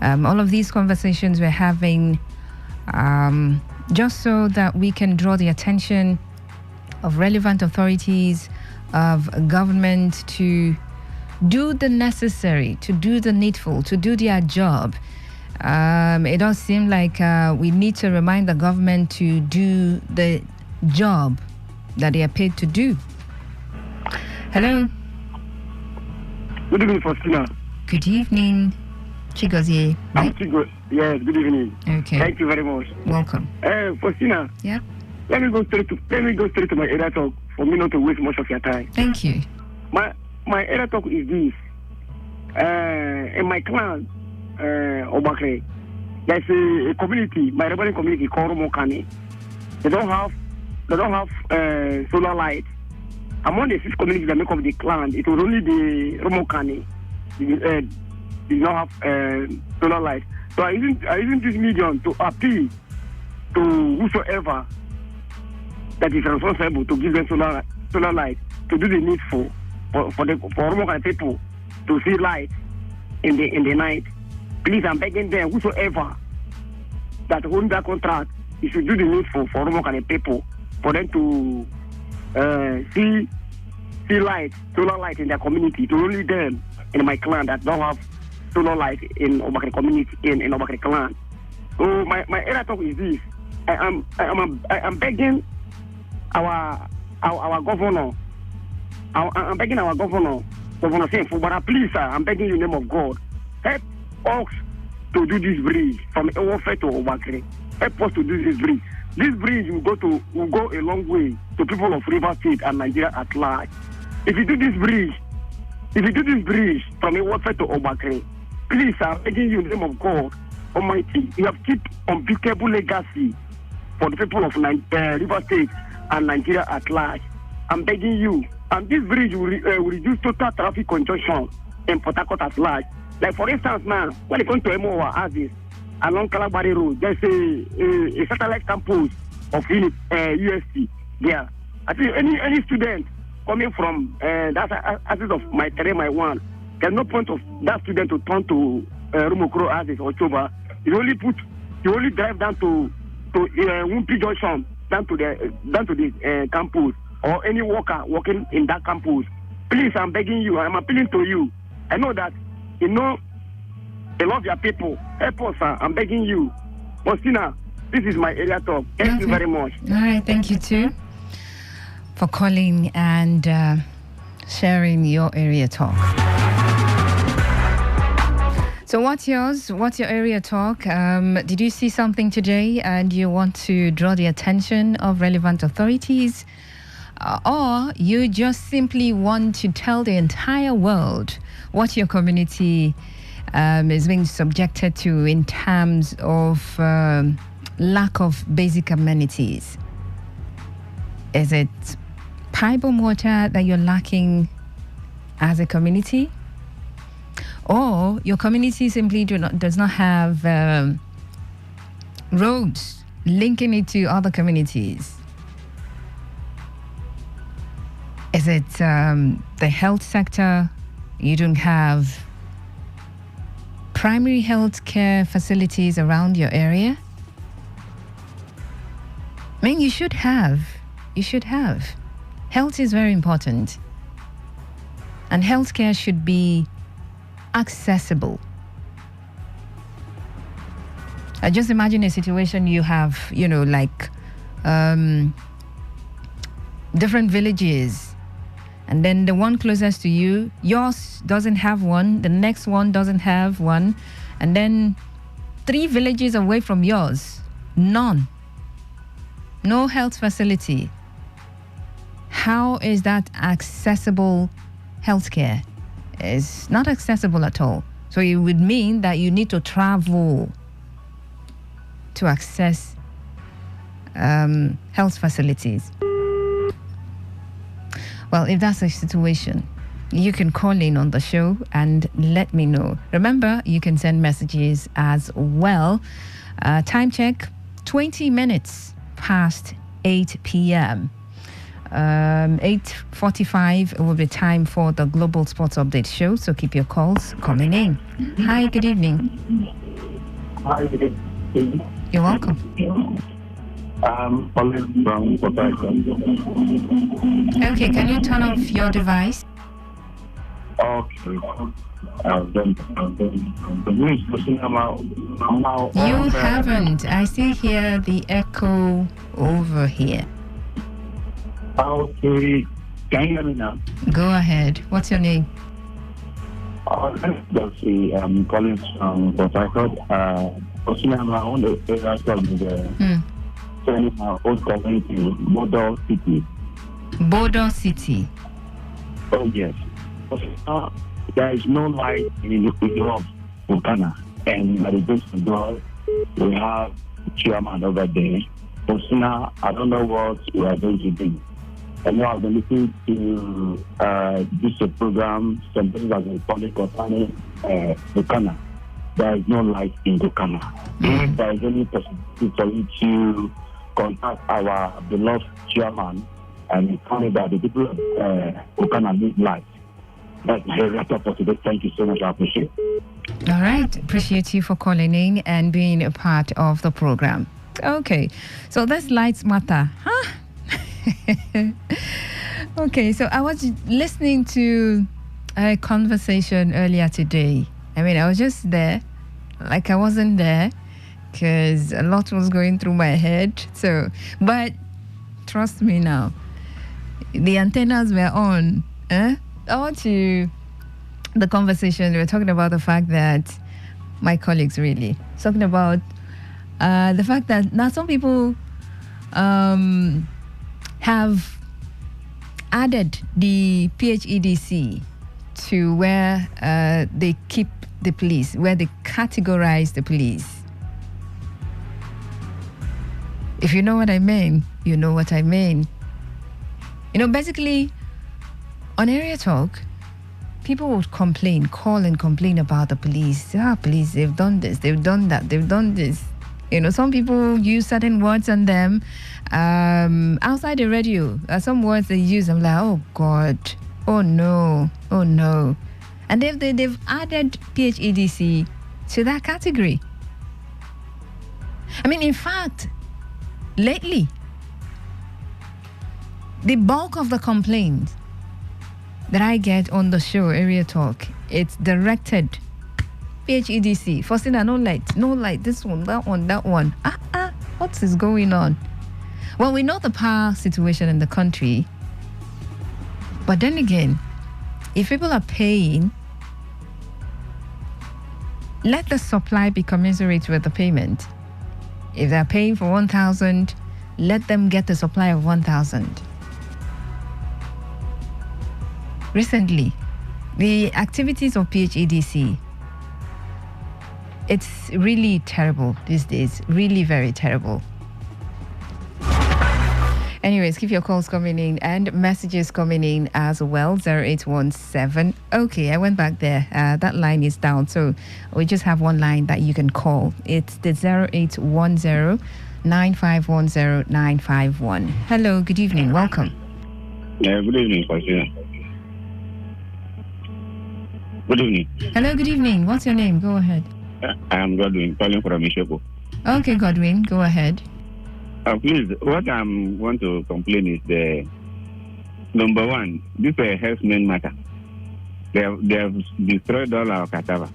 S1: All of these conversations we're having just so that we can draw the attention of relevant authorities, of government, to do the necessary, to do the needful, to do their job. It does seem like we need to remind the government to do the job that they are paid to do. Hello.
S2: Good evening, Faustina.
S1: Good evening, Chigozie.
S2: I'm Chigo. Yes, good evening.
S1: Okay.
S2: Thank you very much.
S1: Welcome.
S2: Faustina.
S1: Yeah.
S2: Let me go straight to my area talk for me not to waste much of your time.
S1: Thank you.
S2: My area talk is this. In my clan, Obakre, there's a community, my rebellion community called Romokani. They don't have solar light. Among the 6 communities that make up the clan, it was only the Romokani did not have solar light. So I using this medium to appeal to whosoever that is responsible to give them solar light, to do the needful for Romokani people to see light in the night. Please, I'm begging them, whosoever that owns that contract, you should do the needful for Romokani people, for them to see light, solar light in their community. To only them in my clan that don't have solar light in Obakre community, in Obakre clan. So my area talk is this. I'm begging our governor. I'm begging our governor Senfu, but please, sir, I'm begging you in the name of God, help us to do this bridge from Ewofe to Obakre. Help us to do this bridge. This bridge will go a long way to people of River State and Nigeria at large. If you do this bridge from Ewofe to Obakre, please, I'm begging you in the name of God Almighty, you have kept unspeakable legacy for the people of River State and Nigeria at large. I'm begging you, and this bridge will reduce total traffic congestion in Port Harcourt at large. Like for instance now, when it comes to Emowa Aziz, along Kalabari Road, there's a satellite campus of UST there. I think any student coming from that axis of my terrain, my one, there's no point of that student to turn to Rumokro Aziz or Choba. You only drive down to Wumpi Junction, down to the campus, or any worker working in that campus. Please, I'm begging you, I'm appealing to you. I know that you know they love your people. Help us, sir. I'm begging you. Faustina, this is my area talk. Thank you very much.
S1: All right, thank you too for calling and sharing your area talk. So what's yours? What's your area talk? Did you see something today and you want to draw the attention of relevant authorities? Or you just simply want to tell the entire world what your community is being subjected to in terms of lack of basic amenities? Is it pipe and water that you're lacking as a community? Or your community simply does not have roads linking it to other communities? Is it the health sector? You don't have primary health care facilities around your area? I mean, you should have. Health is very important. And healthcare should be accessible. I just imagine a situation you have, like different villages, and then the one closest to you, yours doesn't have one, the next one doesn't have one, and then 3 villages away from yours, none. No health facility. How is that accessible healthcare? It's not accessible at all. So it would mean that you need to travel to access health facilities. Well, if that's a situation, you can call in on the show and let me know. Remember, you can send messages as well. Time check, 20 minutes past 8 p.m. 8:45 will be time for the Global Sports Update show, so keep your calls coming in. Hi, good evening.
S11: Hi, good evening.
S1: You're welcome.
S11: Calling from Port Harcourt.
S1: Okay, can you turn off your device?
S11: Okay.
S1: You haven't. I still hear the echo over here.
S11: Okay. Can you hear me now?
S1: Go ahead. What's your name?
S11: I'm calling from Port Harcourt. I'm on the area of the old community, Border City.
S1: Border City.
S11: Oh, yes. There is no light in the of Bukana. And by the grace of God, we have chairman over there. So now, I don't know what we are going to do. And now I've been listening to this program, something that is public concerning Bukana. There is no light in Bukana. If there is any possibility for you to contact our beloved chairman and tell me that the people of Bukana need light. That's my wrap up for today. Thank you so much. I appreciate it.
S1: All right. Appreciate you for calling in and being a part of the program. Okay. So this lights matter. Huh? Okay. So I was listening to a conversation earlier today. I mean, I was just there. Like I wasn't there because a lot was going through my head. So, but trust me now, the antennas were on. On to the conversation, we were talking about the fact that my colleagues really talking about the fact that now some people have added the PHEDC to where they keep the police, where they categorize the police. If you know what I mean, you know what I mean. Basically, on Area Talk, people would call and complain about the police. Police, they've done this, they've done that, they've done this. Some people use certain words on them. Outside the radio, some words they use, I'm like, oh God, oh no. And they've added PHEDC to that category. I mean, in fact, lately, the bulk of the complaints that I get on the show, Area Talk, it's directed PHEDC. Faustina, no light, this one, that one. What is going on? Well, we know the power situation in the country, but then again, if people are paying, let the supply be commensurate with the payment. If they're paying for 1,000, let them get the supply of 1,000. Recently, the activities of PHEDC, it's really terrible these days, really very terrible. Anyways, keep your calls coming in and messages coming in as well. 0817. Okay, I went back there. That line is down, so we just have one line that you can call. It's the 0810 9510 951. Hello, good evening. Welcome.
S11: Yeah, good evening, Faustina. Good evening.
S1: Hello, good evening. What's your name? Go ahead.
S11: I am Godwin, calling from Ishoko.
S1: Okay, Godwin, go ahead.
S12: Please, what I want to complain is the number one. This is a herdsmen matter. They have destroyed all our cassava,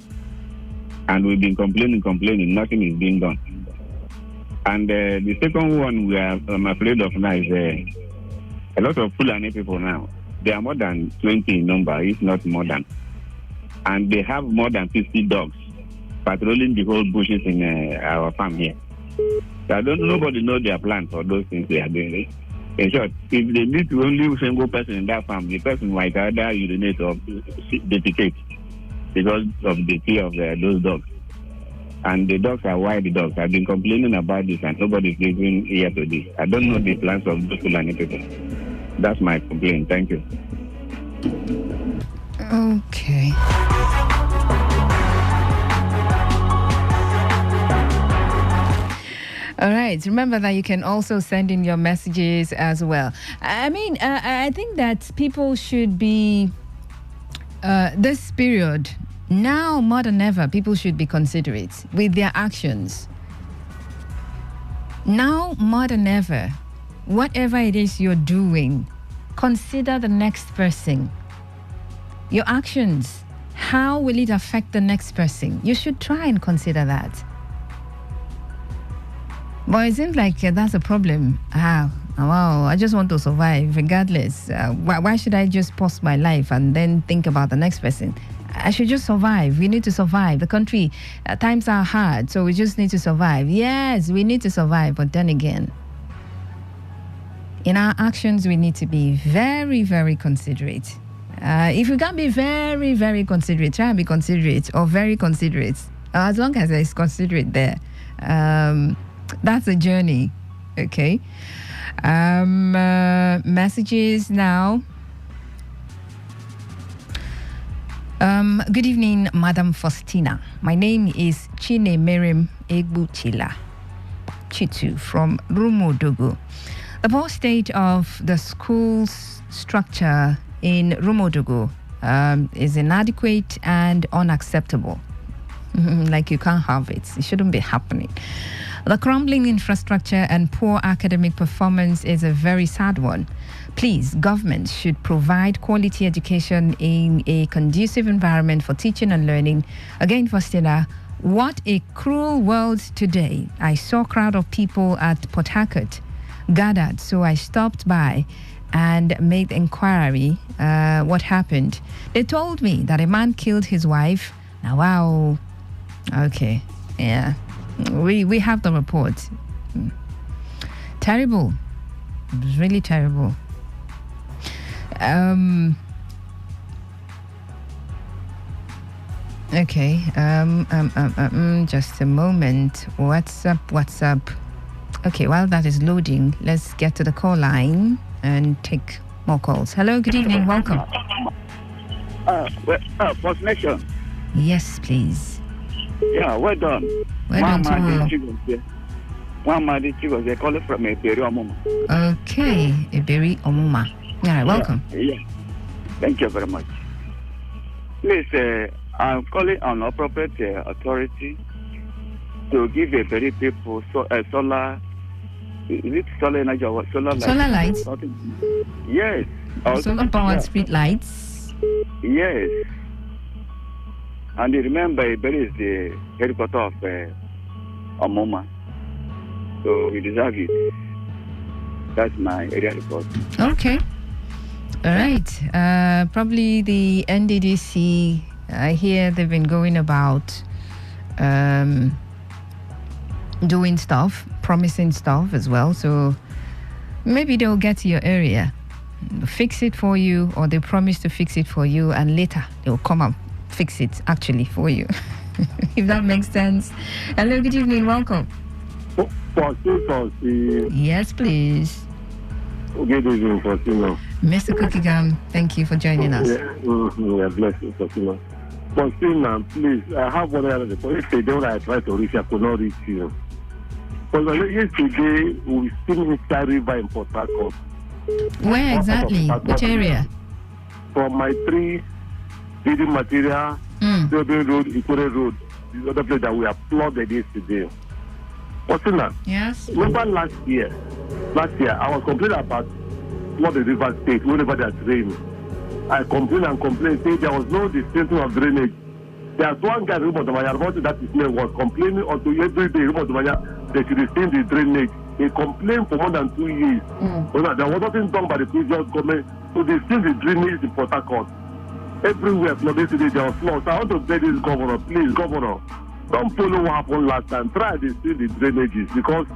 S12: and we've been complaining. Nothing is being done. And the second one I'm afraid of now is a lot of Fulani people now. They are more than 20 in number, if not more than, and they have more than 50 dogs patrolling the whole bushes in our farm here. So nobody knows their plans or those things they are doing. In short, if they meet only a single person in that farm, the person might either urinate or defecate because of the fear of those dogs. And the dogs are wild dogs. I've been complaining about this and nobody's giving ear to this. I don't know the plans of those Fulani people. That's my complaint. Thank you.
S1: Okay. All right. Remember that you can also send in your messages as well. I mean, I think that people should be, this period, now more than ever, people should be considerate with their actions. Now more than ever, whatever it is you're doing, consider the next person. Your actions, how will it affect the next person? You should try and consider that. But it seems like that's a problem. Wow, I just want to survive regardless. Why should I just pause my life and then think about the next person? I should just survive. We need to survive. The country, times are hard, so we just need to survive. Yes, we need to survive, but then again, in our actions, we need to be very, very considerate. If you can't be very, very considerate, try and be considerate or very considerate. As long as there's considerate there. That's a journey, okay? Messages now. Good evening, Madam Faustina. My name is Chine Merim Egbuchila Chitu from Rumodogo. The poor state of the school's structure in Rumodogo is inadequate and unacceptable. Like you can't have it. It shouldn't be happening. The crumbling infrastructure and poor academic performance is a very sad one. Please, government should provide quality education in a conducive environment for teaching and learning. Again, Faustina, what a cruel world today. I saw a crowd of people at Port Harcourt gathered, so I stopped by and made inquiry what happened. They told me that a man killed his wife. Now, wow. Okay, yeah. We have the report. Terrible. It was really terrible. Okay. Just a moment. What's up? Okay, while that is loading, let's get to the call line and take more calls. Hello, good evening, welcome.
S2: First Nation.
S1: Yes, please.
S2: Yeah, well done.
S1: Well done.
S2: One Madi Chigos, they call it from Eberi Omuma.
S1: Okay, Eberi Omuma. Yeah, welcome.
S2: Yeah. Thank you very much. Please, I'm calling on appropriate authority to give Eberi people solar. Is it solar energy or solar lights?
S1: Solar lights?
S2: Yes.
S1: Solar powered street lights?
S2: Yes. And you remember, Eberi is the headquarter of Omuma. So we deserve it. That's my area report.
S1: Okay. All right. Probably the NDDC, I hear they've been going about doing stuff, promising stuff as well. So maybe they'll get to your area, fix it for you, or they promise to fix it for you, and later they'll come up fix it actually for you. If that makes sense. Hello, good evening, welcome. Yes, please.
S10: Good evening, Faustina.
S1: Mr. Cookigam, thank you for joining us.
S10: Yeah, bless you, Faustina. Faustina, please, I have one other point. If they don't, I try to reach, I could not reach you. Because yesterday, we still inside river in Port Harcourt.
S1: Where exactly? Which area?
S10: From my three building material, Dublin Road, Ikore Road, this other place that we have flooded yesterday. What's in that?
S1: Yes.
S10: Remember last year, I was complaining about not the river state, whenever they are draining. I complained, saying there was no distancing of drainage. There's one guy, Rumodomaya, about that his name was complaining until every day, Rumodomaya, they should distinct the drainage. He complained for more than 2 years. There was nothing done by the previous government to distinct the drainage in Port Harcourt. Everywhere, flooded today, there was floods. I want to beg this governor, please, governor, don't follow what happened last time. Try to distinct the drainages, because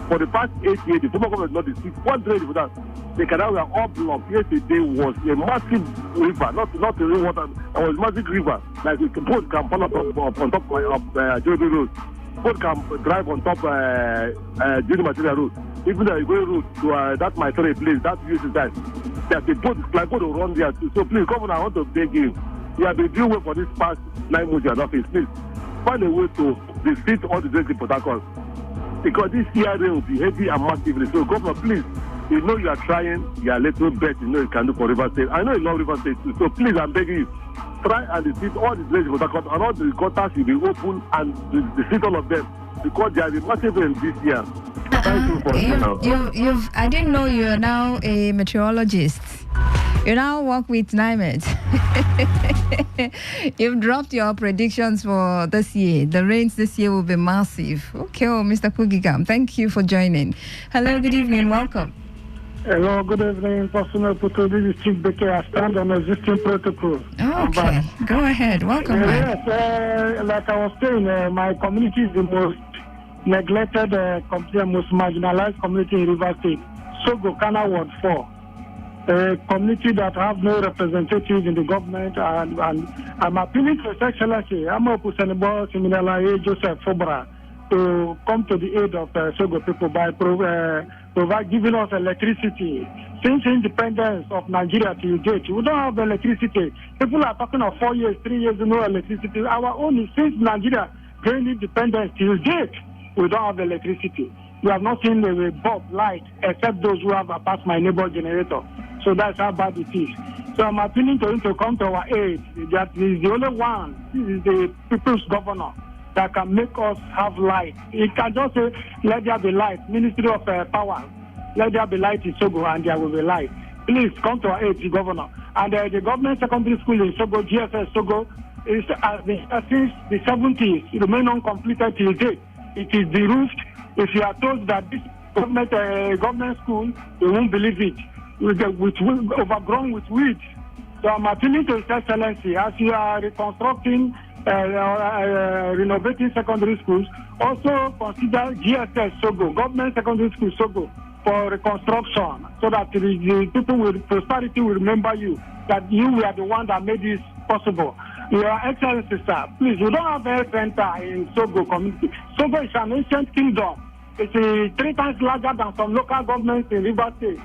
S10: for the past 8 years, the former government not distinct one drainage without. The canal were all blocked. Yesterday was a massive river, not a real water, it was a massive river. Like the boat can fall on top of Joby Road. Boat can drive on top Junior Material Road. Even the going route to that my place, that uses that. That the boat will run there too. So please, Governor, I want to beg you. You have been doing work for this past 9 months in office. Please find a way to defeat all the drinking protocols. Because this ERA will be heavy and massively. So, Governor, please, you know you are trying, you are a little bit, you know you can do for River State. I know you love River State too. So, please, I'm begging you, try and defeat all the drinking protocols, and all the gutters will be open and defeat all of them. Because there is a massive rain this year.
S1: I didn't know you are now a meteorologist. You now work with NIMET. You've dropped your predictions for this year. The rains this year will be massive. Okay, Mr. Kugigam, thank you for joining. Hello, good evening, welcome.
S5: Hello, good evening, Personal Puto. This is Chief Becker. I stand on existing protocol.
S1: Okay, go ahead. Welcome back.
S5: Yes, like I was saying, my community is the most neglected, most marginalized community in River State. Sogo, Kana Ward 4. A community that have no representatives in the government, and I'm appealing to His Excellency, I'm a Pusanebo Siminala Joseph Fobra, to come to the aid of Sogo people by giving us electricity. Since independence of Nigeria till date, we don't have electricity. People are talking of 4 years, 3 years, no electricity. Our own is since Nigeria gained independence till date, we don't have electricity. We have not seen a bulb light except those who have passed my neighbor generator. So that's how bad it is. So I'm appealing to him to come to our aid. That is the only one, this is the people's governor, that can make us have light. He can just say, let there be light. Ministry of Power, let there be light in Sogo, and there will be light. Please come to our aid, the governor. And the government secondary school in Sogo, GSS Sogo, is since the 70s, remain uncompleted till date. It is deroofed. If you are told that this government school, you won't believe it. Overgrown with weeds. So I'm appealing to His Excellency, as you are reconstructing, renovating secondary schools, also consider GSS Sogo, Government Secondary School Sogo, for reconstruction, so that the people with prosperity will remember you, that you were the one that made this possible. Your Excellency, sir, please, we don't have a health center in Sogo community. Sogo is an ancient kingdom. It's 3 times larger than some local governments in River State.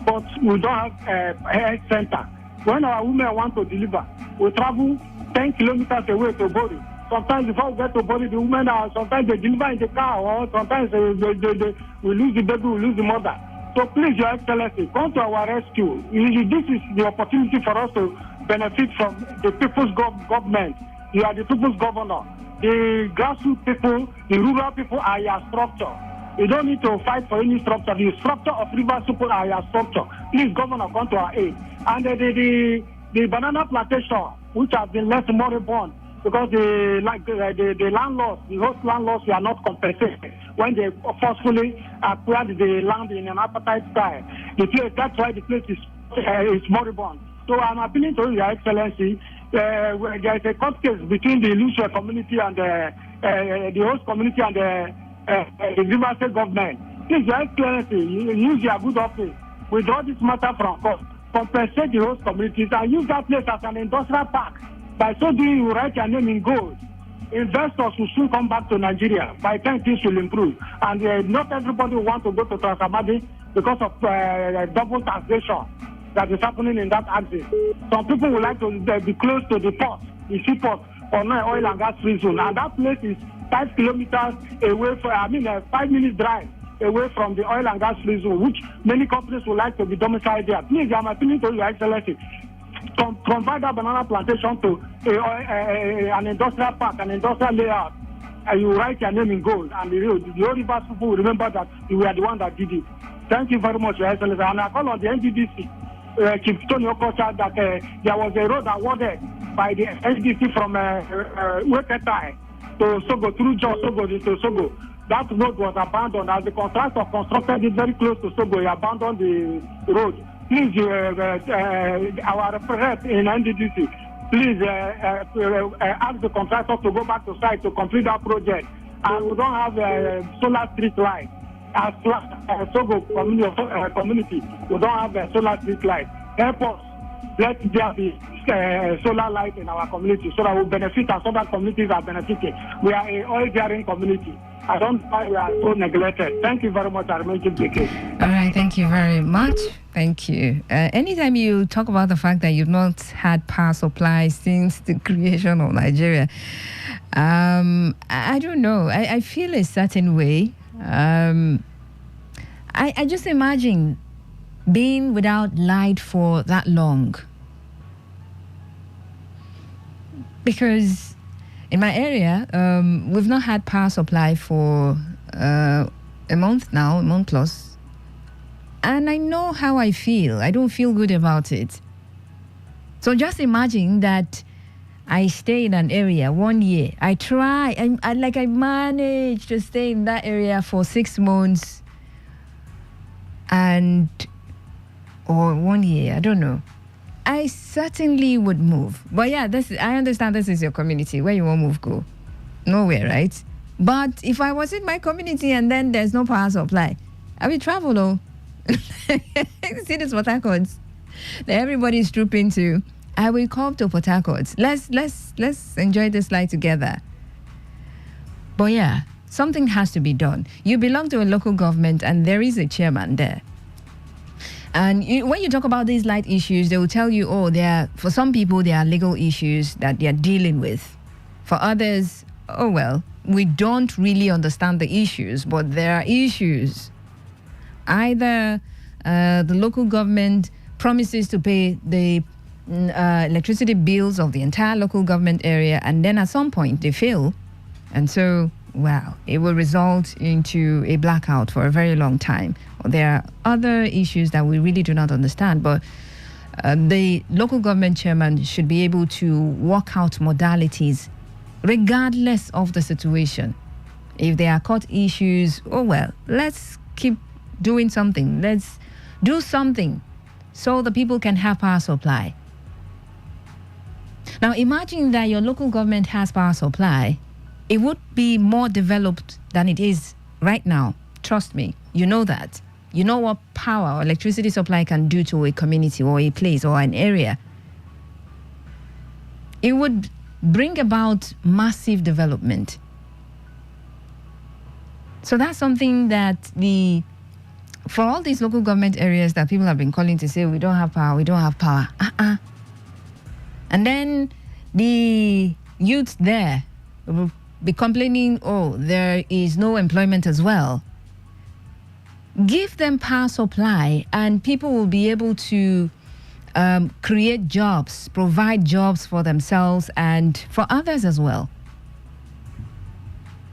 S5: But we don't have a health center. When our women want to deliver, we travel 10 kilometers away to Bori. Sometimes before we get to Bori, the women sometimes they deliver in the car, or sometimes we lose the baby, we lose the mother. So please, Your Excellency, come to our rescue. This is the opportunity for us to benefit from the people's government. You are the people's governor. The grassroots people, the rural people are your structure. You don't need to fight for any structure. The structure of River Super are your structure. Please, Governor, come to our aid. And the banana plantation, which has been left moribund, because the landlords, the host landlords, were not compensated when they forcefully acquired the land in an appetite style. That's why the place is moribund. So I'm appealing to Your Excellency. There is a court case between the Lucia community and the host community and the River State government. Please, Your Excellency, use your good office. Withdraw this matter from court. Compensate the host communities and use that place as an industrial park. By so doing, you write your name in gold. Investors will soon come back to Nigeria. By then, things will improve. And not everybody will want to go to Transamadi because of double taxation that is happening in that axis. Some people would like to be close to the port, the seaport, or no oil and gas free zone. And that place is 5 kilometers away from, 5 minutes drive away from the oil and gas free zone, which many companies would like to be domiciled there. Please, I'm appealing to Your Excellency, convert that banana plantation to an industrial park, an industrial layout, you write your name in gold, and the Old Rivers people will remember that you were the one that did it. Thank you very much, Your Excellency. And I call on the NDDC, Chief Tony Okocha, that there was a road awarded by the NDDC from Weketai to Sogo, through Jos Sogo to Sogo. That road was abandoned as the contractor constructed it very close to Sogo. He abandoned the road. Please, our representative in NDDC, please ask the contractor to go back to site to complete that project. And we don't have solar street light. As Sogo community, we don't have a solar street light. Help us. Let there be solar light in our community so that we benefit and so that communities are benefiting. We are an oil-bearing community. I don't know why we are so neglected. Thank you very much. I remain Jim.
S1: All right, thank you very much. Thank you. Anytime you talk about the fact that you've not had power supply since the creation of Nigeria, I don't know. I feel a certain way. I just imagine being without light for that long. Because in my area, we've not had power supply for a month now, a month plus. And I know how I feel. I don't feel good about it. So just imagine that I stay in an area 1 year. I try, I manage to stay in that area for 6 months or 1 year, I don't know. I certainly would move. But yeah, I understand this is your community. Where you won't move, go. Nowhere, right? But if I was in my community and then there's no power supply, I will travel though. See this Port Harcourt that everybody's trooping to. I will come to Port Harcourt. Let's enjoy this life together. But yeah, something has to be done. You belong to a local government and there is a chairman there. And when you talk about these light issues, they will tell you, for some people, there are legal issues that they are dealing with. For others, we don't really understand the issues, but there are issues. Either the local government promises to pay the electricity bills of the entire local government area, and then at some point they fail. And so, it will result into a blackout for a very long time. There are other issues that we really do not understand, but the local government chairman should be able to work out modalities regardless of the situation. If there are court issues, let's keep doing something. Let's do something so the people can have power supply. Now imagine that your local government has power supply. It would be more developed than it is right now. Trust me, you know that. You know what power or electricity supply can do to a community or a place or an area. It would bring about massive development. So that's something that for all these local government areas that people have been calling to say, we don't have power. And then the youth there will be complaining, there is no employment as well. Give them power supply and people will be able to create jobs, provide jobs for themselves and for others as well.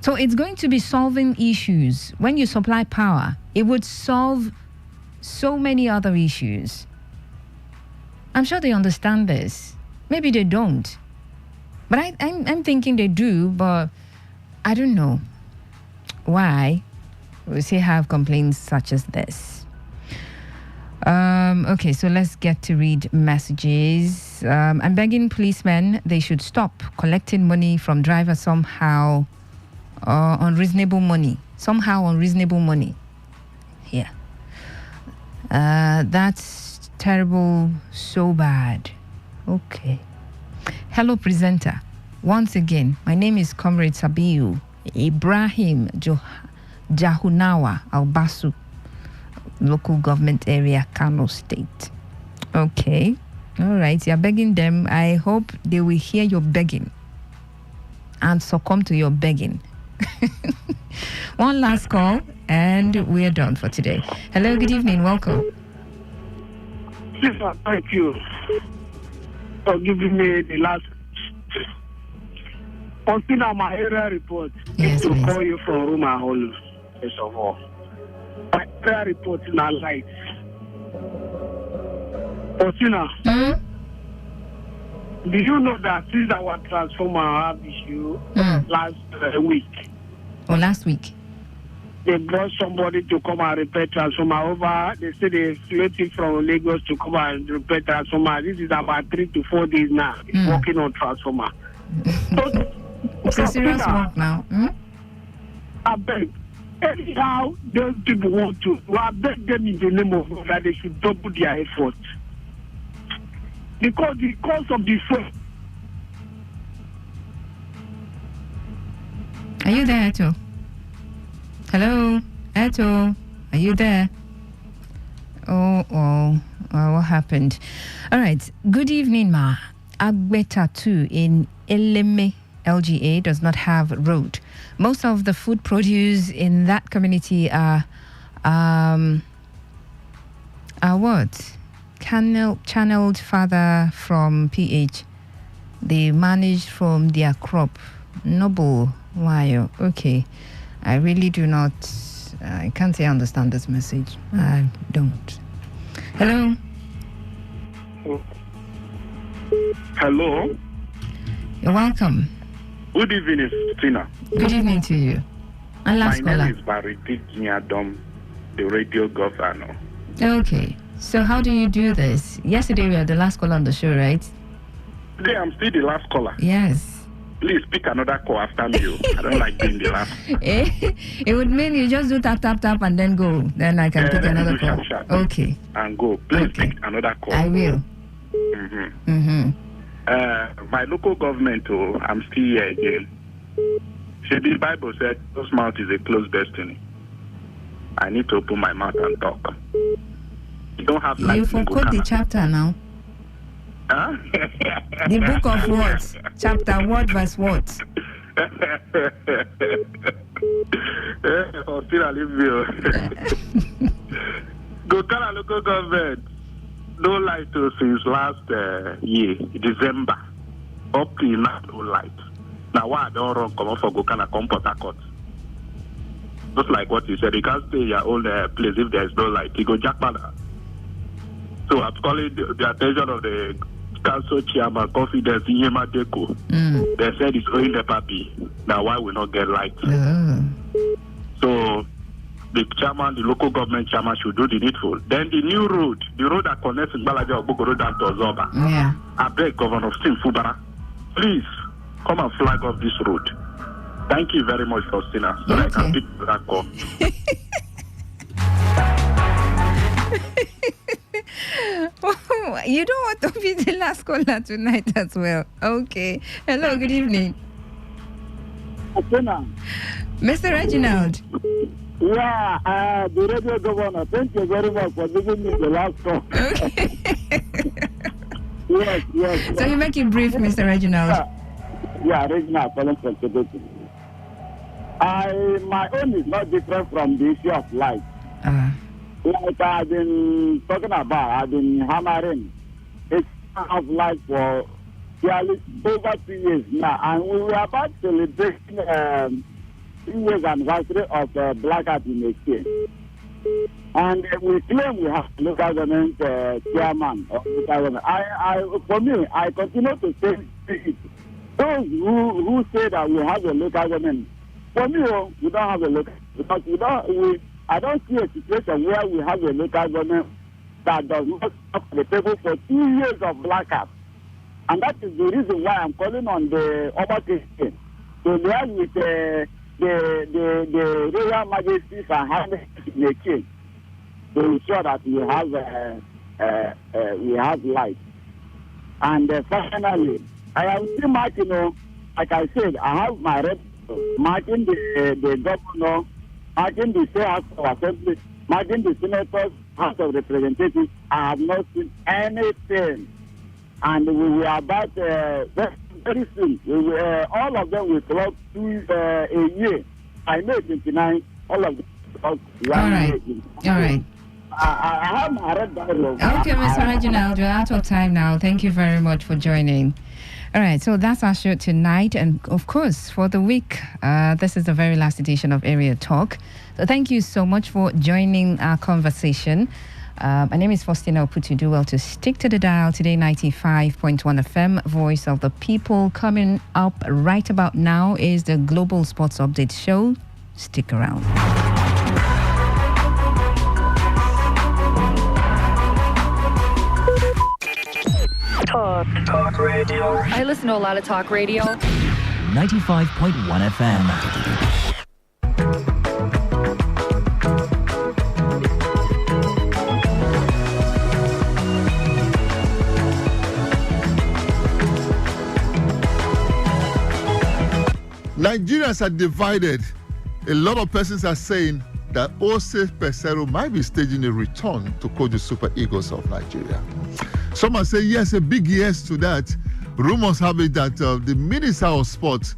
S1: So it's going to be solving issues. When you supply power, it would solve so many other issues. I'm sure they understand this. Maybe they don't. But I'm thinking they do, but I don't know why we still have complaints such as this. Okay, so let's get to read messages. I'm begging policemen, they should stop collecting money from drivers somehow. Unreasonable money. Yeah. That's terrible, so bad. Okay. Hello, presenter. Once again, my name is Comrade Sabiu Ibrahim Jahunawa Albasu, local government area, Kano State. Okay. All right. You're begging them. I hope they will hear your begging and succumb to your begging. One last call and we're done for today. Hello, good evening. Welcome.
S5: Yes, sir. Thank you for giving me the last.
S13: Consider my area report.
S1: Yes,
S13: to
S1: please.
S13: call you from Roma Hall, first of all. My area report is not light. Consider. Do you know that since our transformer have issue last week?
S1: Oh, last week.
S13: They brought somebody to come and repair transformer over. They say they're floating from Lagos to come and repair transformer. This is about 3 to 4 days now. It's working on transformer.
S1: It's a serious work now.
S13: I beg. Anyhow, those people want to. I beg them in the name of God that they should double their effort. Because the cost of the fuel.
S1: Are you there, Eto? Hello, Eto? Are you there? Oh, what happened? All right. Good evening, Ma. Agbeta 2 in Eleme, LGA, does not have road. Most of the food produce in that community are what? Channeled further from PH. They manage from their crop. Noble. Why? Okay. I really do not. I can't say I understand this message. I don't. Hello.
S19: Hello.
S1: You're welcome.
S19: Good evening, Tina.
S1: Good evening to you. And last
S19: My
S1: caller.
S19: name is Bariti Giadom, the radio governor.
S1: Okay. So how do you do this? Yesterday we had the last caller on the show, right?
S19: Today I'm still the last caller.
S1: Yes.
S19: Please pick another call after me. I don't like being the last.
S1: It would mean you just do tap, tap, tap and then go. Then I can pick another call.
S19: Sharp.
S1: Okay.
S19: And go. Please pick another call.
S1: I will.
S19: My local government, I'm still here again. See, the Bible said, "Closed mouth is a closed destiny." I need to open my mouth and talk. You don't have light
S1: You
S19: in
S1: forgot the
S19: Gokana.
S1: chapter now.
S19: Huh?
S1: The book of what? Chapter what, verse what?
S19: Gokana local government, no light since last year, December. Up till now, no light. Now, why I don't run come up for Gokana, come Port Harcourt? Just like what you said, you can't stay in your own place if there is no light. You go jackpot. So I'm calling the attention of the council chairman, Confidence in Yema Deco. They said it's owing the puppy. Now why we not get light? So the chairman, the local government chairman should do the needful. Then the new road, the road that connects Balaja Obogoro down to Ozoba.
S1: Yeah.
S19: I beg Governor Steve Fubara, please come and flag off this road. Thank you very much, Faustina. So I can pick that call.
S1: You don't want to be the last caller tonight as well. Okay. Hello, good evening. Mr. Reginald.
S5: Yeah, the radio governor, thank you very much for giving me the last call. Yes.
S1: So you make it brief, Mr. Reginald.
S5: Yeah, Reginald, calling from Quebec. My own is not different from the issue of life. Like I've been talking about, I've been hammering. It's of life for nearly over 2 years now, and we were about celebrating 2 years anniversary of Blackout in the state. And we claim we have local government chairman of local government. For me, I continue to say it. Those who say that we have a local government, for me, we don't have a local, because I don't see a situation where we have a local government that does not have the table for 2 years of blackout. And that is the reason why I'm calling on the Oba Christian to liaise with the Royal Majesties and Highness in the King to ensure that we have light. And finally, I am still marking, like I said, I have my rep marking the governor, marking the state house of assembly, marking the senators, house of representatives. I have not seen anything. And we were about very soon. All of them will clock a year. I know 29. All of them clock 1 year.
S1: All right.
S5: I have my red dialogue.
S1: Okay, Mr. Reginald, we're out of time now. Thank you very much for joining. All right, so that's our show tonight. And of course, for the week, this is the very last edition of Area Talk. So thank you so much for joining our conversation. My name is Faustina Oputu. Do well to stick to the dial. Today, 95.1 FM, Voice of the People. Coming up right about now is the Global Sports Update Show. Stick around.
S3: Talk radio. I listen to a lot of talk radio.
S16: 95.1 FM.
S4: Nigerians are divided. A lot of persons are saying that Ose Pesero might be staging a return to coach the Super Eagles of Nigeria. Some are saying yes, a big yes to that. Rumors have it that the Minister of Sport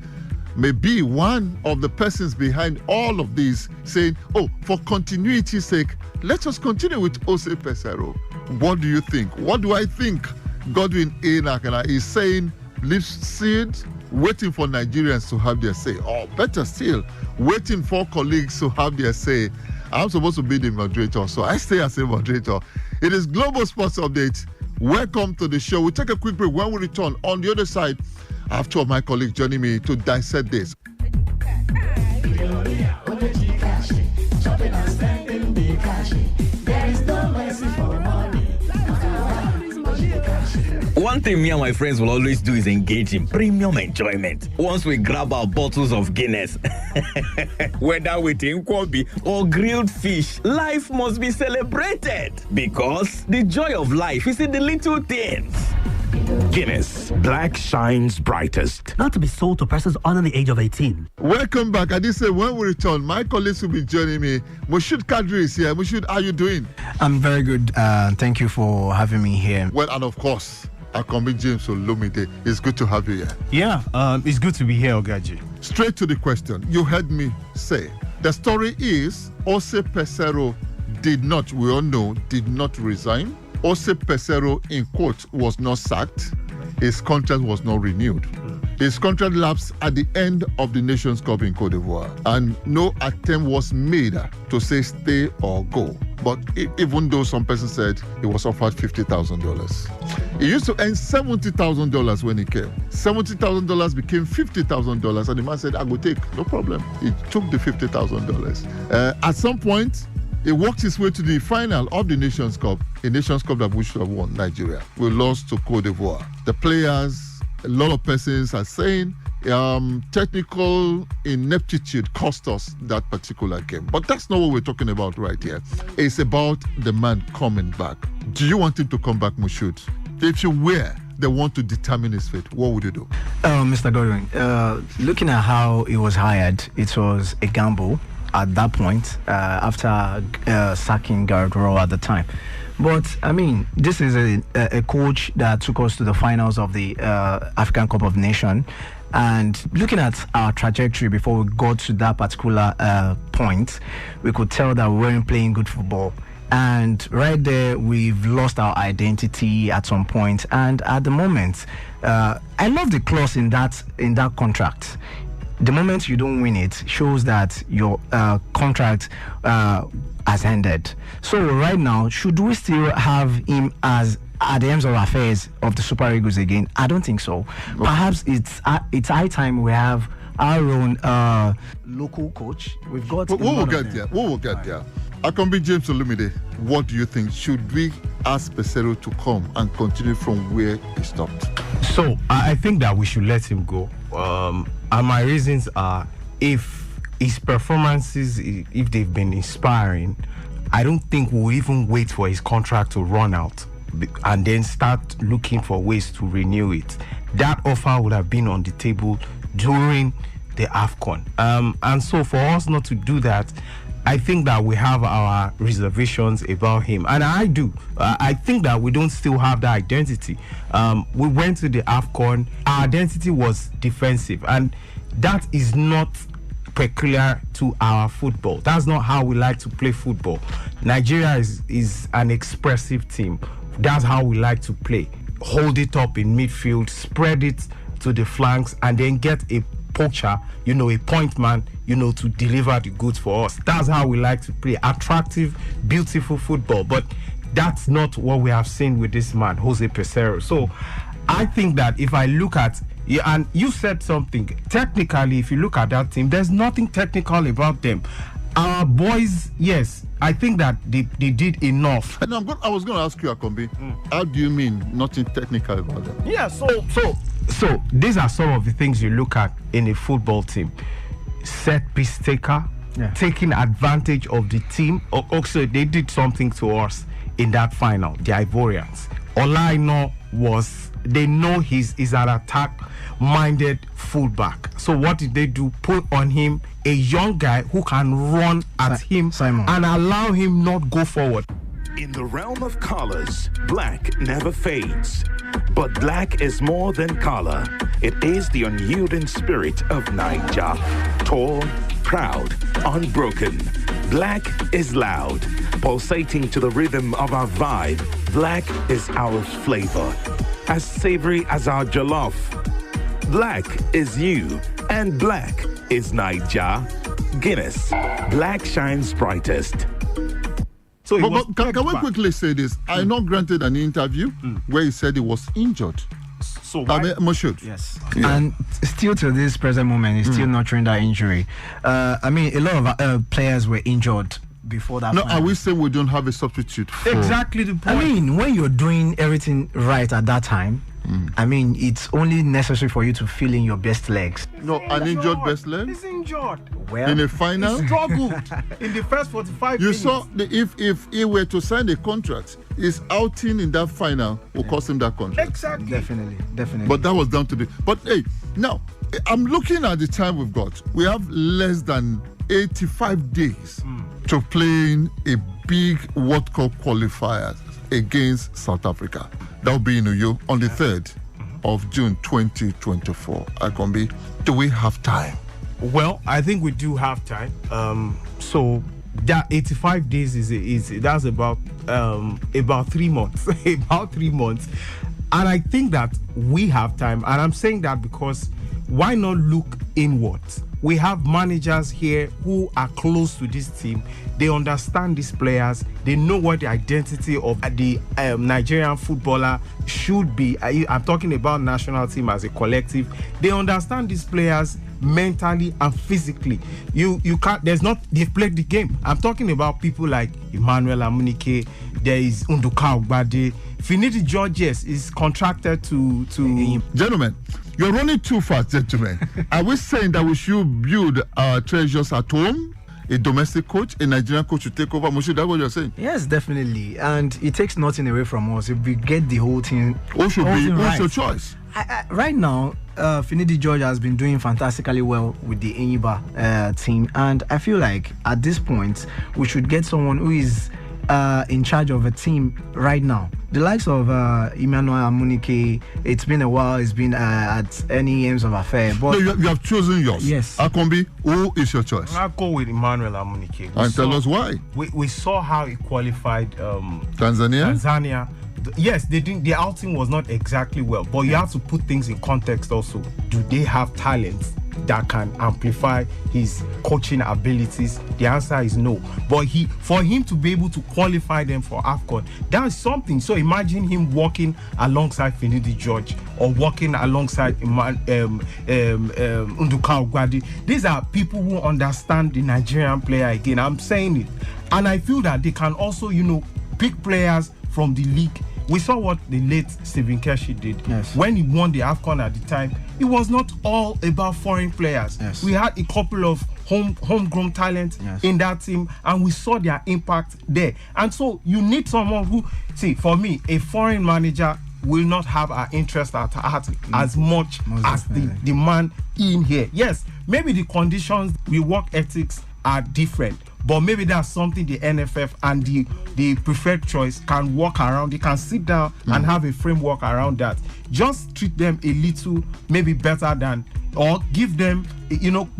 S4: may be one of the persons behind all of this, saying, oh, for continuity's sake, let us continue with Ose Pesero. What do you think? What do I think? Godwin A. Nakana is saying, leave seed, waiting for Nigerians to have their say. Or better still, waiting for colleagues to have their say. I'm supposed to be the moderator, so I stay as a moderator. It is Global Sports Update. Welcome to the show. We'll take a quick break. When we return, on the other side, I have two of my colleagues joining me to dissect this.
S20: One thing me and my friends will always do is engage in premium enjoyment. Once we grab our bottles of Guinness, whether with Nkwobi or grilled fish, life must be celebrated because the joy of life is in the little things.
S21: Guinness, black shines brightest.
S24: Not to be sold to persons under the age of 18.
S4: Welcome back. I did say when we return, my colleagues will be joining me. Mushud Kadri is here. Mushud, how are you doing?
S25: I'm very good. Thank you for having me here.
S4: Well, and of course, Akombi James Olumide. It's good to have you here.
S26: Yeah, it's good to be here, Ogaji.
S4: Straight to the question. You heard me say. The story is Ose Pesero did not, we all know, did not resign. Ose Pesero, in quote, was not sacked. His contract was not renewed. His contract lapsed at the end of the Nations Cup in Cote d'Ivoire, and no attempt was made to say stay or go. But even though some person said he was offered $50,000, he used to earn $70,000 when he came. $70,000 became $50,000, and the man said, "I will take, no problem." He took the $50,000. At some point, he worked his way to the final of the Nations Cup, a Nations Cup that we should have won, Nigeria. We lost to Cote d'Ivoire. The players, a lot of persons are saying technical ineptitude cost us that particular game. But that's not what we're talking about right here. It's about the man coming back. Do you want him to come back, Mushud? If you were the one to determine his fate, what would you do?
S25: Mr. Godwin, looking at how he was hired, it was a gamble at that point after sacking Gareth Rowe at the time. But, I mean, this is a coach that took us to the finals of the African Cup of Nations. And looking at our trajectory before we got to that particular point, we could tell that we weren't playing good football. And right there, we've lost our identity at some point. And at the moment, I love the clause in that contract. The moment you don't win it shows that your contract has ended. So right now, should we still have him as at the ends of affairs of the Super Eagles again? I don't think so. Okay. Perhaps it's high time we have our own local coach. We've got.
S4: We will get there. We will get there. Akombi James Olumide, what do you think? Should we ask Pesero to come and continue from where he stopped?
S26: So I think that we should let him go. And my reasons are, if his performances, if they've been inspiring, I don't think we'll even wait for his contract to run out and then start looking for ways to renew it. That offer would have been on the table during the AFCON. And so for us not to do that, I think that we have our reservations about him. And I do. I think that we don't still have that identity. We went to the AFCON. Our identity was defensive. And that is not peculiar to our football. That's not how we like to play football. Nigeria is an expressive team. That's how we like to play. Hold it up in midfield, spread it to the flanks, and then get a poacher, a point man, to deliver the goods for us. That's how we like to play. Attractive, beautiful football. But that's not what we have seen with this man, Jose Peseiro. So I think that if I look at, and you said something, technically, if you look at that team, there's nothing technical about them. Our boys, yes, I think that they did enough.
S4: And I was going to ask you, Akombi, how do you mean nothing technical about them?
S26: Yeah, so these are some of the things you look at in a football team. Set piece taker, taking advantage of the team. Also, they did something to us in that final, the Ivorians. All I know was they know he's an attack-minded fullback. So what did they do? Put on him a young guy who can run at him and allow him not go forward.
S21: In the realm of colors, black never fades. But black is more than color. It is the unyielding spirit of Niger. Tall, proud, unbroken. Black is loud, pulsating to the rhythm of our vibe. Black is our flavor, as savory as our jollof. Black is you, and black is Niger. Guinness, black shines brightest.
S4: So can we quickly say this? I not granted an interview where he said he was injured.
S26: So why?
S4: Moshood.
S25: Yes. Yeah. And still to this present moment, he's still not showing that injury. A lot of players were injured before that.
S4: No,
S25: final.
S4: I will say we don't have a substitute for...
S26: Exactly the point.
S25: When you're doing everything right at that time, it's only necessary for you to fill in your best legs.
S4: No, an injured best leg?
S26: He's injured.
S25: Well,
S4: in a final?
S26: He struggled in the first 45
S4: you
S26: minutes.
S4: saw, if he were to sign a contract, his outing in that final will cost him that contract.
S26: Exactly.
S25: Definitely.
S4: But that was down to the... But hey, now, I'm looking at the time we've got. We have less than 85 days to playing a big World Cup qualifier against South Africa. That will be in Uyo on the 3rd of June 2024. Akombi, do we have time?
S26: Well, I think we do have time. So that 85 days that's about 3 months. About 3 months. And I think that we have time. And I'm saying that because why not look inwards? We have managers here who are close to this team. They understand these players. They know what the identity of the Nigerian footballer should be. I'm talking about national team as a collective. They understand these players mentally and physically. You can't. They've played the game. I'm talking about people like Emmanuel Amunike. There is Unduka Ogbade. Finidi Georges is contracted to.
S4: Gentlemen, you're running too fast, gentlemen. Are we saying that we should build our treasures at home? A domestic coach, a Nigerian coach to take over? Moshe, that's what you're saying?
S25: Yes, definitely. And it takes nothing away from us if we get the whole thing.
S4: Who's your choice?
S25: Right now, Finidi George has been doing fantastically well with the Enyiba team. And I feel like at this point, we should get someone who is in charge of a team right now. The likes of Emmanuel Amunike, it's been a while, it's been at any aims of affair. But
S4: no, you have chosen yours.
S25: Yes.
S4: Akombi, who is your choice?
S26: I'll go with Emmanuel Amunike.
S4: And tell us why.
S26: We saw how he qualified
S4: Tanzania.
S26: Yes, they didn't. The outing was not exactly well, but you have to put things in context also. Do they have talents that can amplify his coaching abilities? The answer is no. But for him to be able to qualify them for AFCON, that is something. So imagine him walking alongside Finidi George or walking alongside Unduka Ogbade. These are people who understand the Nigerian player again. I'm saying it. And I feel that they can also, pick players from the league. We saw what the late Stephen Keshi did.
S25: Yes.
S26: When he won the AFCON at the time, it was not all about foreign players.
S25: Yes.
S26: We had a couple of homegrown talents in that team, and we saw their impact there. And so you need someone who, for me, a foreign manager will not have our interest at heart as much as the man in here. Yes, maybe the conditions, the work ethics are different. But maybe that's something the NFF and the preferred choice can work around. They can sit down and have a framework around that. Just treat them a little, maybe better than, or give them,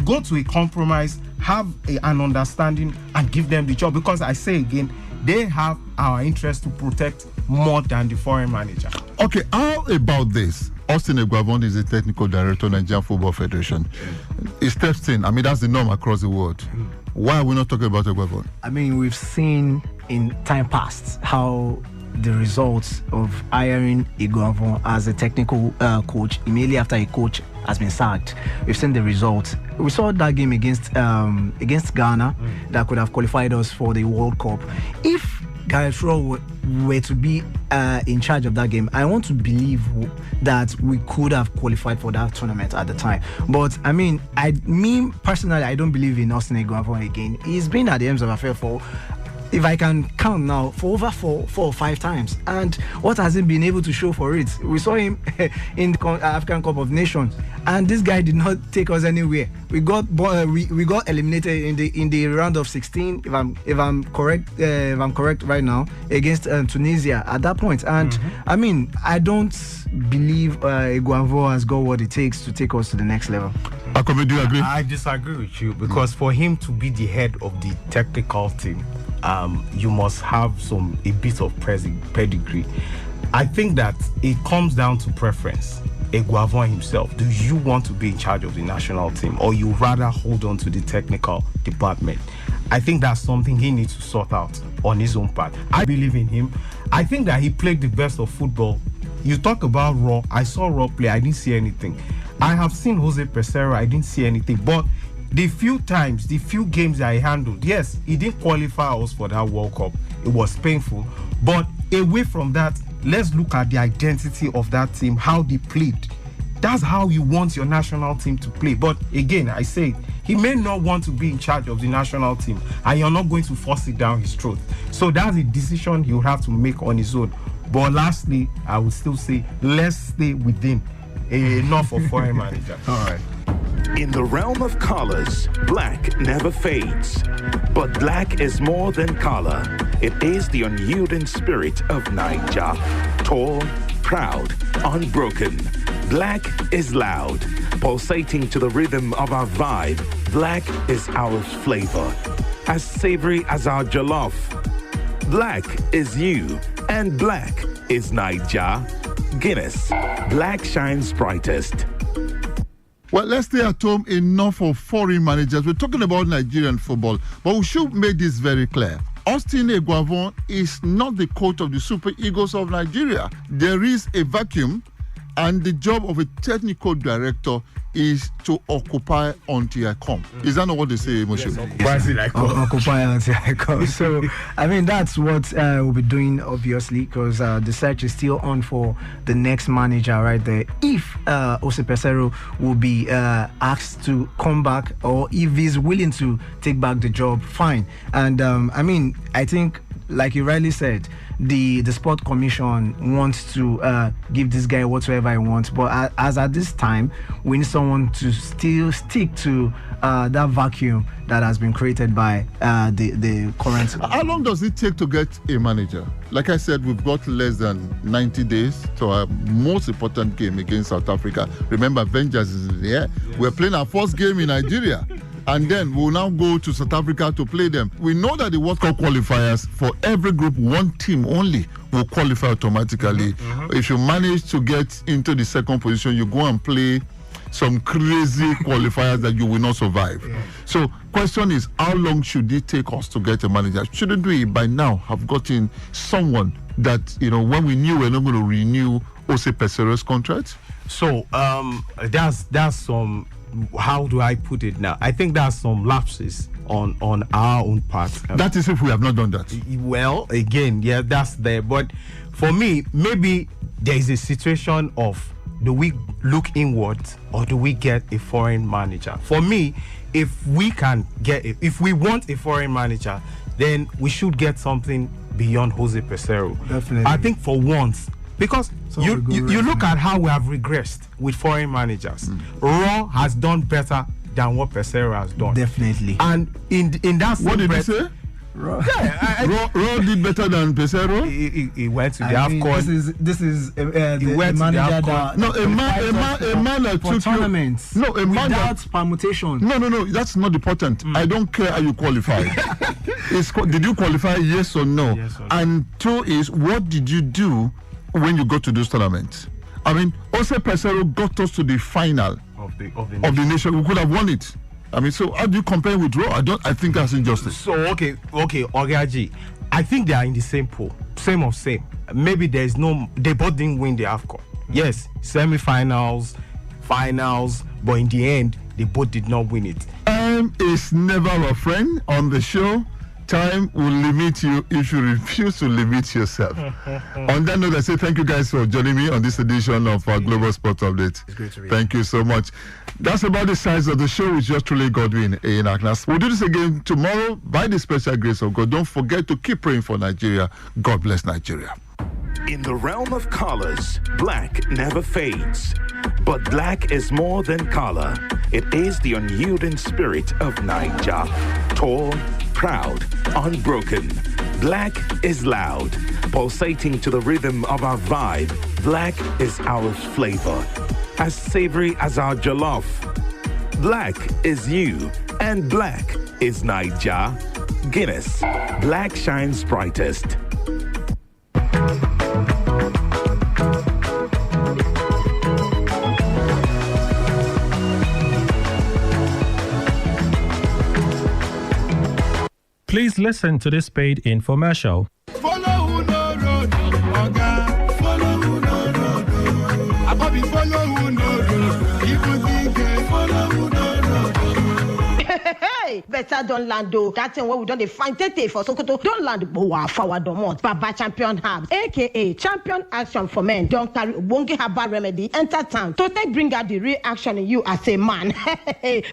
S26: go to a compromise, have an understanding, and give them the job. Because I say again, they have our interest to protect more than the foreign manager.
S4: Okay, how about this? Austin Eguavon is the technical director of Nigerian Football Federation. He steps in. I mean, that's the norm across the world. Why are we not talking about Eguavon?
S25: I mean, we've seen in time past how the results of hiring Eguavon as a technical coach immediately after a coach has been sacked. We've seen the results. We saw that game against Ghana that could have qualified us for the World Cup. If Gareth Rowe were to be in charge of that game, I want to believe that we could have qualified for that tournament at the time. But I mean, me personally, I don't believe in Austin Eguavon again. He's been at the M's of Affair for, if I can count now, for over four or five times. And what has he been able to show for it? We saw him in the African Cup of Nations, and this guy did not take us anywhere. We got eliminated in the round of 16, if I'm correct right now, against Tunisia at that point. And I mean, I don't believe Eguavon has got what it takes to take us to the next level.
S4: Akome, do you agree?
S26: I disagree with you, because for him to be the head of the technical team, you must have a bit of pedigree. I think that it comes down to preference. Eguavon himself, do you want to be in charge of the national team, or you rather hold on to the technical department? I think that's something he needs to sort out on his own part. I believe in him. I think that he played the best of football. You talk about Raw. I saw Raw play. I didn't see anything. I have seen Jose Pesero. I didn't see anything. But the few games that he handled, yes, he didn't qualify us for that World Cup. It was painful. But away from that, let's look at the identity of that team, how they played. That's how you want your national team to play. But again, I say, he may not want to be in charge of the national team, and you're not going to force it down his throat. So that's a decision he'll have to make on his own. But lastly, I would still say, let's stay within enough of foreign manager.
S4: All right.
S21: In the realm of colors, black never fades. But black is more than color. It is the unyielding spirit of Naija. Tall, proud, unbroken. Black is loud, pulsating to the rhythm of our vibe. Black is our flavor, as savory as our jollof. Black is you, and black is Naija. Guinness, black shines brightest.
S4: Well, let's stay at home. Enough of foreign managers. We're talking about Nigerian football, but we should make this very clear. Austin Eguavon is not the coach of the Super Eagles of Nigeria. There is a vacuum, and the job of a technical director is to occupy until I come. Is that not what they say, Moshe?
S25: Occupy until I come. So, I mean, that's what we'll be doing, obviously, because the search is still on for the next manager right there. If Jose Pesero will be asked to come back, or if he's willing to take back the job, fine. And, I mean, I think, like you rightly said, the Sport Commission wants to give this guy whatsoever he wants, but as at this time, we need someone to still stick to that vacuum that has been created by the current.
S4: How long does it take to get a manager? Like I said, we've got less than 90 days to our most important game against South Africa. Remember, Vengeance is in the air. Yes. We're playing our first game in Nigeria. And then we'll now go to South Africa to play them. We know that the World Cup qualifiers, for every group, one team only will qualify automatically. If you manage to get into the second position, you go and play some crazy qualifiers that you will not survive. So, question is, how long should it take us to get a manager? Shouldn't we, by now, have gotten someone that, when we knew we're not going to renew Jose Pesero's contract?
S26: So, that's some... How do I put it now? I think there's some lapses on our own part.
S4: That is if we have not done that.
S26: Well, again, yeah, that's there. But for me, maybe there is a situation of, do we look inward or do we get a foreign manager? For me, if we want a foreign manager, then we should get something beyond Jose Pesero.
S25: Definitely.
S26: I think for once, because you look at how we have regressed with foreign managers. Raw has done better than what Pesero has done.
S25: Definitely.
S26: And in that
S4: what did you say?
S25: Raw.
S4: Yeah, Raw did better than Pesero.
S26: He went to the AFCON.
S25: This is the manager that
S4: a man that took
S25: tournaments.
S4: No, a man
S25: without permutation.
S4: No, that's not important. I don't care how you qualify. Did you qualify? Yes or no?
S26: Yes or no.
S4: And two is, what did you do when you go to those tournaments? I mean, Ose Pesero got us to the final
S26: of the
S4: nation. We could have won it. I mean, so how do you compare with Raw? I think that's injustice.
S26: So okay, Ogaji, I think they are in the same pool, same. Maybe they both didn't win the AFCON. Yes, semi-finals, finals, but in the end, they both did not win it.
S4: Time is never a friend on the show. Time will limit you if you refuse to limit yourself. On that note, I say thank you guys for joining me on this edition of our Global Sports Update.
S26: It's great to be
S4: Thank you so much. That's about the size of the show with yours truly, Godwin in Agnes. We'll do this again tomorrow by the special grace of God. Don't forget to keep praying for Nigeria. God bless Nigeria.
S21: In the realm of colors, black never fades. But black is more than color. It is the unyielding spirit of Niger. Tall, proud, unbroken. Black is loud, pulsating to the rhythm of our vibe. Black is our flavor, as savory as our jollof. Black is you, and black is Niger. Guinness, black shines brightest.
S6: Please listen to this paid infomercial.
S7: Follow who no road, Oga. Follow who no road. Ababi follow who no road. People think follow who no road.
S8: Hey, better don't land though. That thing where we don't find Tete for Sokoto. Don't land Boa forward Domont. Baba Champion Herbs, aka Champion Action for Men. Don't carry Wongi Herbal Remedy. Enter town to take bring out the real action in you as a man.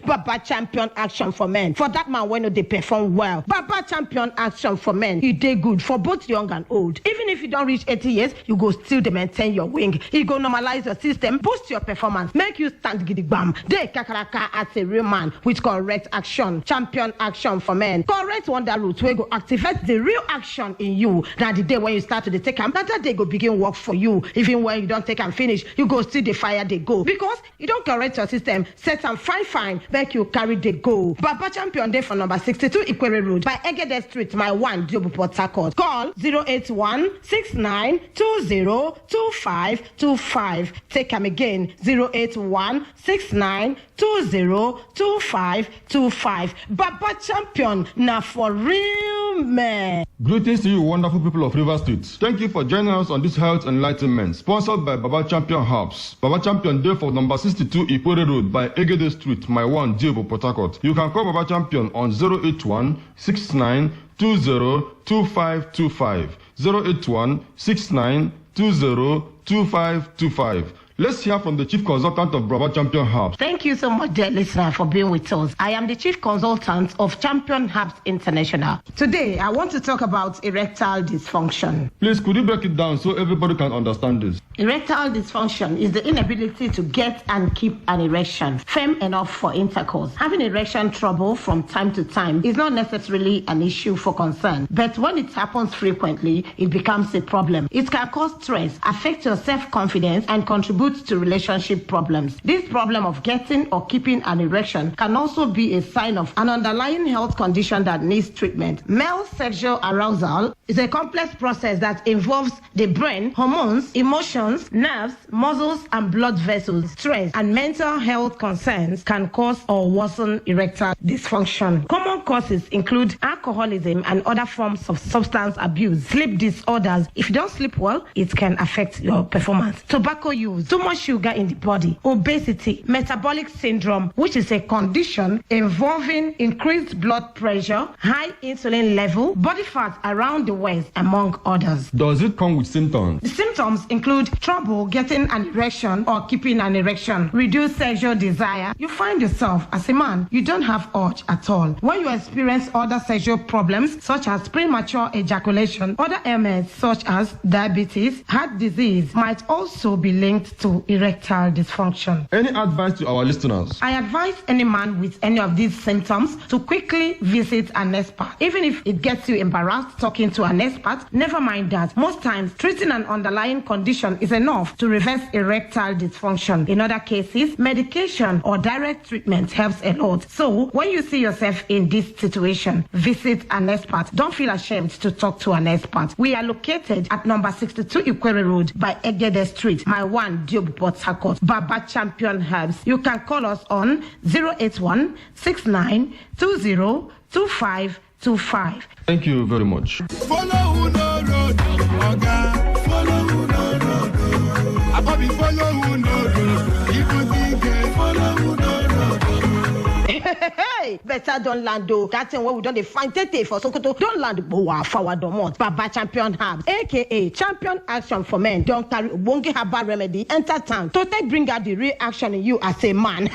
S8: Baba Champion Action for Men. For that man when they perform well. Baba Champion Action for Men. He did good for both young and old. Even if you don't reach 80 years, you go still maintain your wing. He go normalize your system, boost your performance, make you stand gidigbam. They kakaraka as a real man with correct action. Champion Action for Men. Correct wonder route where go activate the real action in you. Now the day when you start to take them, that day go begin work for you. Even when you don't take and finish, you go still the fire they go. Because you don't correct your system, set them fine, make you carry the go. Baba Champion day for number 62 Ikwere Road by Egede Street, my one Jobu Port Harcourt. Call 081-6920-2525. Take them again 081-6920-2525. Baba Champion, now for real man.
S9: Greetings to you, wonderful people of River State. Thank you for joining us on this health enlightenment, sponsored by Baba Champion Herbs. Baba Champion day for number 62 Ikwere Road by Egede Street, my one Jobu Port Harcourt. You can call Baba Champion on 081-6920-2525. 081-6920-2525. Let's hear from the Chief Consultant of Baba Champion Herbs.
S8: Thank you so much, dear listener, for being with us. I am the Chief Consultant of Champion Herbs International. Today, I want to talk about erectile dysfunction.
S9: Please, could you break it down so everybody can understand this?
S8: Erectile dysfunction is the inability to get and keep an erection firm enough for intercourse. Having erection trouble from time to time is not necessarily an issue for concern, but when it happens frequently, it becomes a problem. It can cause stress, affect your self-confidence, and contribute to relationship problems. This problem of getting or keeping an erection can also be a sign of an underlying health condition that needs treatment. Male sexual arousal is a complex process that involves the brain, hormones, emotions, nerves, muscles, and blood vessels. Stress and mental health concerns can cause or worsen erectile dysfunction. Common causes include alcoholism and other forms of substance abuse, sleep disorders. If you don't sleep well, it can affect your performance. Tobacco use, too much sugar in the body, obesity, metabolic syndrome, which is a condition involving increased blood pressure, high insulin level, body fat around the waist, among others.
S9: Does it come with symptoms?
S8: The symptoms include trouble getting an erection or keeping an erection, reduced sexual desire. You find yourself as a man, you don't have urge at all. When you experience other sexual problems such as premature ejaculation, other ailments such as diabetes, heart disease might also be linked to erectile dysfunction.
S9: Any advice to our listeners?
S8: I advise any man with any of these symptoms to quickly visit an expert. Even if it gets you embarrassed talking to an expert, never mind that. Most times, treating an underlying condition is enough to reverse erectile dysfunction. In other cases, medication or direct treatment helps a lot. So, when you see yourself in this situation, visit an expert. Don't feel ashamed to talk to an expert. We are located at number 62 Ikwere Road by Egede Street, my one Job Port Harcourt. Baba Champion Herbs. You can call us on 081 69 20 2525.
S9: Thank you very much.
S7: Follow no road, Oga. Follow no road. I probably follow no road. People think follow no road.
S8: Hey, better don't land though. That thing where we don't find Tete for Sokoto. Don't land forward domot. Baba Champion Herbs, aka Champion Action for Men. Don't carry Wongi Herbal Remedy. Enter town to take bring out the real action in you as a man.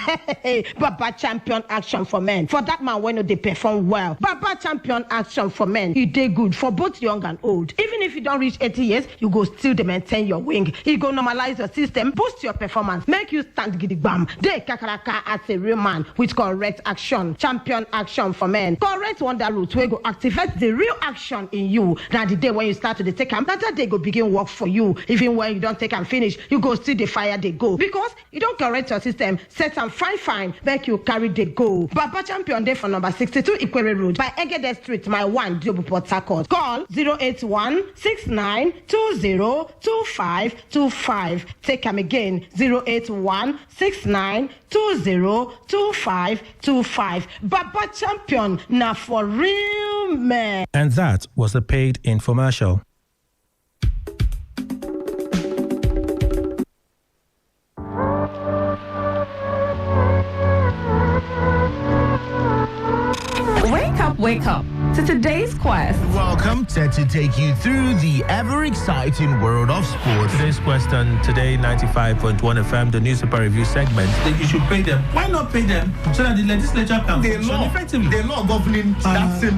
S8: Baba Champion Action for Men. For that man when they perform well. Baba Champion Action for Men. You did good for both young and old. Even if you don't reach 80 years, you go still maintain your wing. You go normalize your system, boost your performance, make you stand gidigbam. They kakaraka as a real man with correct action. Champion Action for Men. Correct wonder root where go activate the real action in you. Now the day when you start to take them, that day go begin work for you. Even when you don't take and finish, you go see the fire they go. Because you don't correct your system, set and fine, make you carry the go. Baba Champion Day for number 62 Ikwere Road by Egede Street, my one Job Port Harcourt. Call 081 69 20 2525. Take them again 081 69 20 2525. Baba Champion, now for real man.
S6: And that was a paid infomercial.
S14: Wake up to today's quest.
S15: Welcome to take you through the ever-exciting world of sports.
S6: Today's quest on Today 95.1 FM, the newspaper review segment.
S17: You should pay them. Why not pay them so that the legislature can function effectively?
S15: The law governing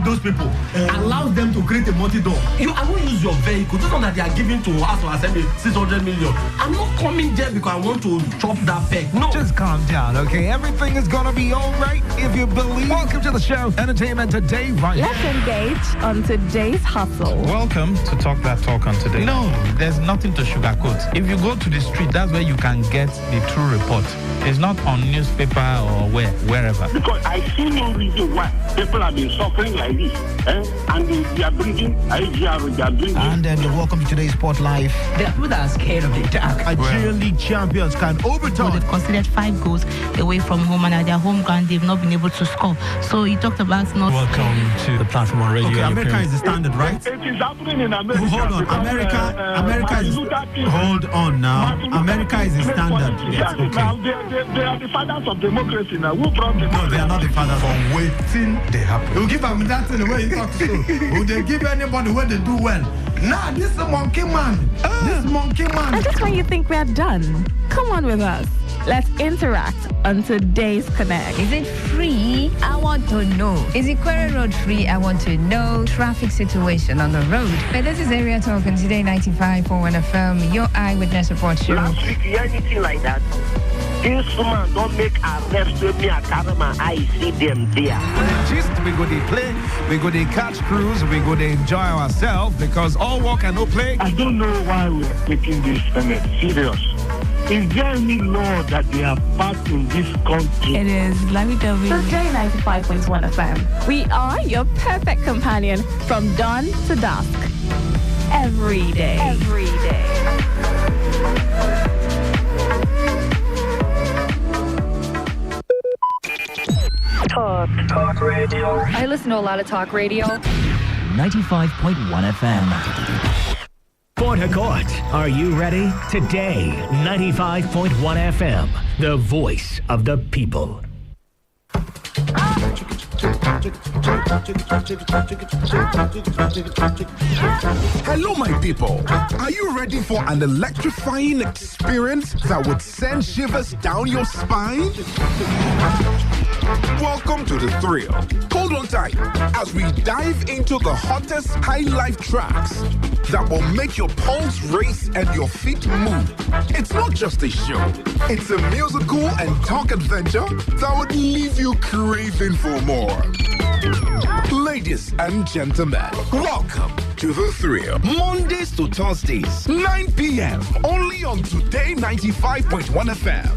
S15: those people allows them to create a multi-door.
S17: I won't use your vehicle. Just that they are giving to us or assembly 600 million. I'm not coming there because I want to chop that peg. No.
S15: Just calm down, okay? Everything is gonna be all right if you believe. Welcome to the show, Entertainment Today, right?
S14: Let's engage on today's hustle.
S18: Welcome to Talk That Talk on Today. No, there's nothing to sugarcoat. If you go to the street, that's where you can get the true report. It's not on newspaper or wherever.
S19: Because I see no reason why people have been suffering like this. And they are bringing IGR, they are bringing...
S15: And then welcome to today's Sport Life.
S22: There are people that are scared of the dark.
S15: Nigerian League champions can overturn.
S22: They've considered 5 goals away from home, and at their home ground, they've not been able to score. So he talked about not...
S6: Welcome to the platform on radio.
S15: Okay, America is the standard, right?
S19: It is happening in America.
S15: Hold on, America is... Hold on now. America is the standard. Yes, okay.
S19: Now, they are the fathers of democracy now. Who brought them?
S15: No, they are not the fathers. For waiting, they happen. You give them that in the way you talk to. Will they give anybody when they do well? Nah, this is a monkey man. This monkey man.
S14: And just when you think we are done, come on with us. Let's interact on today's Connect.
S1: Is it free? I want to know. Is Ikwere Road free? I want to know. Traffic situation on the road. But this is Area Talk on Today 95.1 FM, your eyewitness report show.
S19: Last week, you hear anything like that? This woman don't make arrest with me. I carry my eyes, see them there.
S15: We go to play, we go to catch cruise, we go to enjoy ourselves because all work and no play.
S10: I don't know why we are taking this serious. Is there any law that they have passed in this country?
S14: It is. Let me tell you. Today 95.1 FM. We are your perfect companion from dawn to dusk. Every day. Every day.
S3: Talk radio.
S23: I listen to a lot of talk radio.
S16: 95.1 FM.
S27: Port Harcourt, are you ready? Today, 95.1 FM, the voice of the people.
S28: Hello, my people. Are you ready for an electrifying experience that would send shivers down your spine? Welcome to the thrill. Hold on tight as we dive into the hottest high life tracks that will make your pulse race and your feet move. It's not just a show. It's a musical and talk adventure that would leave you craving for more. Ladies and gentlemen, welcome to the thrill. Mondays to Thursdays, 9 p.m. only on Today 95.1 FM.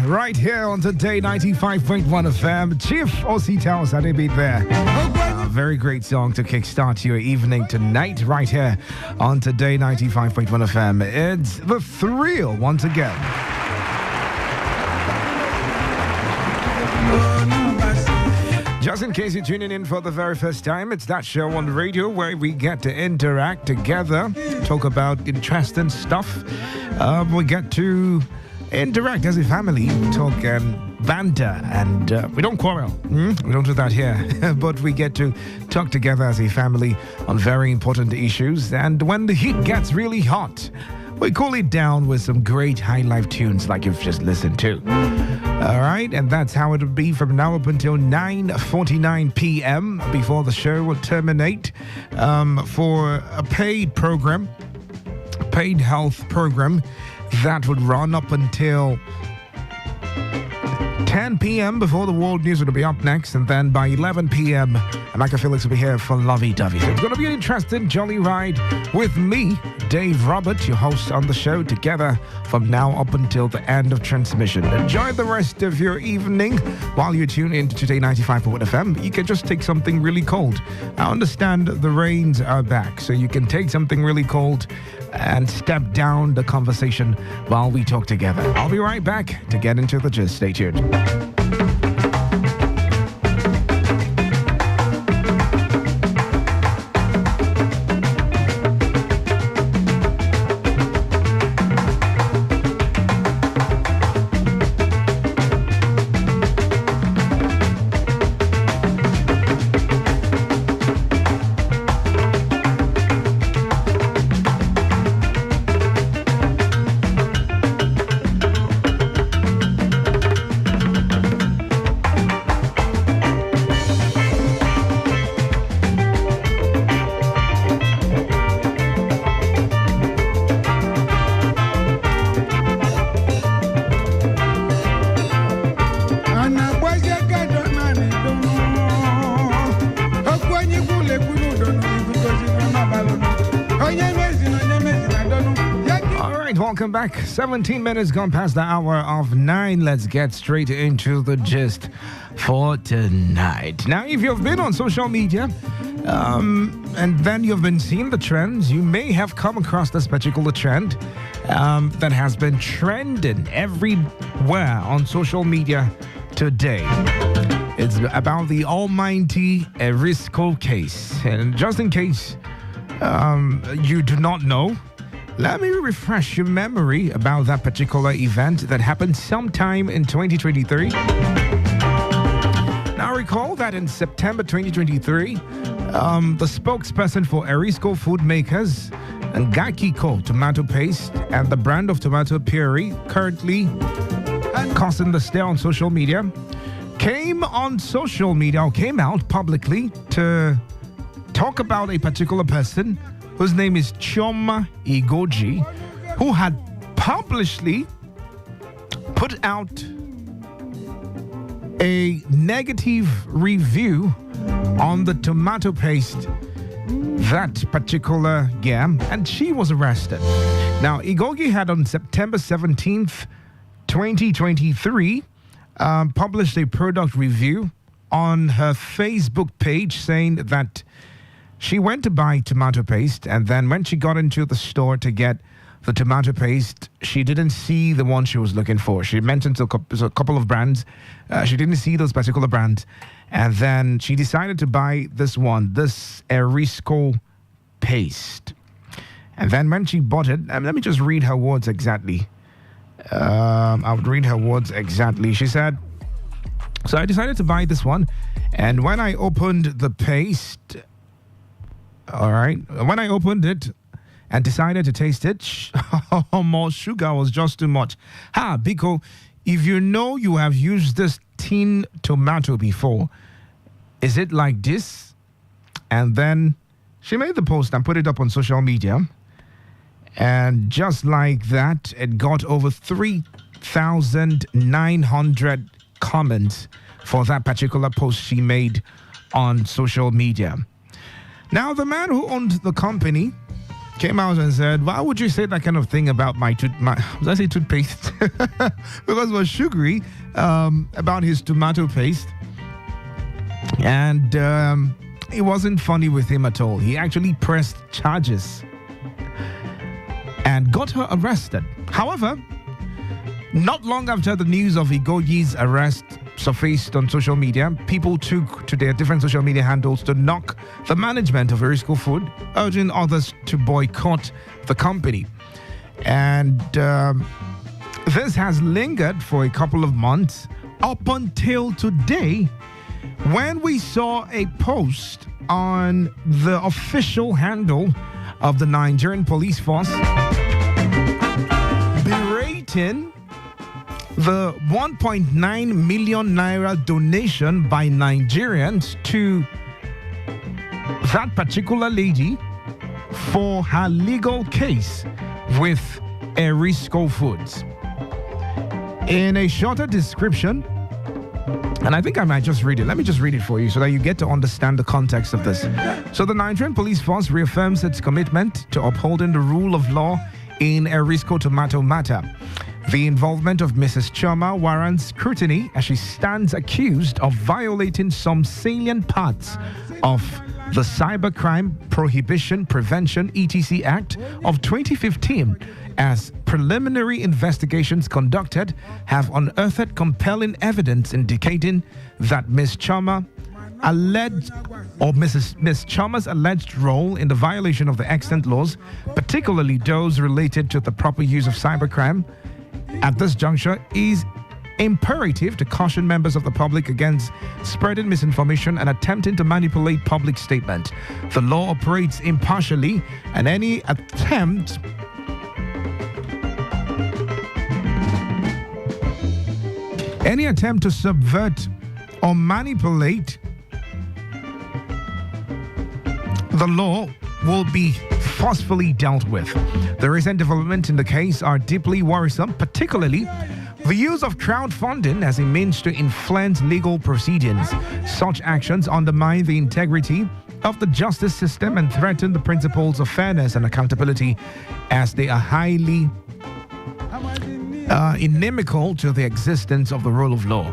S2: Right here on Today 95.1 FM. Chief Ossie Towers had a beat there. Very great song to kickstart your evening tonight, right here on Today 95.1 FM. It's The Thrill once again. Just in case you're tuning in for the very first time, it's that show on the radio where we get to interact together, talk about interesting stuff. We get to interact as a family, talk banter, and we don't quarrel. We don't do that here. But we get to talk together as a family on very important issues. And when the heat gets really hot, we cool it down with some great high life tunes like you've just listened to. All right, and that's how it'll be from now up until 9:49 p.m. before the show will terminate for a paid health program that would run up until 10 p.m. before the world news will be up next, and then by 11 p.m. Micah Felix will be here for Lovey Dovey. So it's going to be an interesting jolly ride with me, Dave Roberts, your host on the show, together from now up until the end of transmission. Enjoy the rest of your evening while you tune in to Today 95.1fm. You can just take something really cold. I understand the rains are back, so you can take something really cold and step down the conversation while we talk together. I'll be right back to get into the gist. Stay tuned. Welcome back. 17 minutes gone past the hour of 9. Let's get straight into the gist for tonight. Now, if you've been on social media and then you've been seeing the trends, you may have come across this particular trend that has been trending everywhere on social media today. It's about the almighty Erisco case. And just in case you do not know, let me refresh your memory about that particular event that happened sometime in 2023. Now, recall that in September 2023, the spokesperson for Erisco Food Makers and Gakiko tomato paste and the brand of tomato puree currently causing the stir on social media came out publicly to talk about a particular person whose name is Chioma Igoji, who had publicly put out a negative review on the tomato paste that particular year, and she was arrested. Now, Igoji had on September 17th, 2023, published a product review on her Facebook page saying that she went to buy tomato paste, and then when she got into the store to get the tomato paste, she didn't see the one she was looking for. She mentioned a couple of brands. She didn't see those particular brands. And then she decided to buy this Erisco paste. And then when she bought it, let me just read her words exactly. I would read her words exactly. She said, so I decided to buy this one. And when I opened the paste, when I opened it and decided to taste it, more sugar was just too much. Biko, if you know you have used this tin tomato before, is it like this? And then she made the post and put it up on social media. And just like that, it got over 3,900 comments for that particular post she made on social media. Now, the man who owned the company came out and said, why would you say that kind of thing about my toothpaste? Because it was sugary, about his tomato paste. And it wasn't funny with him at all. He actually pressed charges and got her arrested. However, not long after the news of Igoji's arrest surfaced on social media, people took to their different social media handles to knock the management of Erisco Food, urging others to boycott the company. And this has lingered for a couple of months up until today, when we saw a post on the official handle of the Nigerian police force berating the 1.9 million naira donation by Nigerians to that particular lady for her legal case with Erisco Foods. In a shorter description, and I think I might just read it. Let me just read it for you so that you get to understand the context of this. So the Nigerian police force reaffirms its commitment to upholding the rule of law in Erisco tomato matter. The involvement of Mrs. Choma warrants scrutiny as she stands accused of violating some salient parts of the Cybercrime Prohibition Prevention (ETC) Act of 2015, as preliminary investigations conducted have unearthed compelling evidence indicating that Ms. Choma Ms. Choma's alleged role in the violation of the extant laws, particularly those related to the proper use of cybercrime, at this juncture is imperative to caution members of the public against spreading misinformation and attempting to manipulate public statement. The law operates impartially, and any attempt to subvert or manipulate the law will be forcefully dealt with. The recent developments in the case are deeply worrisome, particularly the use of crowdfunding as a means to influence legal proceedings. Such actions undermine the integrity of the justice system and threaten the principles of fairness and accountability, as they are highly inimical to the existence of the rule of law.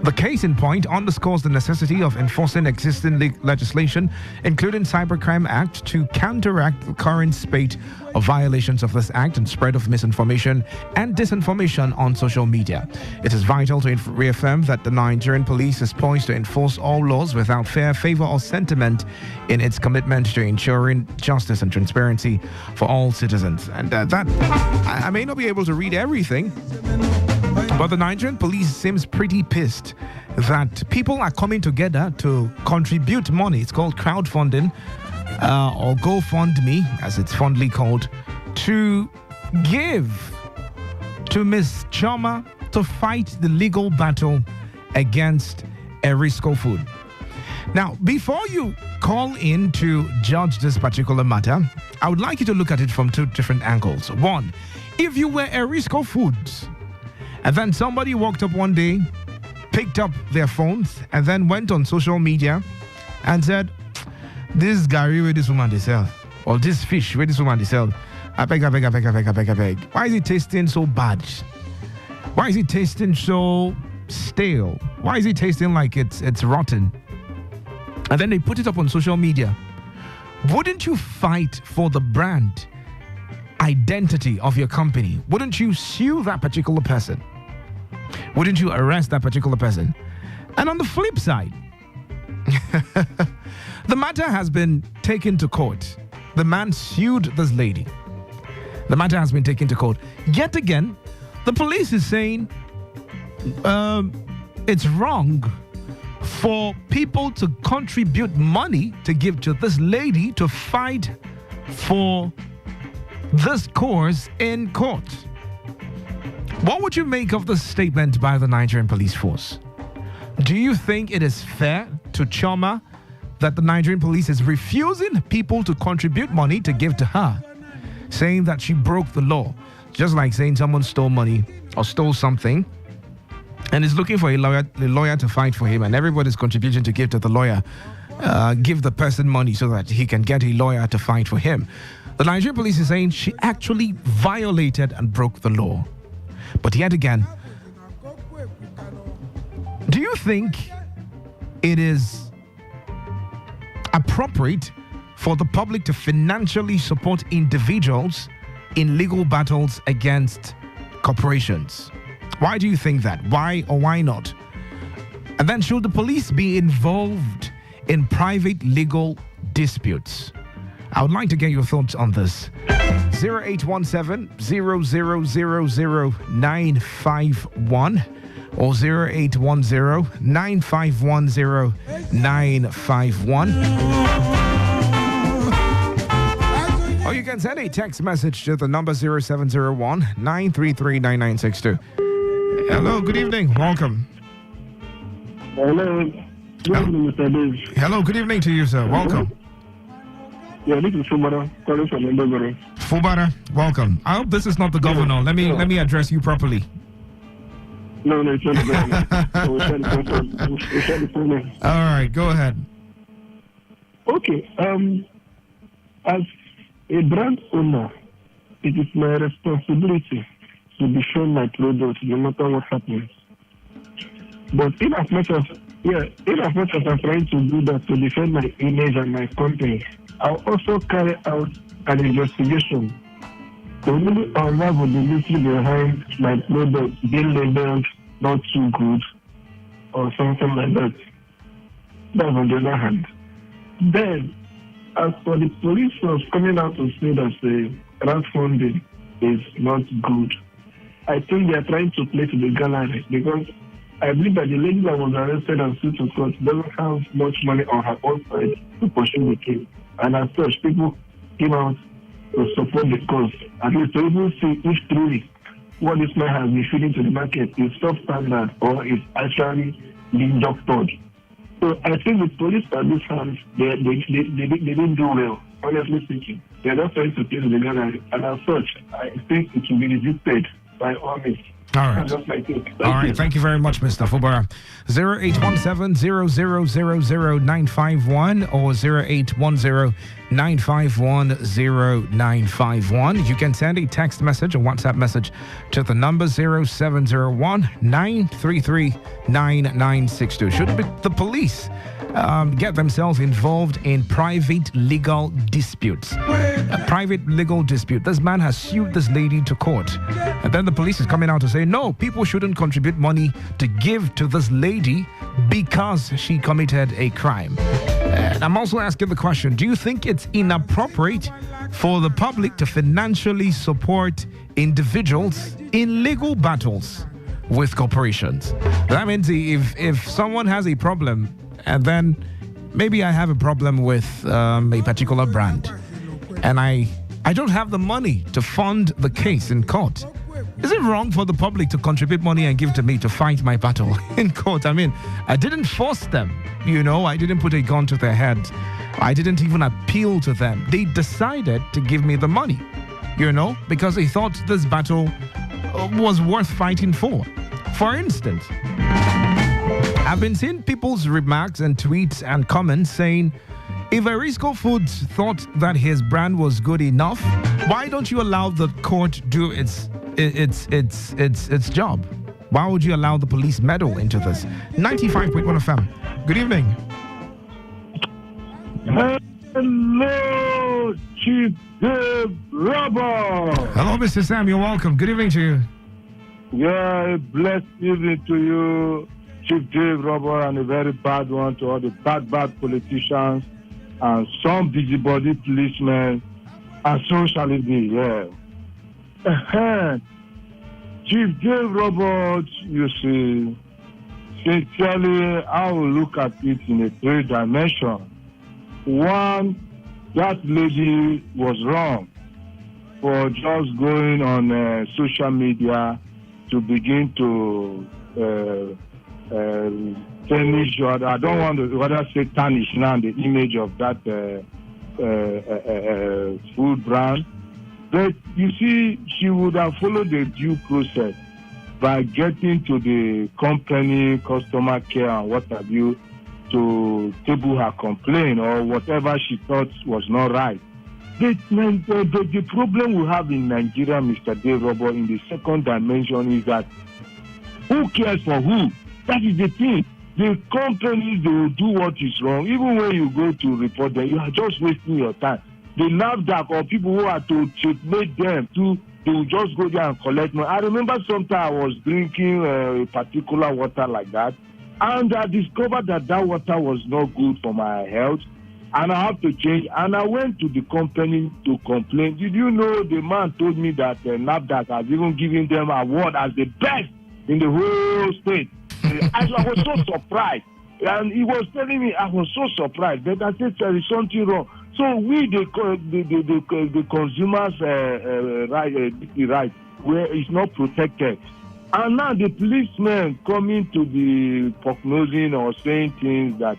S2: The case in point underscores the necessity of enforcing existing legislation, including Cybercrime Act, to counteract the current spate of violations of this act and spread of misinformation and disinformation on social media. It is vital to reaffirm that the Nigerian police is poised to enforce all laws without fear, favor, or sentiment in its commitment to ensuring justice and transparency for all citizens. And I may not be able to read everything, but the Nigerian police seems pretty pissed that people are coming together to contribute money. It's called crowdfunding, or GoFundMe, as it's fondly called, to give to Ms. Choma to fight the legal battle against Erisco Food. Now, before you call in to judge this particular matter, I would like you to look at it from two different angles. One, if you were Erisco Foods, and then somebody walked up one day, picked up their phones, and then went on social media and said, "This Gary where this woman they sell, or this fish where this woman they sell, I beg. Why is it tasting so bad? Why is it tasting so stale? Why is it tasting like it's rotten?" And then they put it up on social media. Wouldn't you fight for the brand identity of your company? Wouldn't you sue that particular person? Wouldn't you arrest that particular person? And on the flip side, the matter has been taken to court. The man sued this lady. The matter has been taken to court. Yet again, the police is saying it's wrong for people to contribute money to give to this lady to fight for this cause in court. What would you make of this statement by the Nigerian police force? Do you think it is fair to Choma that the Nigerian police is refusing people to contribute money to give to her, saying that she broke the law, just like saying someone stole money or stole something and is looking for a lawyer to fight for him, and everybody's contributing to give to the lawyer, give the person money so that he can get a lawyer to fight for him? The Nigerian police is saying she actually violated and broke the law. But yet again, do you think it is appropriate for the public to financially support individuals in legal battles against corporations? Why do you think that? Why or why not? And then, should the police be involved in private legal disputes? I would like to get your thoughts on this. 0817-0000-951 or 0810-951-0951. Or you can send a text message to the number 0701-933-9962. Hello, good evening. Welcome.
S10: Hello. Good evening, Mr. Dave.
S2: Hello, good evening to you, sir. Welcome.
S10: Yeah, this is Fubara calling from Indogoro.
S2: Fubara, welcome. I hope this is not the governor. Let me address you properly.
S10: No, it's not the governor.
S2: All right, go ahead.
S10: Okay. As a brand owner, it is my responsibility to be shown my product no matter what happens. But in as much as I'm trying to do that to defend my image and my company, I'll also carry out an investigation to really unravel the mystery behind my product being labeled not too good or something like that. That's on the other hand. Then, as for the police coming out to say that the crowdfunding is not good, I think they are trying to play to the gallery because I believe that the lady that was arrested and sued to court doesn't have much money on her own side to pursue the case. And as such, people came out to support the cause, at least to even see if truly what this man has been feeding to the market is substandard or is actually being doctored. So I think the police at this hand, they didn't do well, honestly speaking. They are not trying to play to the gallery. And as such, I think it will be resisted by all means.
S2: All right. Thank you very much, Mr. Fubara. 0817-0000-951 or 0810-951-0951. You can send a text message or WhatsApp message to the number 0701-933-9962. Should the police get themselves involved in private legal disputes? A private legal dispute. This man has sued this lady to court. And then the police is coming out to say, no, people shouldn't contribute money to give to this lady because she committed a crime. And I'm also asking the question, do you think it's inappropriate for the public to financially support individuals in legal battles with corporations? That means if someone has a problem and then maybe I have a problem with a particular brand and I don't have the money to fund the case in court, is it wrong for the public to contribute money and give to me to fight my battle in court? I mean, I didn't force them, I didn't put a gun to their head. I didn't even appeal to them. They decided to give me the money, because they thought this battle was worth fighting for. For instance, I've been seeing people's remarks and tweets and comments saying, if Erisco Foods thought that his brand was good enough, why don't you allow the court do its job? Why would you allow the police meddle into this? 95.1 FM. Good evening.
S10: Hello, Chief Dave Robert.
S2: Hello, Mr. Sam. You're welcome. Good evening to you.
S10: Yeah, blessed evening to you, Chief Dave Robert, and a very bad one to all the bad politicians and some busybody policemen, and so shall it be, yeah. Chief Dave Roberts, you see, sincerely, I will look at it in a three dimension. One, that lady was wrong for just going on social media to begin to tarnish, or I don't want to rather say tarnish now, the image of that food brand. But you see, she would have followed the due process by getting to the company, customer care, and what have you, to table her complaint or whatever she thought was not right. The problem we have in Nigeria, Mr. Dave Robert, in the second dimension is that who cares for who? That is the thing. The companies, they will do what is wrong. Even when you go to report them, you are just wasting your time. The NAFDAC or people who are to checkmate them, they will just go there and collect money. I remember sometime I was drinking a particular water like that, and I discovered that water was not good for my health. and I have to change. And I went to the company to complain. Did you know the man told me that NAFDAC has even given them award as the best in the whole state? I was so surprised. And he was telling me, I was so surprised. But I said, there is something wrong. So we, the consumers' right, where it's not protected. And now the policemen coming to be prognosing or saying things that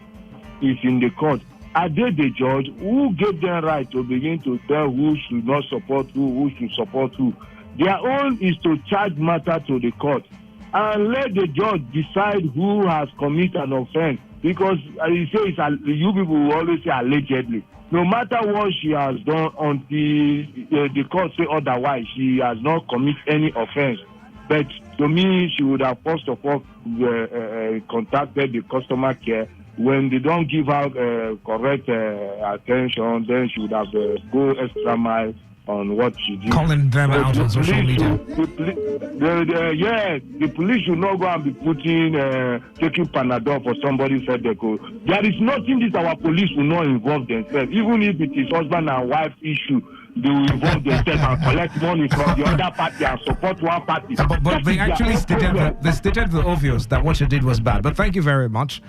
S10: is in the court. Are they the judge? Who gave them right to begin to tell who should not support who should support who? Their own is to charge matter to the court and let the judge decide who has committed an offense. Because you say you people will always say allegedly. No matter what she has done until the court say otherwise, she has not committed any offense. But to me, she would have first of all contacted the customer care. When they don't give out correct attention, then she would have go extra mile on what she did.
S2: Calling them out on social media.
S10: The police should not go and be taking Panadol for somebody said they could. There is nothing that our police will not involve themselves. Even if it is husband and wife issue, they will involve themselves and collect money from the other party and support one party.
S2: But they actually stated the obvious that what she did was bad. But thank you very much.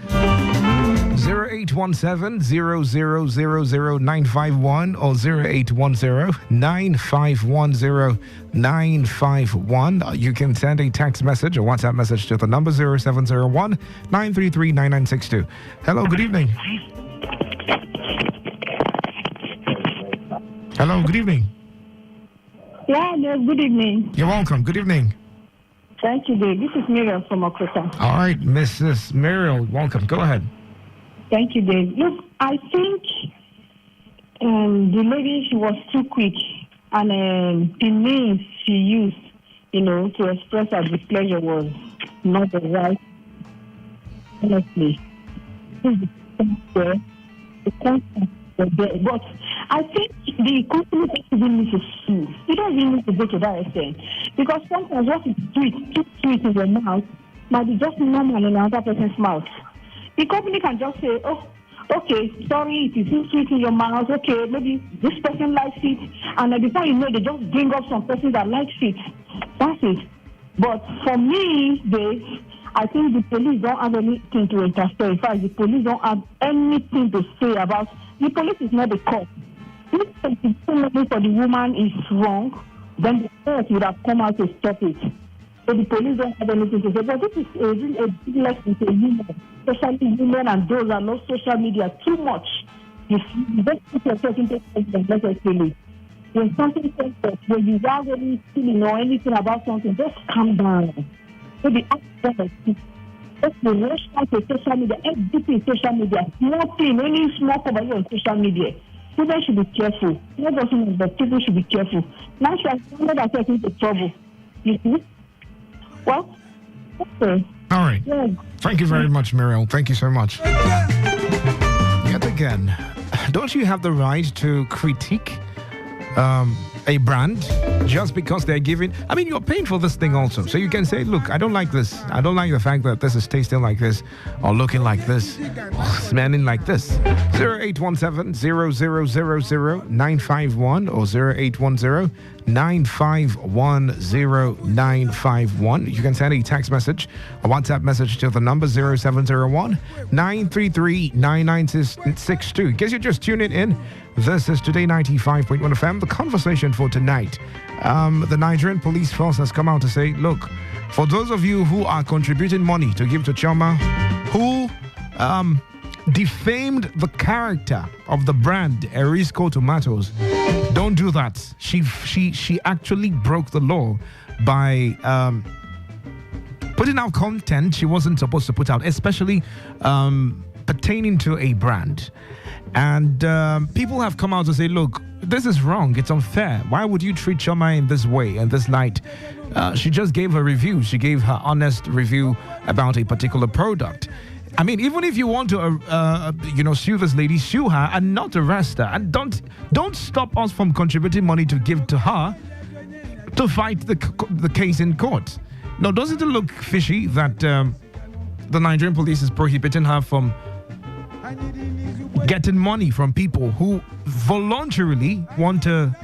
S2: 0817-0000-951 or 0810-951-0951. You can send a text message or WhatsApp message to the number 0701-933-9962. Hello, good evening. Hello, good evening.
S5: Yeah, good evening.
S2: You're welcome. Good evening.
S5: Thank you, Dave. This is Miriam from Okota.
S2: All right, Mrs. Muriel, welcome. Go ahead.
S5: Thank you, Dave. Look, I think the lady, she was too quick, and the means she used, to express her displeasure was not the right. Honestly, the concept was there, but I think the company doesn't need to sue. You don't even need to go to that extent, because sometimes what is sweet, too sweet in your mouth, might be just normal in another person's mouth. The company can just say, oh, okay, sorry, it is too sweet in your mouth. Okay, maybe this person likes it. And before you know, they just bring up some person that likes it. That's it. But for me, I think the police don't have anything to interfere. In fact, the police don't have anything to say about. The police is not the court. If the penalty for the woman is wrong, then the court would have come out to stop it. So the police don't have anything to say. But this is a big lesson to women, especially women and those that love social media too much. You don't put yourself into something necessarily. When something comes up, when you are really feeling or anything about something, just calm down. So the act just the rush out to social media, everything social media, nothing, any small cover on social media. People should be careful. Not just women, but people should be careful. Now she has found that getting into trouble. You see? Well, okay.
S2: All right. Yeah. Thank you very much, Muriel. Thank you so much. Yet again, don't you have the right to critique a brand just because they're giving? I mean, you're paying for this thing also. So you can say, look, I don't like this. I don't like the fact that this is tasting like this or looking like this or smelling like this. 0817-0000-951 or 0810-951-0951. You can send a text message, a WhatsApp message to the number 0701-933-9962. In case you're just tuning in, this is Today 95.1 FM. The conversation for tonight. The Nigerian police force has come out to say, look, for those of you who are contributing money to give to Choma, who defamed the character of the brand Erisco Tomatoes, don't do that. She actually broke the law by putting out content she wasn't supposed to put out, especially pertaining to a brand. And people have come out to say, look, this is wrong. It's unfair. Why would you treat Choma in this way, in this light? She just gave her review. She gave her honest review about a particular product. I mean, even if you want to, sue this lady, sue her and not arrest her. And don't stop us from contributing money to give to her to fight the case in court. Now, doesn't it look fishy that the Nigerian police is prohibiting her from getting money from people who voluntarily want to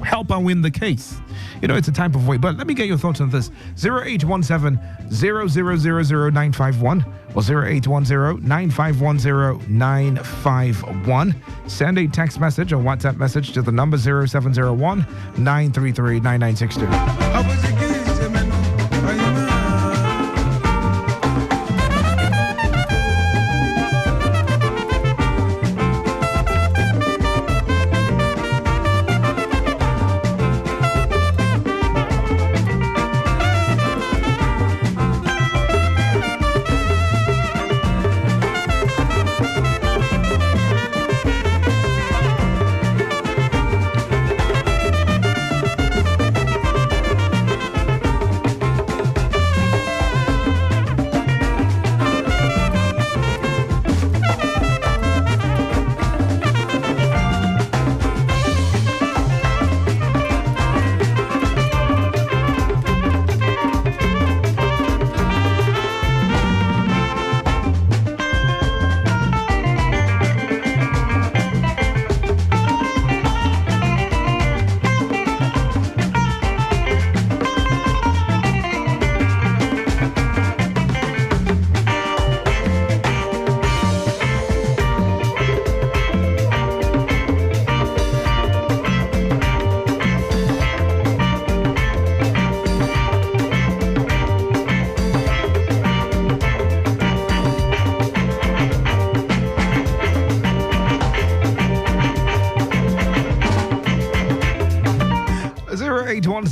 S2: help and win the case. You know, it's a type of way. But let me get your thoughts on this. 0817 0000951 or 0810 9510 951. Send a text message or WhatsApp message to the number 0701 933 9962.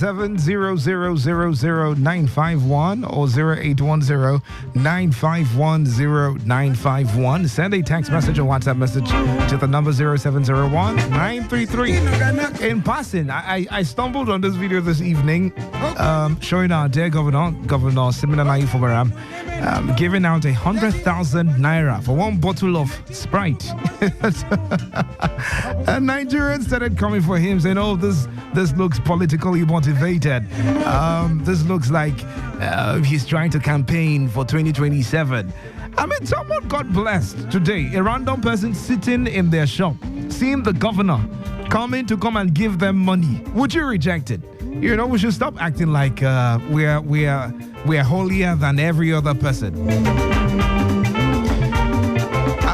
S2: 0817-0000951 or 0810-9510951. Send a text message or WhatsApp message to the number 0701-933. In passing, I stumbled on this video this evening showing our dear Governor Simina Naifu Baram giving out 100,000 naira for one bottle of Sprite. And Nigerians started coming for him saying, oh, this looks politically motivated. This looks like he's trying to campaign for 2027. I mean, someone got blessed today. A random person sitting in their shop, seeing the governor come and give them money. Would you reject it? You know, we should stop acting like we're holier than every other person.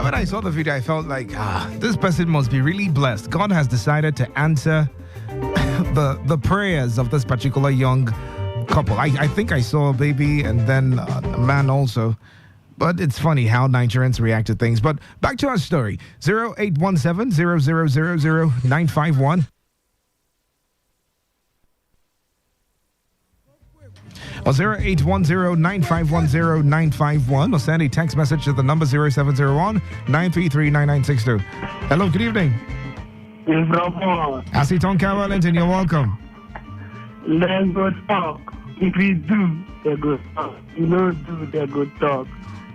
S2: When I saw the video, I felt like, this person must be really blessed. God has decided to answer the prayers of this particular young couple. I think I saw a baby and then a man also. But it's funny how Nigerians react to things. But back to our story. 0817-0000951. Or 0810-9510951 or send a text message to the number 0701-933-9962. Hello, good evening. Asiton Wellington, you're welcome.
S10: Let's go talk. If we do, they go talk. You know, do, they go talk.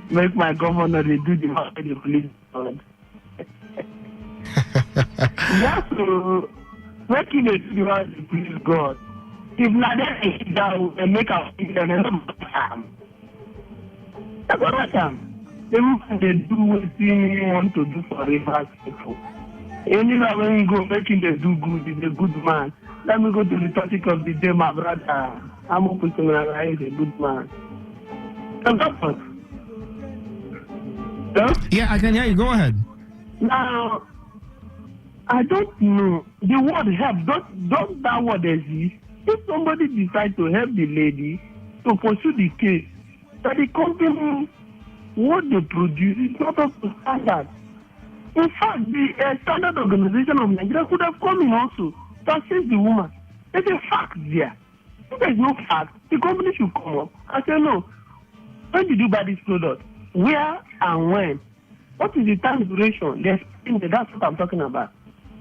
S10: Make my governor, they do the work of the police. Yeah, so, making it do the work of the police, God. If not that, they make our people and they do what they want to do for rivers people. Anyway, when you go making they do good, is a good man. Let me go to the topic of the day, my brother. I'm open to is a good man.
S2: Yeah, I can hear you. Go ahead.
S10: Now, I don't know. The word help, don't that word exist? If somebody decides to help the lady to pursue the case, that the company, what they produce is not up to standard. In fact, the Standard Organization of Nigeria could have come in also to assist the woman. There's a fact there. If there's no fact, the company should come up and say, no, when did you buy this product? Where and when? What is the time duration? That's what I'm talking about.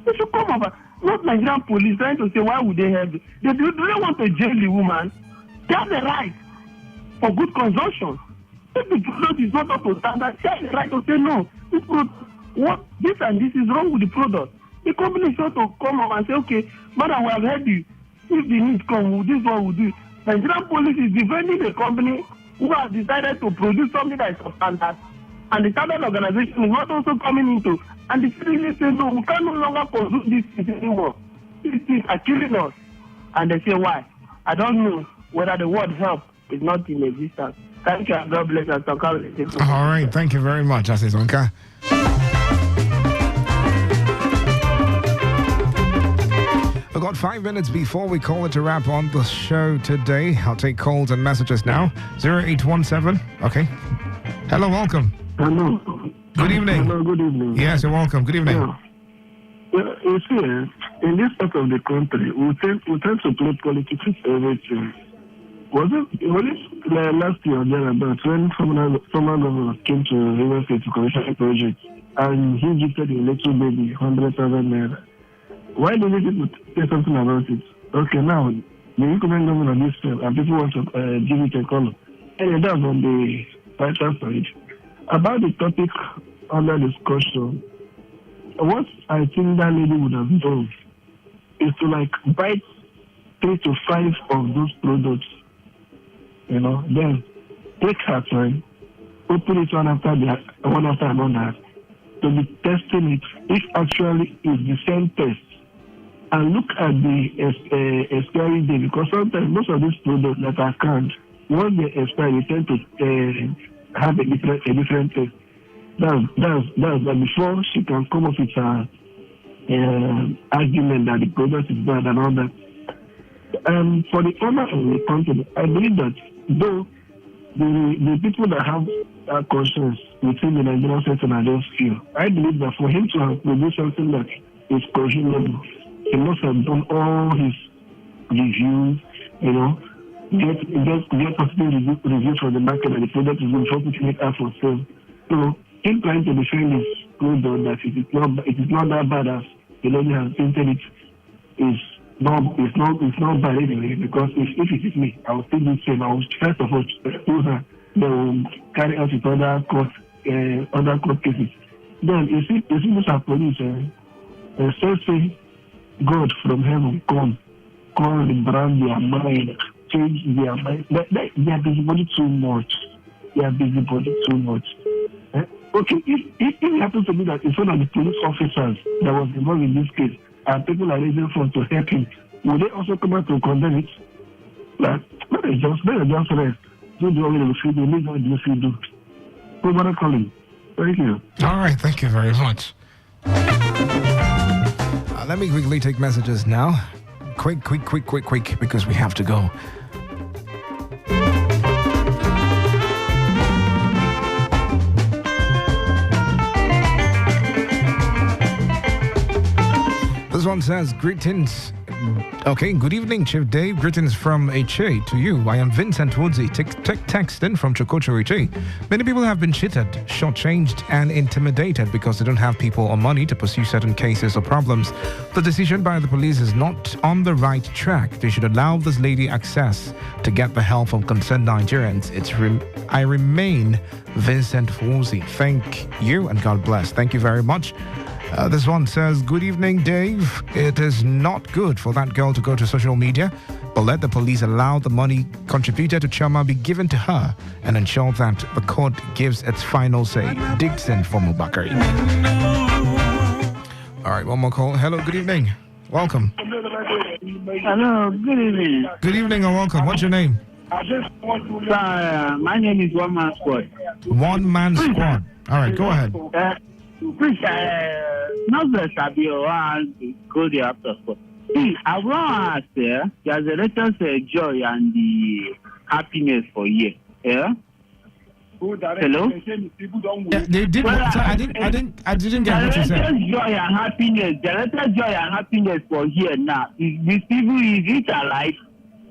S10: They should come up. Not Nigerian police trying to say, why would they help? Do they want to jail the woman? They have the right for good consumption. If the product is not up to standard, they have the right to say, no, this and this is wrong with the product. The company is supposed to come up and say, okay, madam, we have heard you. If the need comes, this is what we'll do. Nigerian police is defending the company who has decided to produce something that is substandard And the carbon organization is not also coming into. And the citizens say, no, we can no longer consume this anymore. These things are killing us. And they say, why? I don't know whether the word help is not in existence. Thank you, and God bless us.
S2: All right, thank you very much, Asisonka. We've got 5 minutes before we call it a wrap on the show today. I'll take calls and messages now. 0817. Okay. Hello, welcome.
S10: Hello.
S2: Good evening.
S10: Hello, good evening.
S2: Yes, you're welcome. Good evening.
S10: Yeah. Well, you see, in this part of the country, we tend to play politics with everything. Was it last year or thereabouts when former governor came to River State to commission a project and he gifted a little baby 100,000 naira? Why do people say something about it? Okay, now the incumbent governor this time and people want to give it a color. And that's on the right side. About the topic under discussion, what I think that lady would have done is to buy 3 to 5 of those products, then take her time, open it one after another, to be testing it if actually it's the same test, and look at the expiry date, because sometimes most of these products that are canned, once they expire, they tend to have a different test. That's before she can come up with her argument that the product is bad and all that. For the owner of the company, I believe that though the people that have that conscience within the Nigerian system are just few, I believe that for him to have produced something that is consumable, he must have done all his reviews, get positive reviews from the market that the product is good before putting it out for sale. So him trying to defend his product that it is not that bad as the lady has painted it is it's not bad anyway, because if it is me, I will still do the same. I will first of all expose her, then will carry out with other court cases. Then you see this are police say God from heaven come rebrand their mind, change their mind. They are busybody too much. Okay, if it happens to be that it's one of the police officers that was involved in this case, and people are raising funds to help him, will they also come out to condemn it? Let us just rest. Do what we feel do, leave what we feel do. Over calling. Thank you.
S2: All right, thank you very much. Let me quickly take messages now. Quick, because we have to go. This one says, greetings. Okay, good evening, Chief Dave. Greetings from Eche to you. I am Vincent Woodsy, texting from Chokocho Eche. Many people have been cheated, shortchanged, and intimidated because they don't have people or money to pursue certain cases or problems. The decision by the police is not on the right track. They should allow this lady access to get the help from concerned Nigerians. I remain Vincent Woodsy. Thank you and God bless. Thank you very much. This one says, good evening, Dave. It is not good for that girl to go to social media, but let the police allow the money contributed to Chama be given to her and ensure that the court gives its final say. Dixon from Mubakari. All right, one more call. Hello, good evening. Welcome.
S10: Hello, good evening.
S2: Good evening and welcome. What's your name?
S10: My name is One Man Squad.
S2: One Man Squad. All right, go ahead.
S10: Please, not the Sabio and go there after sport. See, I want to ask there's a latest joy and the happiness for you. Yeah? Hello?
S2: Yeah, they did. I didn't get what you said.
S10: Joy and happiness. The latest joy and happiness for here now. These people, is it alive?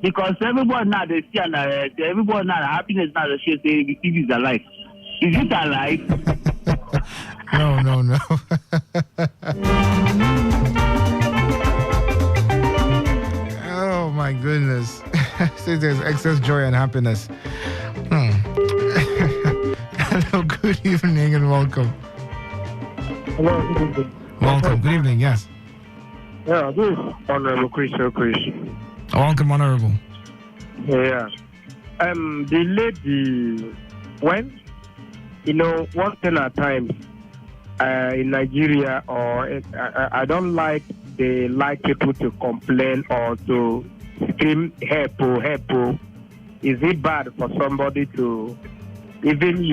S10: Because everybody now they see and everybody now the happiness now they say the TV is alive. Is it alive?
S2: No. Oh my goodness. Since there's excess joy and happiness. Hello, good evening and welcome.
S10: Hello, good evening.
S2: Welcome, good evening, yes.
S10: Yeah, this is Honorable Chris.
S2: Welcome, Honorable.
S10: Yeah. The lady, when
S4: one thing at times in Nigeria, or I don't like people to complain or to scream help. Is it bad for somebody to, even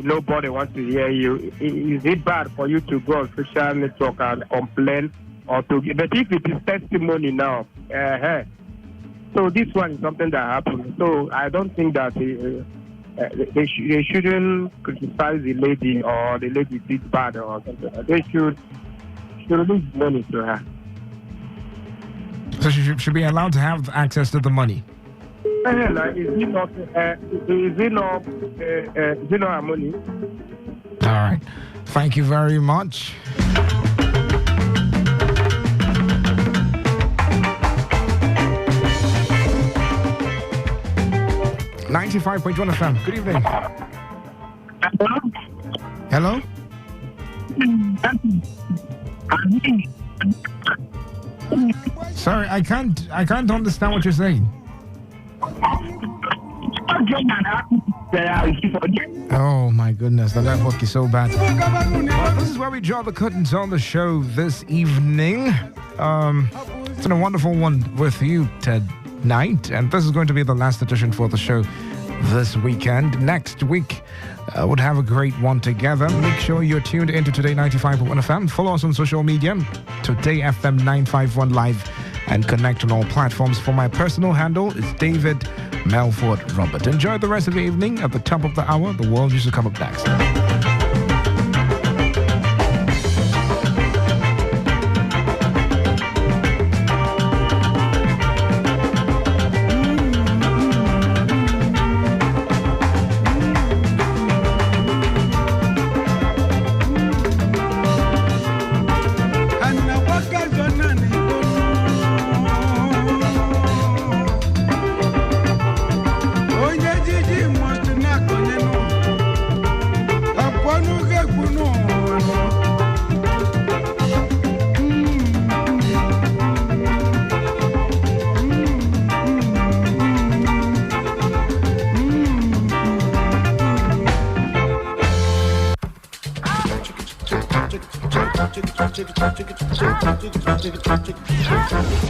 S4: nobody wants to hear you? Is it bad for you to go on social network and complain or to? But if it is testimony now, so this one is something that happened. So I don't think that they shouldn't criticize the lady or the lady did bad or something. They should release money to her.
S2: So she should be allowed to have access to the money.
S4: Is it not her money?
S2: All right. Thank you very much. .1 FM. Good evening. Hello? Sorry, I can't understand what you're saying. Oh my goodness, the network is so bad. Well, this is where we draw the curtains on the show this evening. It's been a wonderful one with you tonight, and this is going to be the last edition for the show this weekend. Next week, would have a great one together. Make sure you're tuned into Today 95.1 FM. Follow us on social media, Today FM 951 Live, and connect on all platforms. For my personal handle, it's David Melford Robert. Enjoy the rest of the evening. At the top of the hour, the world used to come up next.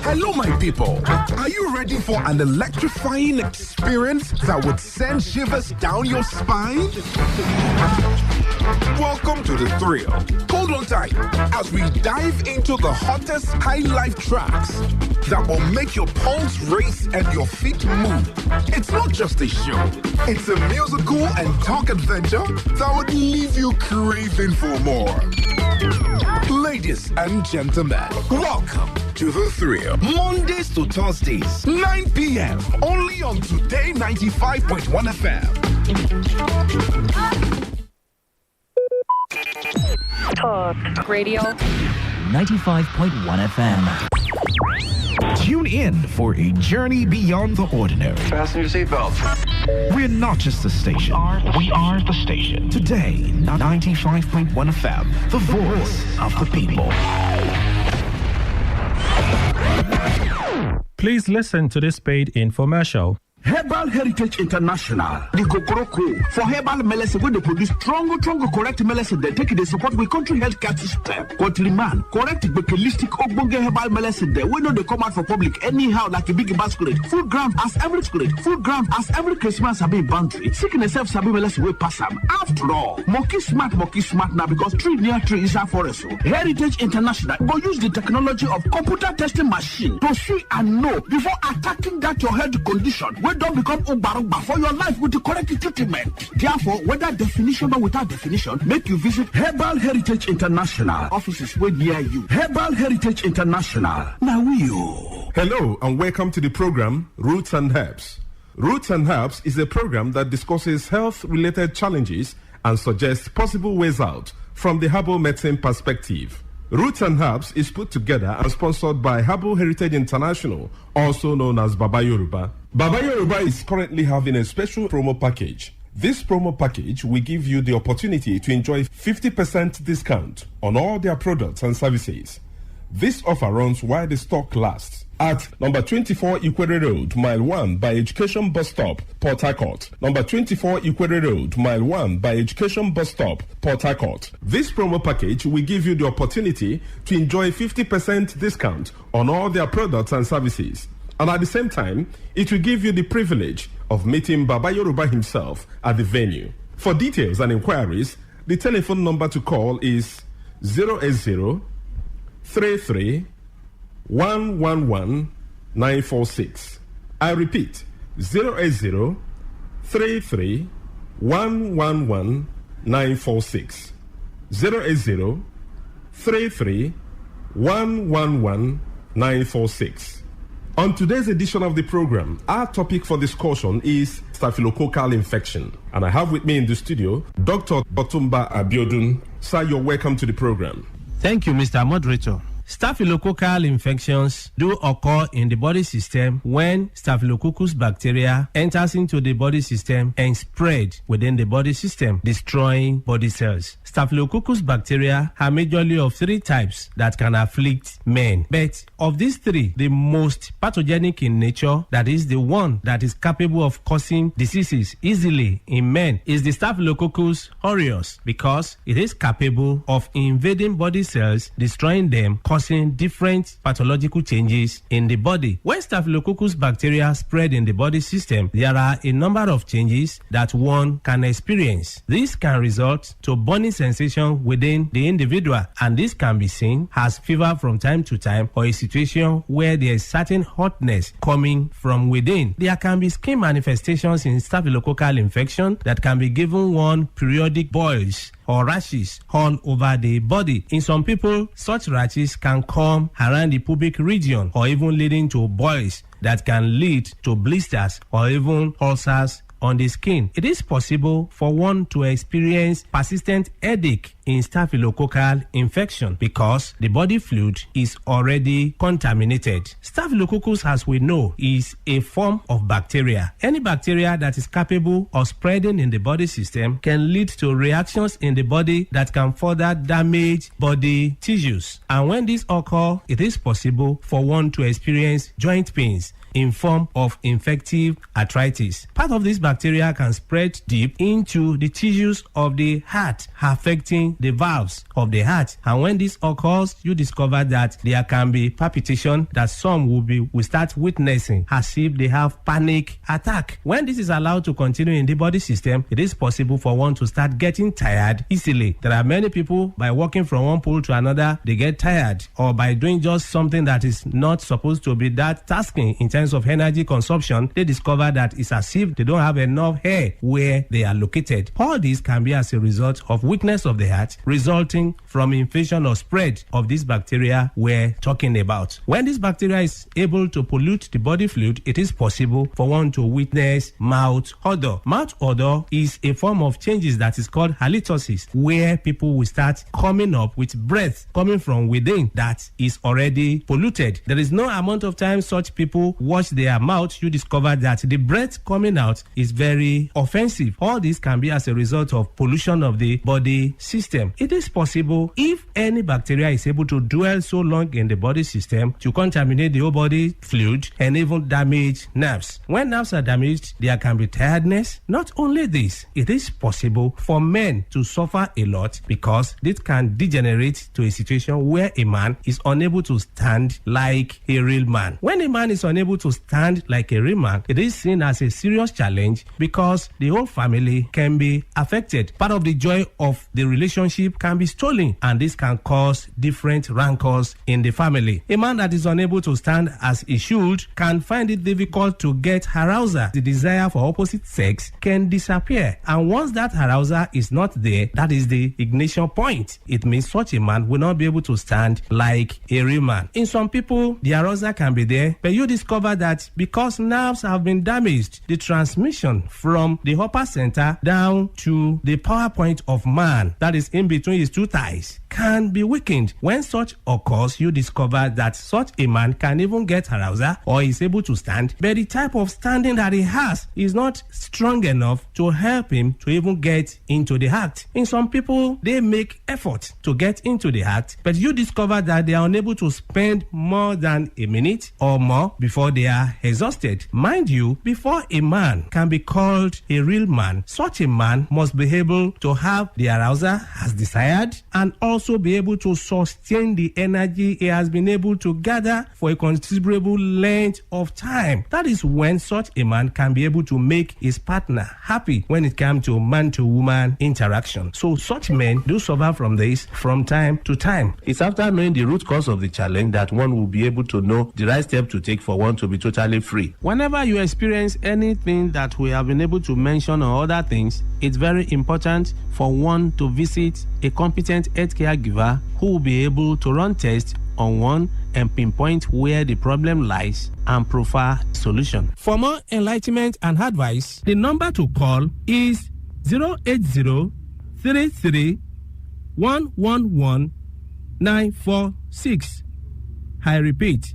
S28: Hello, my people. Are you ready for an electrifying experience that would send shivers down your spine? Welcome to the thrill. Hold on tight as we dive into the hottest high life tracks that will make your pulse race and your feet move. It's not just a show. It's a musical and talk adventure that would leave you craving for more. Ladies and gentlemen, welcome to the thrill. Mondays to Thursdays, 9 p.m. Only on Today 95.1 FM.
S23: Talk Radio
S16: 95.1 FM.
S2: Tune in for a journey beyond the ordinary.
S11: Fasten your seatbelts.
S2: We're not just a station. We are the station. Today, 95.1 FM, the voice of the people.
S6: Please listen to this paid infomercial.
S12: Herbal Heritage International, the Kokoroko, for herbal medicine, when they produce strong, correct medicine, they take it, they support the country healthcare system. Countryman, correct, holistic, ogbonge herbal medicine, they know they come out for public anyhow, like a big basket. Food ground as every school, food ground as every Christmas, Sabi boundary. Sickness self, Sabi medicine, we pass them. After all, monkey smart now, because tree near tree is our forest. Heritage International will use the technology of computer testing machine to see and know before attacking that your health condition. Don't become Ubaruba for your life with the correct treatment. Therefore, whether definition or without definition, make you visit Herbal Heritage International. Offices way near you. Herbal Heritage International. Now you.
S13: Hello and welcome to the program Roots and Herbs. Roots and Herbs is a program that discusses health-related challenges and suggests possible ways out from the herbal medicine perspective. Roots and Herbs is put together and sponsored by Herbal Heritage International, also known as Baba Yoruba. Baba Yoruba is currently having a special promo package. This promo package will give you the opportunity to enjoy 50% discount on all their products and services. This offer runs while the stock lasts. At number 24 Ikwere Road, Mile 1 by Education Bus Stop, Port Harcourt. Number 24 Ikwere Road, Mile 1 by Education Bus Stop, Port Harcourt. This promo package will give you the opportunity to enjoy 50% discount on all their products and services. And at the same time, it will give you the privilege of meeting Baba Yoruba himself at the venue. For details and inquiries, the telephone number to call is 080 33 111 946. I repeat, 080 33 111 946. 080 33 111 946. On today's edition of the program, our topic for discussion is staphylococcal infection. And I have with me in the studio Dr. Otumba Abiodun. Sir, you're welcome to the program.
S7: Thank you, Mr. Moderator. Staphylococcal infections do occur in the body system when Staphylococcus bacteria enters into the body system and spread within the body system, destroying body cells. Staphylococcus bacteria are majorly of 3 types that can afflict men. But of these 3, the most pathogenic in nature, that is the one that is capable of causing diseases easily in men, is the Staphylococcus aureus, because it is capable of invading body cells, destroying them, causing different pathological changes in the body. When Staphylococcus bacteria spread in the body system, there are a number of changes that one can experience. This can result to burning sensation within the individual, and this can be seen as fever from time to time, or a situation where there is certain hotness coming from within. There can be skin manifestations in staphylococcal infection that can be given one periodic boils or rashes all over the body. In some people, such rashes can come around the pubic region, or even leading to boils that can lead to blisters or even ulcers on the skin. It is possible for one to experience persistent headache in staphylococcal infection because the body fluid is already contaminated. Staphylococcus, as we know, is a form of bacteria. Any bacteria that is capable of spreading in the body system can lead to reactions in the body that can further damage body tissues. And when this occurs, it is possible for one to experience joint pains in form of infective arthritis. Part of this bacteria can spread deep into the tissues of the heart, affecting the valves of the heart. And when this occurs, you discover that there can be palpitation that some will start witnessing as if they have panic attack. When this is allowed to continue in the body system, it is possible for one to start getting tired easily. There are many people, by walking from one pole to another, they get tired, or by doing just something that is not supposed to be that tasking in terms of energy consumption, they discover that it's as if they don't have enough hair where they are located. All this can be as a result of weakness of the heart, resulting from infection or spread of this bacteria we're talking about. When this bacteria is able to pollute the body fluid, it is possible for one to witness mouth odor. Mouth odor is a form of changes that is called halitosis, where people will start coming up with breath coming from within that is already polluted. There is no amount of time such people wash their mouth, you discover that the breath coming out is very offensive. All this can be as a result of pollution of the body system. It is possible, if any bacteria is able to dwell so long in the body system, to contaminate the whole body fluid and even damage nerves. When nerves are damaged, there can be tiredness. Not only this, it is possible for men to suffer a lot because this can degenerate to a situation where a man is unable to stand like a real man. When a man is unable to stand like a real man, it is seen as a serious challenge because the whole family can be affected. Part of the joy of the relationship can be stolen, and this can cause different rancors in the family. A man that is unable to stand as he should can find it difficult to get arousal. The desire for opposite sex can disappear, and once that arousal is not there, that is the ignition point. It means such a man will not be able to stand like a real man. In some people, the arousal can be there, but you discover that because nerves have been damaged, the transmission from the upper center down to the power point of man, that is in between his two thighs, can be weakened. When such occurs, you discover that such a man can even get arousal or is able to stand, but the type of standing that he has is not strong enough to help him to even get into the act. In some people, they make effort to get into the act, but you discover that they are unable to spend more than a minute or more before they are exhausted. Mind you, before a man can be called a real man, such a man must be able to have the arousal as desired and also be able to sustain the energy he has been able to gather for a considerable length of time. That is when such a man can be able to make his partner happy when it comes to man-to-woman interaction. So such men do suffer from this from time to time. It's after knowing the root cause of the challenge that one will be able to know the right step to take for one to be totally free. Whenever you experience anything that we have been able to mention or other things, it's very important for one to visit a competent healthcare giver who will be able to run tests on one and pinpoint where the problem lies and provide solution. For more enlightenment and advice, the number to call is 080-33-111-946. I repeat,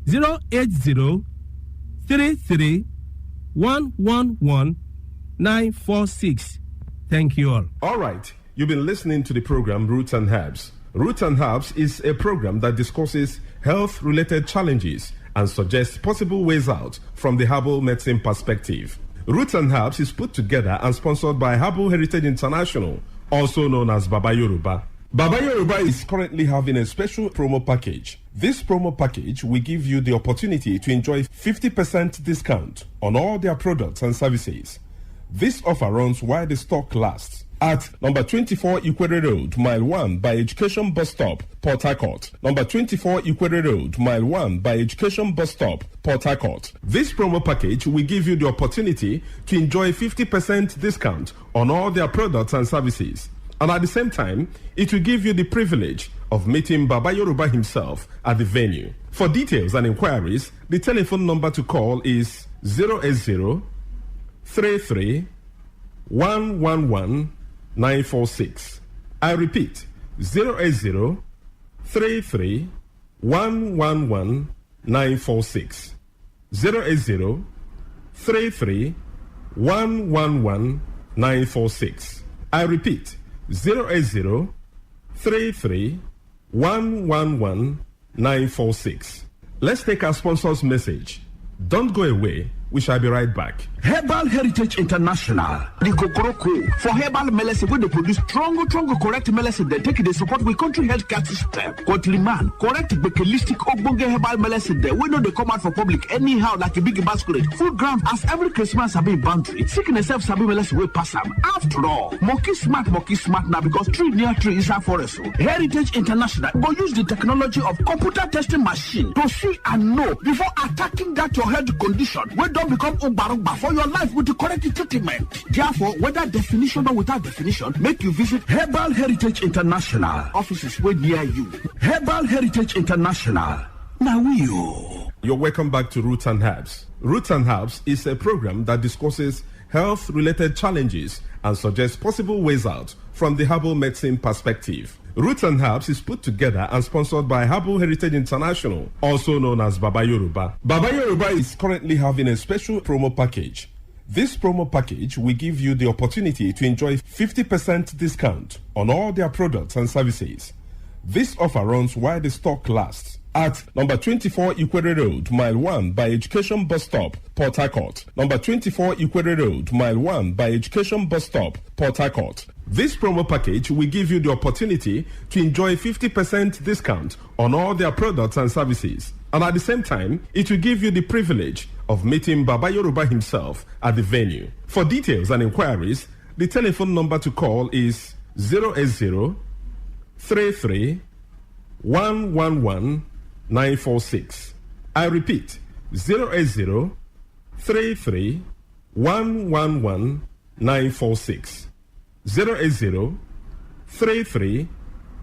S7: 080-33-111-946. Thank you all.
S13: All right. You've been listening to the program Roots and Herbs. Roots and Herbs is a program that discusses health-related challenges and suggests possible ways out from the herbal medicine perspective. Roots and Herbs is put together and sponsored by Herbal Heritage International, also known as Baba Yoruba. Baba Yoruba is currently having a special promo package. This promo package will give you the opportunity to enjoy 50% discount on all their products and services. This offer runs while the stock lasts. At number 24 Ikwere Road, Mile 1 by Education Bus Stop, Port Harcourt. Number 24 Ikwere Road, Mile 1 by Education Bus Stop, Port Harcourt. This promo package will give you the opportunity to enjoy 50% discount on all their products and services. And at the same time, it will give you the privilege of meeting Baba Yoruba himself at the venue. For details and inquiries, the telephone number to call is 080 33 111 946. I repeat, 080 33 111 946. 080 33 111 946. I repeat, 080 33 111 946. Let's take our sponsor's message. Don't go away. We shall be right back.
S12: Herbal Heritage International, the Kokoroko, for herbal medicine, where they produce strong, correct medicine, they take it, they support with country health care system. Quantliman, correct, bakelistic, ogbonge herbal medicine, they we know they come out for public anyhow, like a big basket. Full ground, as every Christmas have been boundary. Sickness self sabi medicine will pass them. After all, monkey smart now, because tree near tree is a forest. Heritage International will use the technology of computer testing machine to see and know before attacking that your health condition. When don't become umbarumba for your life with the correct treatment. Therefore, whether definition or without definition, make you visit Herbal Heritage International offices way near you. Herbal Heritage International. Now
S13: You're welcome back to Roots and Herbs. Roots and Herbs is a program that discusses health-related challenges and suggests possible ways out from the herbal medicine perspective. Roots and Herbs is put together and sponsored by Herbal Heritage International, also known as Baba Yoruba. Baba Yoruba is currently having a special promo package. This promo package will give you the opportunity to enjoy 50% discount on all their products and services. This offer runs while the stock lasts. At number 24 Ikwere Road, Mile 1 by Education Bus Stop, Port Harcourt. Number 24 Ikwere Road, Mile 1 by Education Bus Stop, Port Harcourt. This promo package will give you the opportunity to enjoy 50% discount on all their products and services. And at the same time, it will give you the privilege of meeting Baba Yoruba himself at the venue. For details and inquiries, the telephone number to call is 080 33 111 946. I repeat, 080 33 111 946. 080 33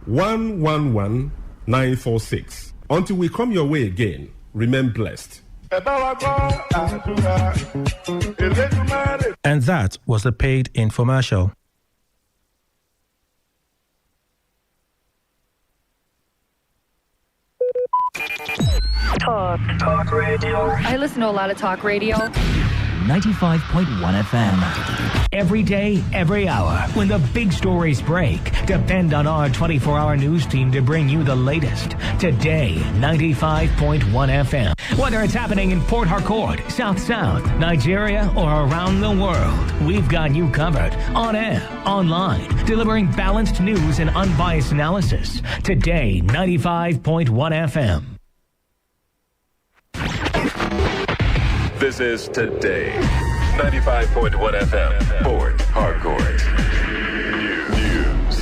S13: 111 946. Until we come your way again, remain blessed.
S6: And that was a paid infomercial.
S3: Talk radio. I listen to a lot of talk radio.
S27: 95.1 FM. Every day, every hour, when the big stories break, depend on our 24-hour news team to bring you the latest. Today, 95.1 FM. Whether it's happening in Port Harcourt, South, Nigeria, or around the world, we've got you covered. On air, online, delivering balanced news and unbiased analysis. Today, 95.1 FM.
S8: This is Today, 95.1 FM, Port Harcourt. News.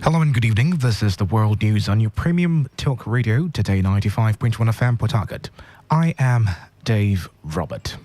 S2: Hello and good evening. This is the World News on your premium talk radio, Today 95.1 FM, Port Harcourt. I am Dave Robert.